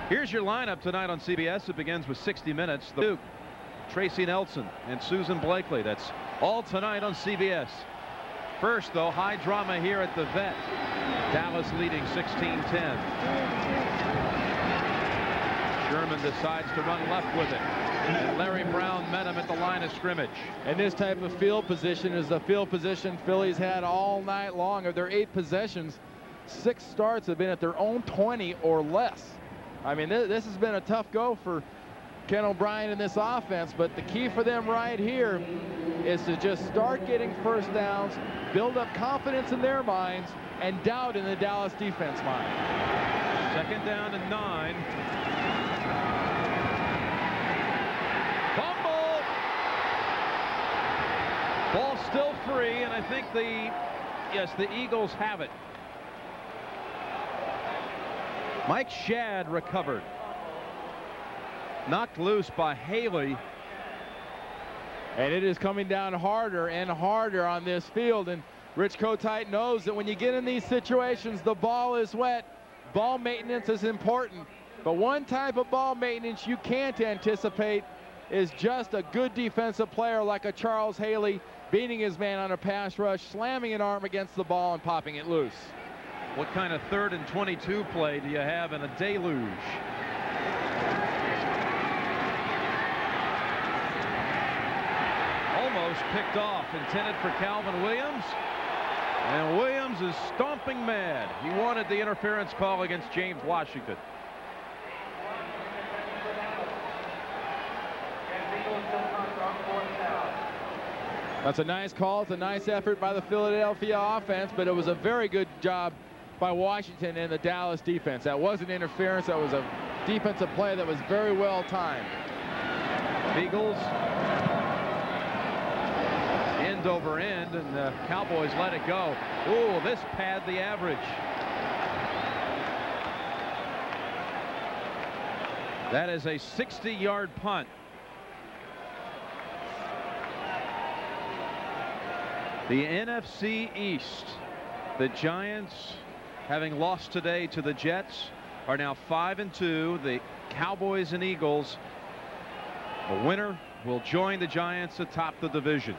B: Here's your lineup tonight on CBS. It begins with 60 Minutes. The Duke, Tracy Nelson, and Susan Blakely. That's all tonight on CBS. First, though, high drama here at the Vet. Dallas leading 16-10. Sherman decides to run left with it. And Larry Brown met him at the line of scrimmage.
A: And this type of field position is the field position Philly's had all night long. Of their 8 possessions, 6 starts have been at their own 20 or less. I mean, this has been a tough go for Ken O'Brien in this offense, but the key for them right here is to just start getting first downs, build up confidence in their minds, and doubt in the Dallas defense mind.
B: Second down and 9. Ball still free, and I think the Eagles have it. Mike Shad recovered. Knocked loose by Haley.
A: And it is coming down harder and harder on this field, and Rich Kotite knows that when you get in these situations, the ball is wet. Ball maintenance is important, but one type of ball maintenance you can't anticipate is just a good defensive player like a Charles Haley beating his man on a pass rush, slamming an arm against the ball and popping it loose.
B: What kind of 3rd and 22 play do you have in a deluge? Almost picked off, intended for Calvin Williams. And Williams is stomping mad. He wanted the interference call against James Washington.
A: That's a nice call. It's a nice effort by the Philadelphia offense, but it was a very good job by Washington and the Dallas defense. That wasn't interference. That was a defensive play that was very well timed.
B: Eagles end over end, and the Cowboys let it go. Ooh, this pad the average. That is a 60-yard punt. The NFC East, the Giants, having lost today to the Jets, are now 5-2. The Cowboys and Eagles, the winner will join the Giants atop the division.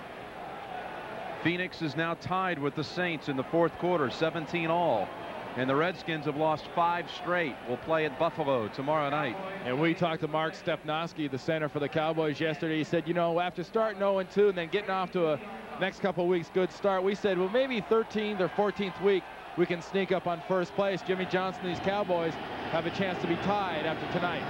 B: Phoenix is now tied with the Saints in the fourth quarter, 17 all. And the Redskins have lost 5 straight. Will play at Buffalo tomorrow night.
A: And we talked to Mark Stepnoski, the center for the Cowboys, yesterday. He said, you know, after starting 0-2 and then getting off to a next couple of weeks good start, we said, well, maybe 13th or 14th week we can sneak up on first place. Jimmy Johnson, these Cowboys have a chance to be tied after tonight.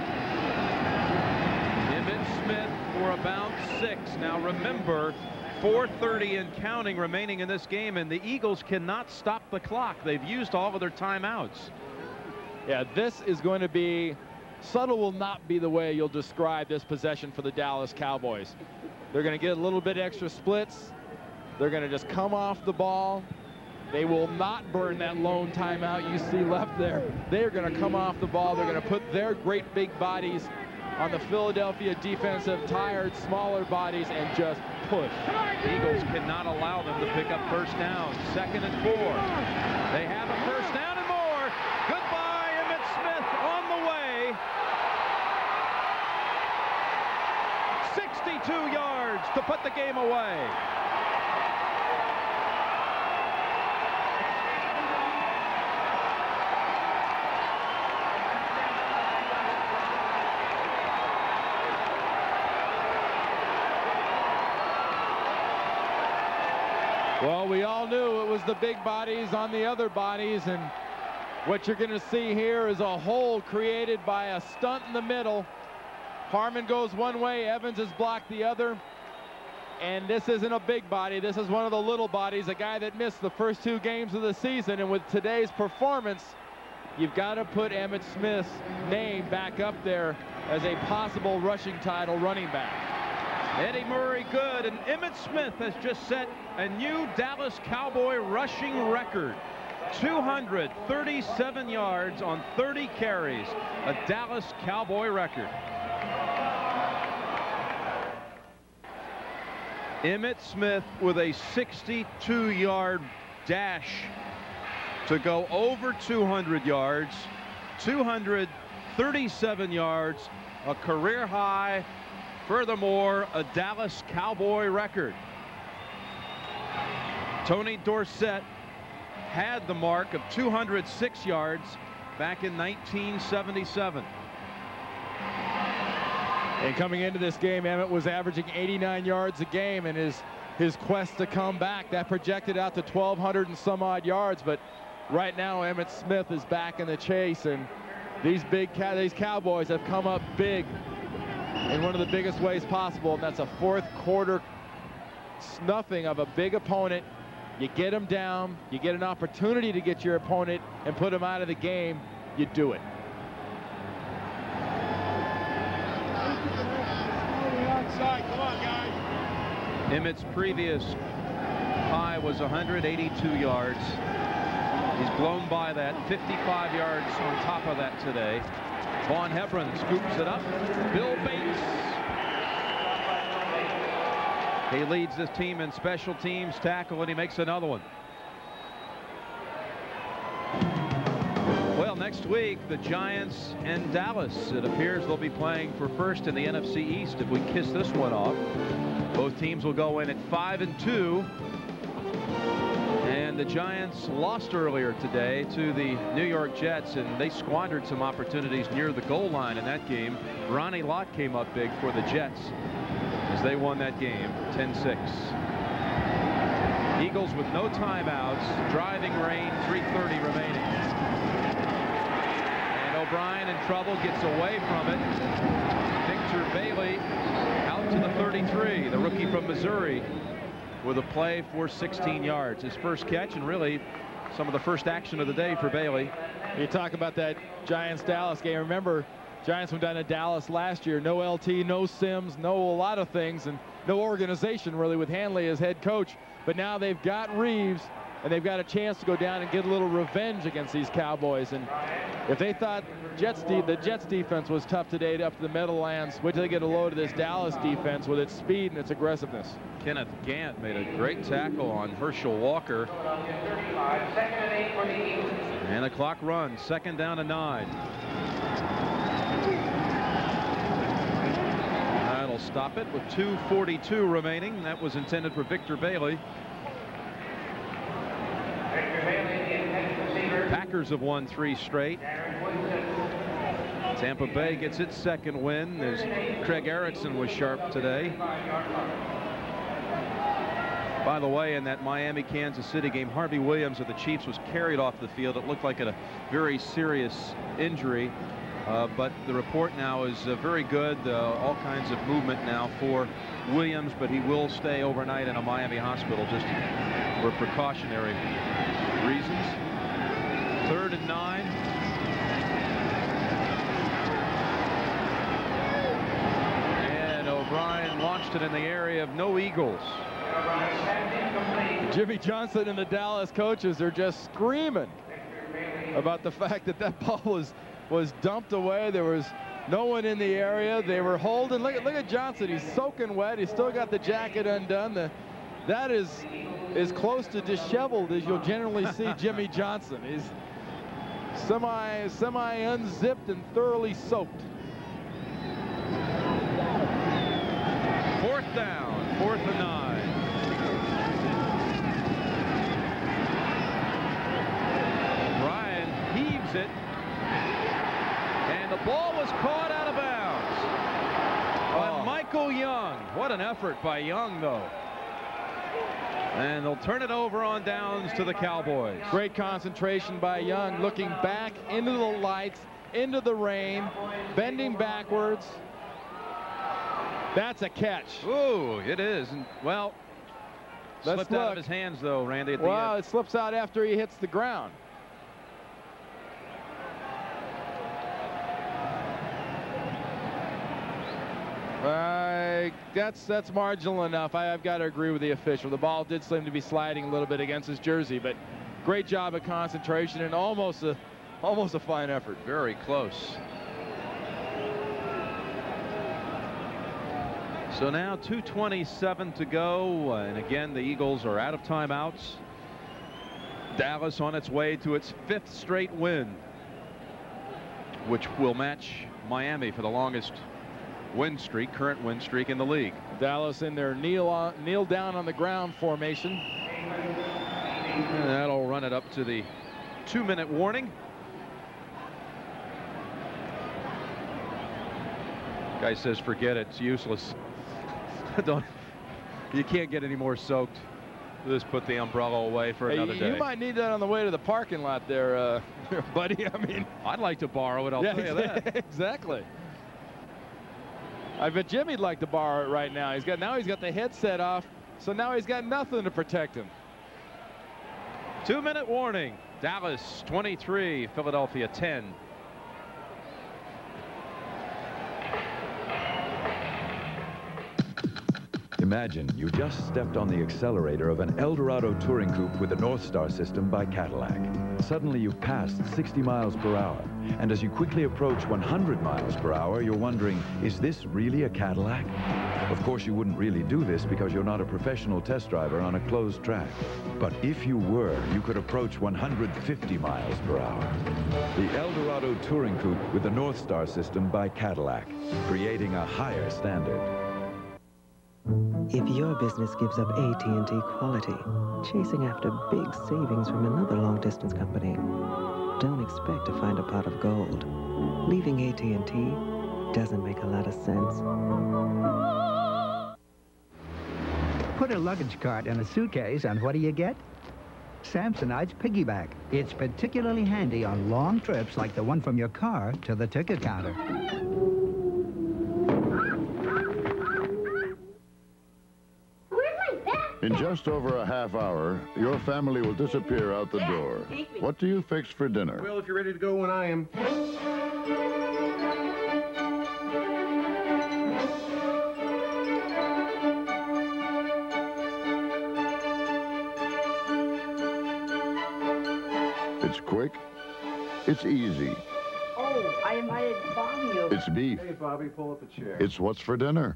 B: Emmitt Smith for about 6. Now remember, 4:30 and counting remaining in this game, and the Eagles cannot stop the clock. They've used all of their timeouts.
A: Yeah, this is going to be, subtle will not be the way you'll describe this possession for the Dallas Cowboys. They're going to get a little bit extra splits. They're going to just come off the ball. They will not burn that lone timeout you see left there. They're going to come off the ball. They're going to put their great big bodies on the Philadelphia defensive, tired, smaller bodies, and just push.
B: Eagles cannot allow them to pick up first down. 2nd and 4. They have a first down and more. Goodbye, Emmitt Smith on the way. 62 yards to put the game away.
A: Well, we all knew it was the big bodies on the other bodies, and what you're going to see here is a hole created by a stunt in the middle. Harmon goes one way, Evans is blocked the other, and this isn't a big body. This is one of the little bodies, a guy that missed the first 2 games of the season, and with today's performance, you've got to put Emmitt Smith's name back up there as a possible rushing title running back.
B: Eddie Murray good, and Emmitt Smith has just set a new Dallas Cowboy rushing record. 237 yards on 30 carries, a Dallas Cowboy record. Emmitt Smith with a 62-yard dash to go over 200 yards, 237 yards, a career high. Furthermore, a Dallas Cowboy record. Tony Dorsett had the mark of 206 yards back in 1977.
A: And coming into this game, Emmitt was averaging 89 yards a game, and his quest to come back, that projected out to 1,200 and some odd yards. But right now, Emmitt Smith is back in the chase, and these Cowboys have come up big in one of the biggest ways possible, and that's a fourth quarter snuffing of a big opponent. You get them down, you get an opportunity to get your opponent and put them out of the game, you do it.
J: Come on, guys.
B: Emmitt's previous high was 182 yards. He's blown by that, 55 yards on top of that today. Vaughn Hebron scoops it up. Bill Bates. He leads this team in special teams tackle, and he makes another one. Well, next week, the Giants and Dallas. It appears they'll be playing for first in the NFC East if we kiss this one off. Both teams will go in at 5-2. And the Giants lost earlier today to the New York Jets, and they squandered some opportunities near the goal line in that game. Ronnie Lott came up big for the Jets as they won that game 10-6. Eagles with no timeouts, driving rain, 3:30 remaining. And O'Brien in trouble, gets away from it. Victor Bailey out to the 33, the rookie from Missouri, with a play for 16 yards. His first catch, and really some of the first action of the day for Bailey.
A: You talk about that Giants-Dallas game. Remember, Giants went down to Dallas last year. No LT, no Sims, no a lot of things, and no organization really with Hanley as head coach. But now they've got Reeves, and they've got a chance to go down and get a little revenge against these Cowboys. And if they thought the Jets defense was tough today up to the Meadowlands, wait till they get a load of this Dallas defense with its speed and its aggressiveness.
B: Kenneth Gant made a great tackle on Herschel Walker. And the clock runs. 2nd down and 9. That'll stop it with 2:42 remaining. That was intended for Victor Bailey. Packers have won 3 straight. Tampa Bay gets its 2nd win as Craig Erickson was sharp today. By the way, in that Miami-Kansas City game, Harvey Williams of the Chiefs was carried off the field. It looked like a very serious injury, but the report now is very good. All kinds of movement now for Williams, but he will stay overnight in a Miami hospital just for precautionary reasons. 3rd and 9. And O'Brien launched it in the area of no Eagles.
A: Jimmy Johnson and the Dallas coaches are just screaming about the fact that that ball was dumped away. There was no one in the area. They were holding. Look at Johnson. He's soaking wet. He's still got the jacket undone. That is as close to disheveled as you'll generally see Jimmy Johnson. He's semi unzipped and thoroughly soaked.
B: 4th down, 4th and 9. Ryan heaves it, and the ball was caught out of bounds by Michael Young. What an effort by Young, though. And they'll turn it over on downs to the Cowboys.
A: Great concentration by Young, looking back into the lights, into the rain, bending backwards. That's a catch.
B: Ooh, it is. And, well, slipped out of his hands, though, Randy, at the end.
A: It slips out after he hits the ground. That's marginal enough. I've got to agree with the official. The ball did seem to be sliding a little bit against his jersey, but great job of concentration and almost a fine effort.
B: Very close. So now 2:27 to go, and again the Eagles are out of timeouts. Dallas on its way to its 5th straight win, which will match Miami for the longest current win streak in the league.
A: Dallas in their kneel down on the ground formation.
B: And that'll run it up to the 2-minute warning. Guy says forget it, it's useless. You can't get any more soaked. Just put the umbrella away for another day.
A: You might need that on the way to the parking lot there, buddy. I mean,
B: I'd like to borrow it, I'll tell you that.
A: Exactly. I bet Jimmy'd like to borrow it right now. He's got the headset off, so now he's got nothing to protect him.
B: 2-minute warning. Dallas 23, Philadelphia 10.
O: Imagine you just stepped on the accelerator of an Eldorado touring coupe with the North Star system by Cadillac. Suddenly you passed 60 miles per hour, and as you quickly approach 100 miles per hour, you're wondering, is this really a Cadillac? Of course, you wouldn't really do this because you're not a professional test driver on a closed track. But if you were, you could approach 150 miles per hour. The Eldorado touring coupe with the North Star system by Cadillac, creating a higher standard.
P: If your business gives up AT&T quality, chasing after big savings from another long-distance company, don't expect to find a pot of gold. Leaving AT&T doesn't make a lot of sense.
Q: Put a luggage cart in a suitcase, and what do you get? Samsonite's Piggyback. It's particularly handy on long trips like the one from your car to the ticket counter.
R: Where's my bag? In just over a half hour, your family will disappear out the door. What do you fix for dinner?
J: Well, if you're ready to go when I am.
R: It's quick. It's easy.
S: Oh, I invited Bobby over.
R: It's beef.
J: Hey, Bobby, pull up a chair.
R: It's what's for dinner.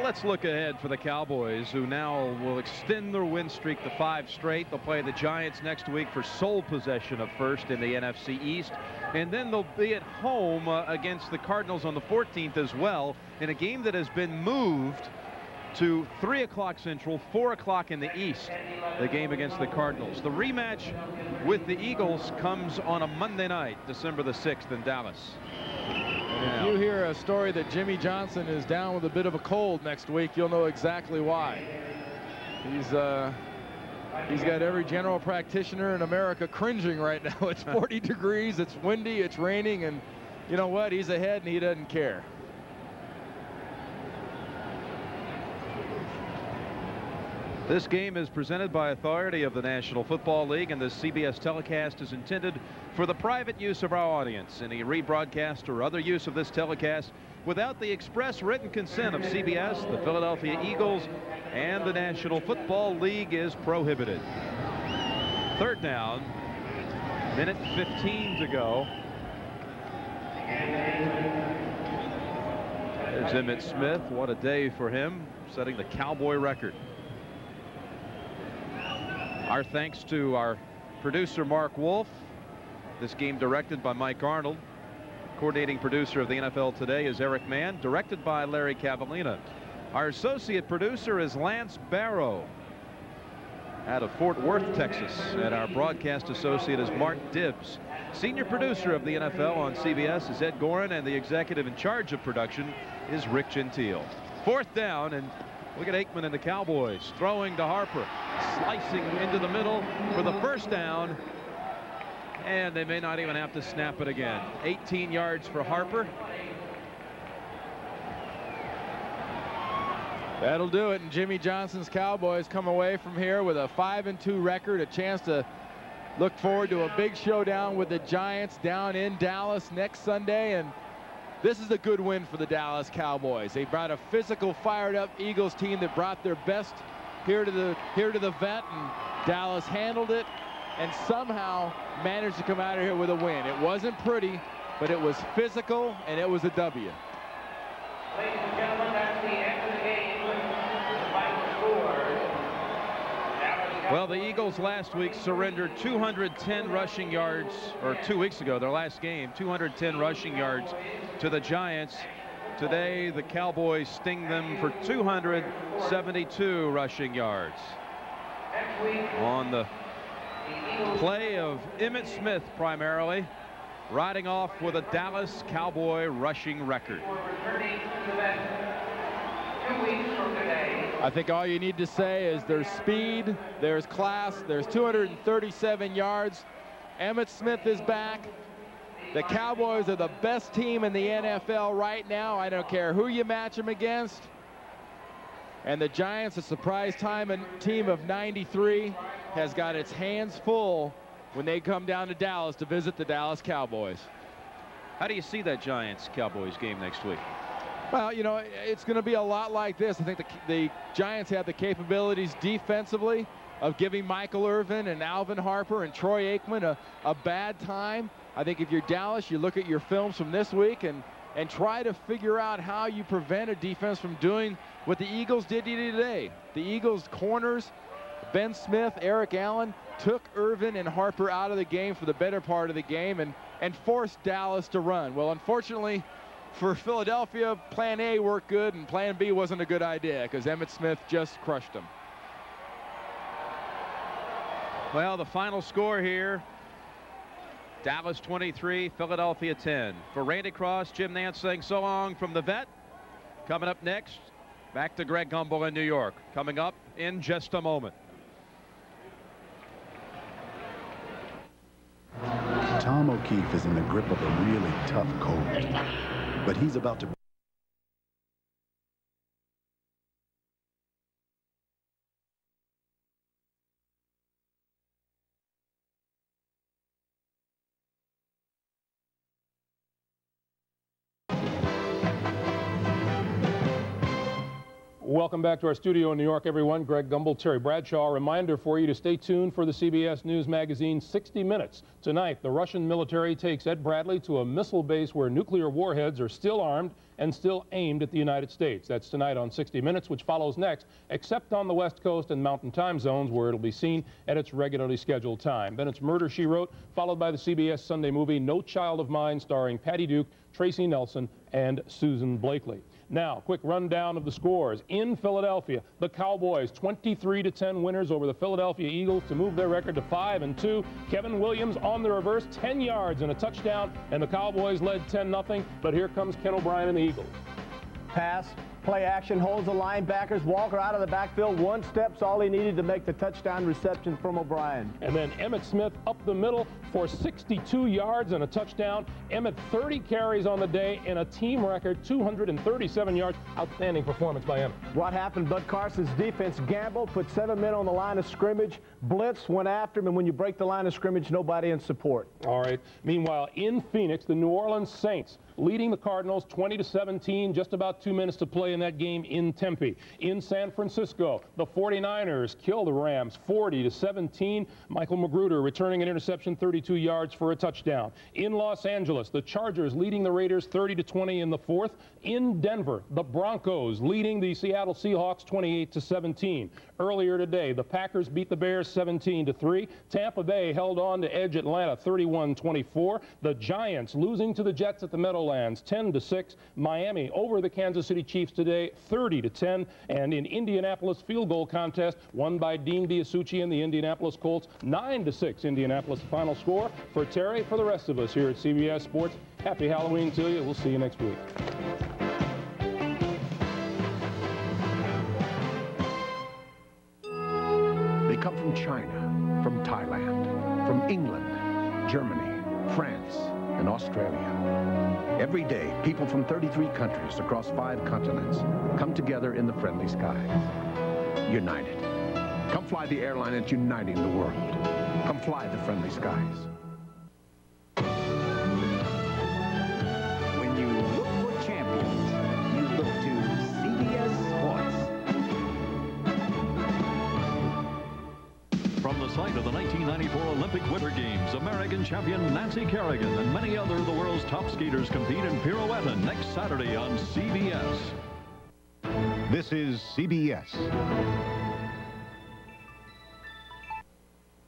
B: Let's look ahead for the Cowboys, who now will extend their win streak to 5 straight. They'll play the Giants next week for sole possession of first in the NFC East. And then they'll be at home against the Cardinals on the 14th as well, in a game that has been moved to 3 o'clock Central, 4 o'clock in the East, the game against the Cardinals. The rematch with the Eagles comes on a Monday night, December the 6th in Dallas.
A: If you hear a story that Jimmy Johnson is down with a bit of a cold next week, you'll know exactly why. He's got every general practitioner in America cringing right now. It's 40 degrees, it's windy, it's raining, and you know what? He's ahead and he doesn't care.
B: This game is presented by authority of the National Football League, and the CBS telecast is intended for the private use of our audience. Any rebroadcast or other use of this telecast without the express written consent of CBS, the Philadelphia Eagles, and the National Football League is prohibited. 3rd down, minute 15 to go. There's Emmitt Smith. What a day for him, setting the Cowboy record. Our thanks to our producer, Mark Wolf. This game directed by Mike Arnold. Coordinating producer of the NFL Today is Eric Mann. Directed by Larry Cavallina. Our associate producer is Lance Barrow out of Fort Worth, Texas. And our broadcast associate is Mark Dibbs. Senior producer of the NFL on CBS is Ed Gorin, and the executive in charge of production is Rick Gentile. 4th down, and look at Aikman and the Cowboys throwing to Harper, slicing into the middle for the 1st down, and they may not even have to snap it again. 18 yards for Harper.
A: That'll do it, and Jimmy Johnson's Cowboys come away from here with a 5-2 record, a chance to look forward to a big showdown with the Giants down in Dallas next Sunday. And this is a good win for the Dallas Cowboys. They brought a physical, fired-up Eagles team that brought their best here to the vet, and Dallas handled it and somehow managed to come out of here with a win. It wasn't pretty, but it was physical, and it was a W.
N: Ladies and gentlemen, that's the end of the game. The final score.
B: Well, the Eagles last week surrendered 210 rushing yards, or 2 weeks ago, their last game, 210 rushing yards to the Giants. Today, the Cowboys sting them for 272 rushing yards. On the play of Emmitt Smith, primarily, riding off with a Dallas Cowboy rushing record.
A: I think all you need to say is there's speed, there's class, there's 237 yards. Emmitt Smith is back. The Cowboys are the best team in the NFL right now. I don't care who you match them against. And the Giants, a surprise team of 93, has got its hands full when they come down to Dallas to visit the Dallas Cowboys.
B: How do you see that Giants-Cowboys game next week?
A: Well, you know, it's going to be a lot like this. I think the Giants have the capabilities defensively of giving Michael Irvin and Alvin Harper and Troy Aikman a bad time. I think if you're Dallas, you look at your films from this week and try to figure out how you prevent a defense from doing what the Eagles did today. The Eagles corners, Ben Smith, Eric Allen, took Irvin and Harper out of the game for the better part of the game and forced Dallas to run. Well, unfortunately for Philadelphia, plan A worked good and plan B wasn't a good idea because Emmitt Smith just crushed them.
B: Well, the final score here, Dallas 23, Philadelphia 10. For Randy Cross, Jim Nance saying so long from the vet. Coming up next, back to Greg Gumbel in New York. Coming up in just a moment.
H: Tom O'Keefe is in the grip of a really tough cold, but he's about to
C: Welcome back to our studio in New York, everyone. Greg Gumbel, Terry Bradshaw. A reminder for you to stay tuned for the CBS News Magazine 60 Minutes. Tonight, the Russian military takes Ed Bradley to a missile base where nuclear warheads are still armed and still aimed at the United States. That's tonight on 60 Minutes, which follows next, except on the West Coast and Mountain Time Zones, where it'll be seen at its regularly scheduled time. Then it's Murder, She Wrote, followed by the CBS Sunday movie No Child of Mine, starring Patty Duke, Tracy Nelson, and Susan Blakely. Now, quick rundown of the scores. In Philadelphia, the Cowboys 23-10 winners over the Philadelphia Eagles to move their record to 5-2. Kevin Williams on the reverse, 10 yards and a touchdown, and the Cowboys led 10-0. But here comes Ken O'Brien and the Eagles.
D: Pass, play action, holds the linebackers. Walker out of the backfield. One step's all he needed to make the touchdown reception from O'Brien.
C: And then Emmitt Smith up the middle for 62 yards and a touchdown. Emmitt 30 carries on the day and a team record 237 yards. Outstanding performance by Emmitt.
D: What happened? Bud Carson's defense gambled, put 7 men on the line of scrimmage. Blitz went after him, and when you break the line of scrimmage, nobody in support.
C: All right. Meanwhile, in Phoenix, the New Orleans Saints leading the Cardinals 20-17, just about 2 minutes to play in that game in Tempe. In San Francisco, the 49ers kill the Rams 40-17. Michael Magruder returning an interception, 32 yards for a touchdown. In Los Angeles, the Chargers leading the Raiders 30-20 in the fourth. In Denver, the Broncos leading the Seattle Seahawks 28-17. Earlier today, the Packers beat the Bears 17-3. Tampa Bay held on to edge Atlanta 31-24. The Giants losing to the Jets at the Meadowlands 10-6. Miami over the Kansas City Chiefs today 30-10. And in Indianapolis, field goal contest won by Dean Biasucci and the Indianapolis Colts 9-6. Indianapolis final score. For Terry, for the rest of us here at CBS Sports, happy Halloween to you. We'll see you next week.
T: They come from China, from Thailand, from England, Germany, France, and Australia. Every day, people from 33 countries across 5 continents come together in the friendly skies. United. Come fly the airline that's uniting the world. Come fly the friendly skies.
U: When you look for champions, you look to CBS Sports.
V: From the site of the 1994 Olympic Winter Games, American champion Nancy Kerrigan and many other of the world's top skaters compete in pirouette next Saturday on CBS.
T: This is CBS.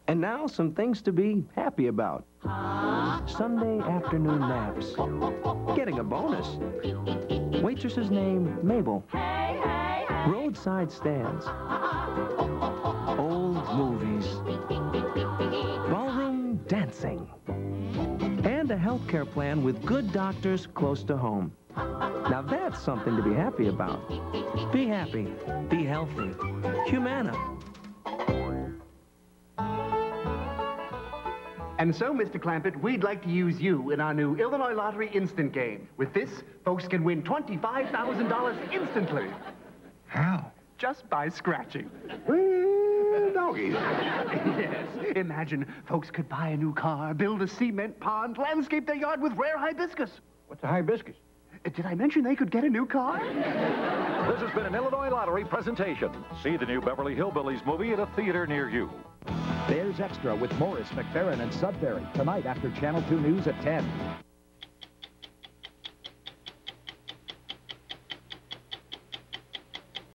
W: And now, some things to be happy about. Sunday afternoon naps. Getting a bonus. Waitress's name, Mabel. Roadside stands. Old movies. Ballroom dancing. And a healthcare plan with good doctors close to home. Now that's something to be happy about. Be happy. Be healthy. Humana.
X: And so, Mr. Clampett, we'd like to use you in our new Illinois Lottery Instant game. With this, folks can win $25,000 instantly.
T: How?
X: Just by scratching.
T: Doggy.
X: Yes. Imagine folks could buy a new car, build a cement pond, landscape their yard with rare hibiscus.
T: What's a hibiscus?
X: Did I mention they could get a new car?
Y: This has been an Illinois Lottery presentation. See the new Beverly Hillbillies movie at a theater near you.
Z: There's Extra with Morris, McFerrin, and Sudbury tonight after Channel 2 News at 10.